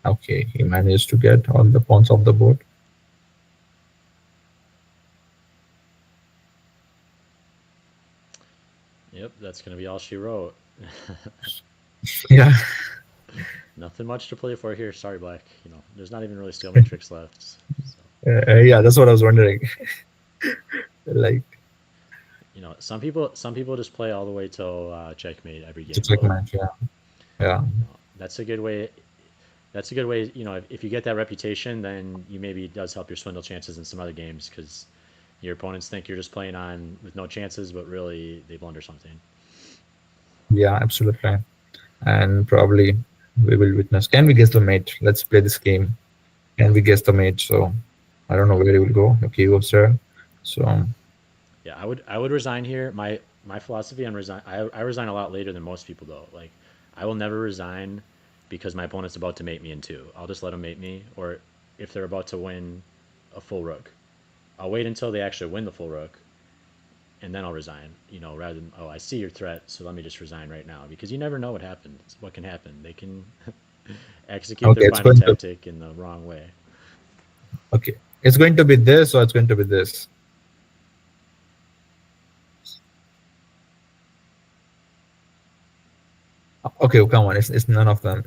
Okay, he managed to get all the pawns off the board. Yep, that's gonna be all she wrote. Yeah, Nothing much to play for here. Sorry, Black. You know, there's not even really stalemate tricks left. So yeah, that's what I was wondering. Like, you know, some people just play all the way till checkmate every to game, check but match, yeah. Yeah. you know, that's a good way. That's a good way. You know, if you get that reputation, then you maybe it does help your swindle chances in some other games because your opponents think you're just playing on with no chances, but really they blunder something. Yeah, absolutely. And probably we will witness. Can we guess the mate? Let's play this game. Can we guess the mate? So I don't know where he will go. Okay, he goes there. So Yeah, I would resign here. My philosophy on resign I resign a lot later than most people though. Like I will never resign because my opponent's about to mate me in two. I'll just let them mate me, or if they're about to win a full rook, I'll wait until they actually win the full rook, and then I'll resign. You know, rather than I see your threat, so let me just resign right now because you never know what happens. What can happen? They can execute their okay, it's final going to tactic in the wrong way. okay. It's going to be this or it's going to be this. Okay, oh, come on, it's none of them.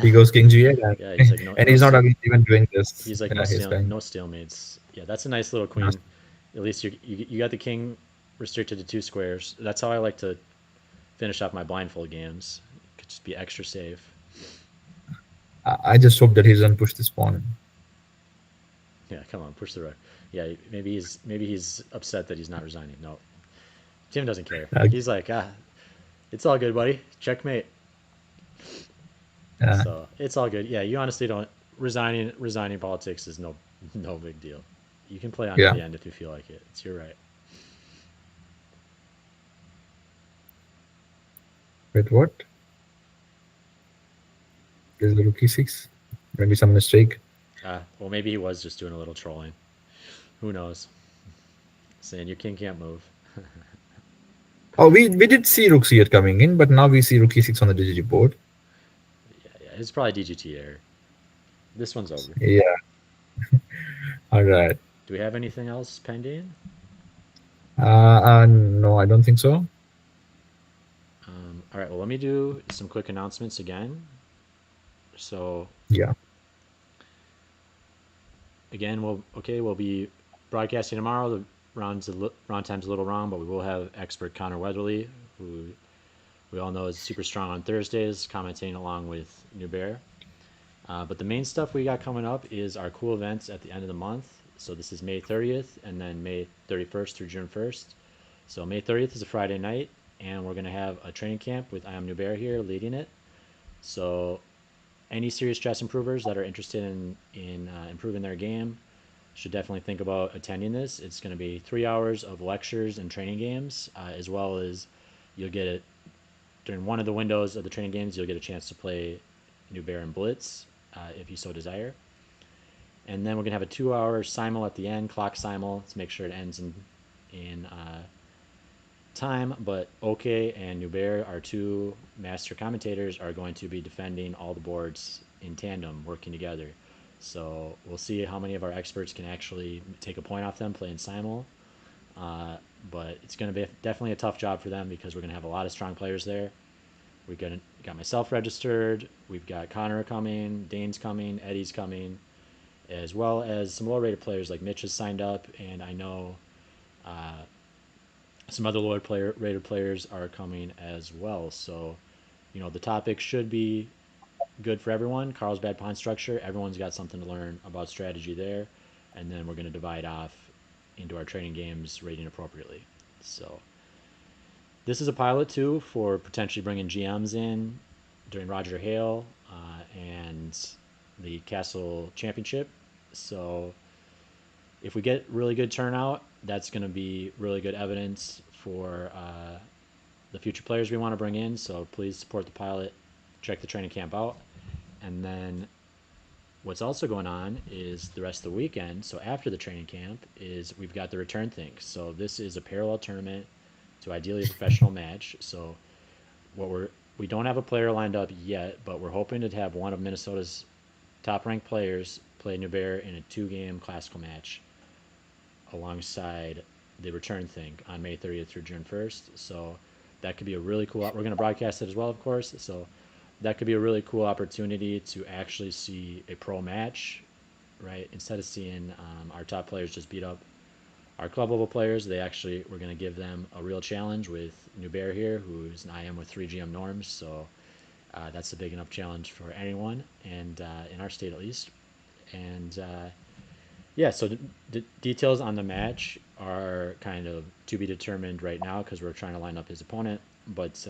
He goes King G8 Yeah, he's like and he's not even doing this. he's like Yeah, he's going. no stalemates. Yeah, that's a nice little queen. At least you got the king restricted to two squares. That's how I like to finish off my blindfold games. Could just be extra safe. I just hope that he doesn't push this pawn. Yeah, come on, push the rook. Yeah, maybe he's upset that he's not resigning. No, Tim doesn't care. Uh, He's like, it's all good, buddy. Checkmate. uh, So it's all good. Yeah, you honestly don't resigning politics is no big deal. You can play on to yeah. the end if you feel like it. It's your right. Wait, what? There's a rook e6. Maybe some mistake. Well, maybe he was just doing a little trolling. Who knows? Saying your king can't move. Oh, we did see rook c8 coming in, but now we see rook e6 on the GG board. Yeah, it's probably DGT error. This one's over. Yeah. All right. Do we have anything else pending? No, I don't think so. All right. Well, let me do some quick announcements again. So Yeah. again, we'll be broadcasting tomorrow. The round time's a little wrong, but we will have expert Connor Weatherly, who we all know is super strong on Thursdays, commentating along with Nubair. But the main stuff we got coming up is our cool events at the end of the month. So this is May 30th and then May 31st through June 1st. So May 30th is a Friday night, and we're going to have a training camp with I Am Nubair here leading it. So any serious chess improvers that are interested in improving their game should definitely think about attending this. It's going to be 3 hours of lectures and training games, as well as you'll get it during one of the windows of the training games. You'll get a chance to play Nubair and Blitz if you so desire. And then we're gonna have a 2 hour simul at the end, clock simul, to make sure it ends in time. But OK and Nubair, our two master commentators, are going to be defending all the boards in tandem, working together. So we'll see how many of our experts can actually take a point off them playing simul. Uh, but it's going to be definitely a tough job for them because we're going to have a lot of strong players there. We got myself registered. We've got Connor coming, Dane's coming, Eddie's coming, as well as some low-rated players like Mitch has signed up, and I know some other low-rated players are coming as well. So, the topic should be good for everyone. Carlsbad pawn structure. Everyone's got something to learn about strategy there, and then we're going to divide off into our training games rating appropriately. So this is a pilot too for potentially bringing GMs in during Roger Hale and the Castle Championship. So if we get really good turnout, that's going to be really good evidence for the future players we want to bring in. So please support the pilot, check the training camp out. And then what's also going on is the rest of the weekend. So after the training camp is we've got the return thing. So this is a parallel tournament to ideally a professional match. So we don't have a player lined up yet, but we're hoping to have one of Minnesota's top ranked players play Nubair in a 2-game classical match alongside the return thing on May 30th through June 1st. So that could be a really cool. We're going to broadcast it as well, of course. So that could be a really cool opportunity to actually see a pro match, right? Instead of seeing our top players just beat up our club level players, we're going to give them a real challenge with Nubair here, who's an IM with 3 GM norms. So that's a big enough challenge for anyone, and in our state at least. And yeah, so the details on the match are kind of to be determined right now because we're trying to line up his opponent. But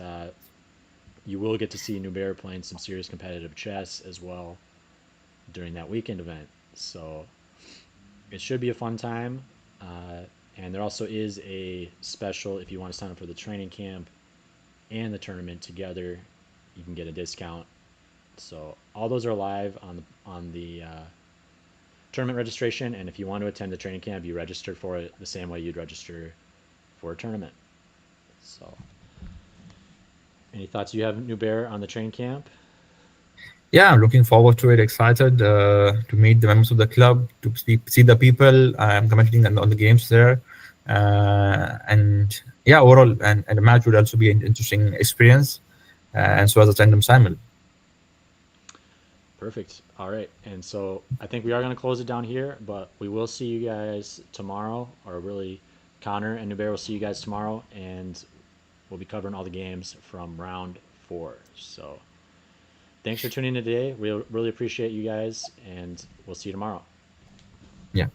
you will get to see Nubair playing some serious competitive chess as well during that weekend event. So it should be a fun time. And there also is a special if you want to sign up for the training camp and the tournament together, you can get a discount. So all those are live on the tournament registration, and if you want to attend the training camp, you register for it the same way you'd register for a tournament. So, any thoughts you have, Nubair, on the training camp? Yeah, I'm looking forward to it. Excited to meet the members of the club, to see the people. I'm commenting on the games there, and yeah, overall, and the match would also be an interesting experience, and so as a tandem simul. Perfect. All right. And so I think we are going to close it down here, but we will see you guys tomorrow, or really, Connor and Nubair will see you guys tomorrow, and we'll be covering all the games from round 4. So thanks for tuning in today. We really appreciate you guys, and we'll see you tomorrow. Yeah.